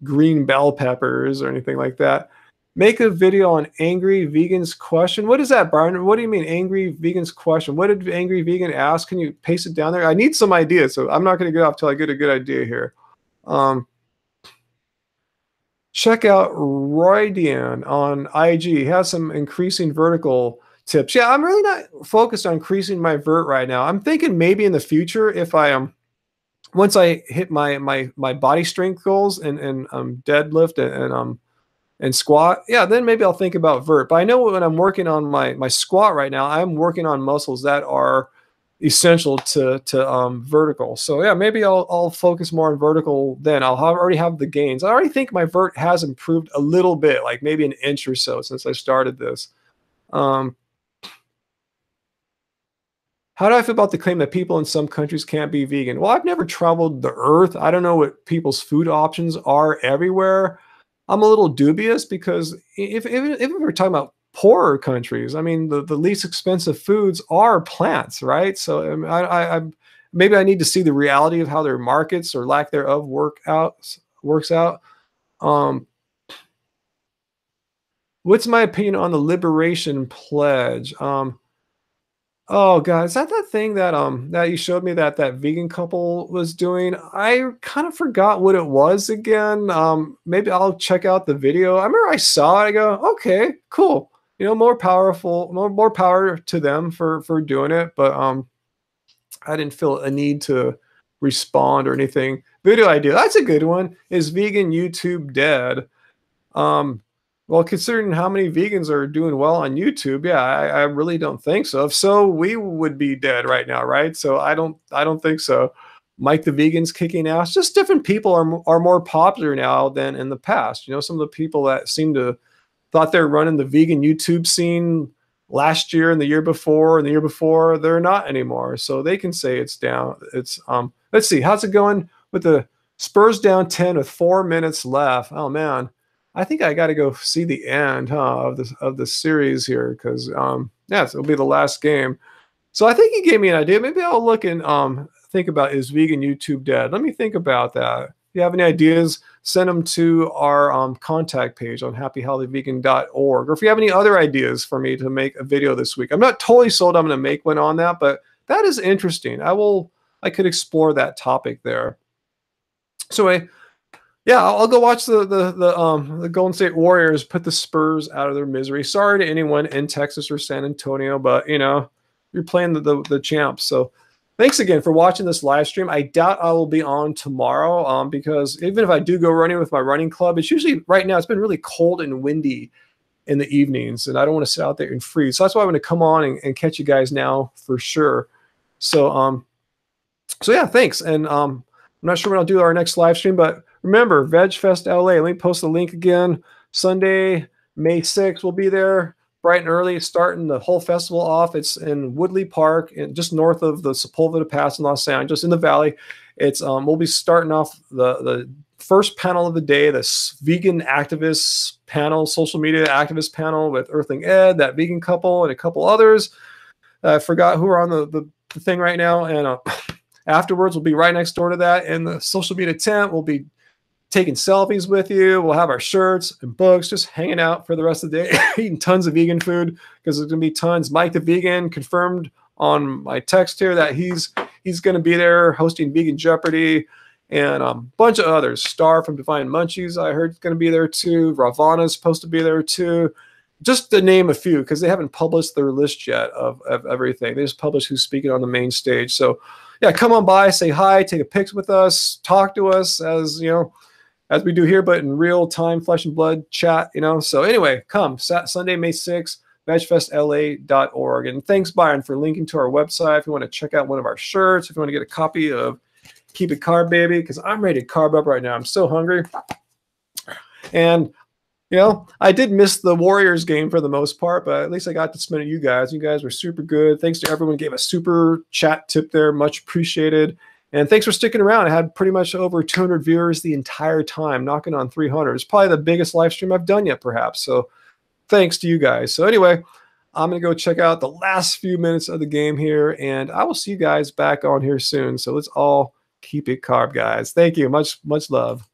green bell peppers or anything like that. Make a video on angry vegans question. What is that, Byron? What do you mean angry vegans question? What did angry vegan ask? Can you paste it down there? I need some ideas, so I'm not going to get off till I get a good idea here. Check out Roydian on IG. He has some increasing vertical tips. Yeah, I'm really not focused on increasing my vert right now. I'm thinking maybe in the future, if I once I hit my body strength goals and deadlift and squat, yeah, then maybe I'll think about vert. But I know when I'm working on my squat right now, I'm working on muscles that are essential to vertical. So yeah, maybe I'll focus more on vertical then. Already have the gains. I already think my vert has improved a little bit, like maybe an inch or so since I started this. How do I feel about the claim that people in some countries can't be vegan? Well, I've never traveled the earth. I don't know what people's food options are everywhere. I'm a little dubious because if we're talking about poorer countries, I mean, the least expensive foods are plants, right? So I maybe I need to see the reality of how their markets or lack thereof works out. What's my opinion on the Liberation Pledge? Oh God, is that thing that that you showed me that vegan couple was doing? I kind of forgot what it was again. Maybe I'll check out the video. I remember I saw it. I go, okay, cool. You know, more power to them for doing it. But I didn't feel a need to respond or anything. Video idea. That's a good one. Is vegan YouTube dead? Well, considering how many vegans are doing well on YouTube, yeah, I really don't think so. If so, we would be dead right now, right? So I don't think so. Mike the Vegan's kicking ass. Just different people are more popular now than in the past. You know, some of the people that seem to thought they were running the vegan YouTube scene last year and the year before and the year before, they're not anymore. So they can say it's down. It's let's see, how's it going with the Spurs down 10 with 4 minutes left? Oh man. I think I got to go see the end of the series here because yeah, it'll be the last game. So I think he gave me an idea. Maybe I'll look and think about, is vegan YouTube dead? Let me think about that. you have any ideas, send them to our contact page on happyhealthyvegan.org. Or if you have any other ideas for me to make a video this week, I'm not totally sold I'm going to make one on that, but that is interesting. I could explore that topic there. So yeah, I'll go watch the Golden State Warriors put the Spurs out of their misery. Sorry to anyone in Texas or San Antonio, but you know, you're playing the champs. So thanks again for watching this live stream. I doubt I will be on tomorrow because even if I do go running with my running club, it's usually right now it's been really cold and windy in the evenings, and I don't want to sit out there and freeze. So that's why I'm going to come on and catch you guys now for sure. So so yeah, thanks. And I'm not sure when I'll do our next live stream, but remember, VegFest LA. Let me post the link again. Sunday, May 6th, we'll be there bright and early, starting the whole festival off. It's in Woodley Park, and just north of the Sepulveda Pass in Los Angeles, in the valley. It's we'll be starting off the first panel of the day, this vegan activists panel, social media activist panel with Earthling Ed, that vegan couple, and a couple others. I forgot who are on the thing right now, and afterwards, we'll be right next door to that in the social media tent. We'll be taking selfies with you. We'll have our shirts and books, just hanging out for the rest of the day, eating tons of vegan food because there's going to be tons. Mike the Vegan confirmed on my text here that he's going to be there hosting Vegan Jeopardy, and a bunch of others. Star from Divine Munchies, I heard, is going to be there too. Ravana's supposed to be there too. Just to name a few, because they haven't published their list yet of everything. They just published who's speaking on the main stage. So yeah, come on by, say hi, take a pic with us, talk to us as you know, as we do here, but in real time, flesh and blood chat, you know. So anyway, come Sunday, May 6th, vegfestla.org. And thanks, Byron, for linking to our website. If you want to check out one of our shirts, if you want to get a copy of Keep It Carb Baby, because I'm ready to carb up right now. I'm so hungry. And you know, I did miss the Warriors game for the most part, but at least I got to spend it with you guys. You guys were super good. Thanks to everyone who gave a super chat tip there. Much appreciated. And thanks for sticking around. I had pretty much over 200 viewers the entire time, knocking on 300. It's probably the biggest live stream I've done yet, perhaps. So thanks to you guys. So anyway, I'm going to go check out the last few minutes of the game here, and I will see you guys back on here soon. So let's all keep it carb, guys. Thank you. Much love.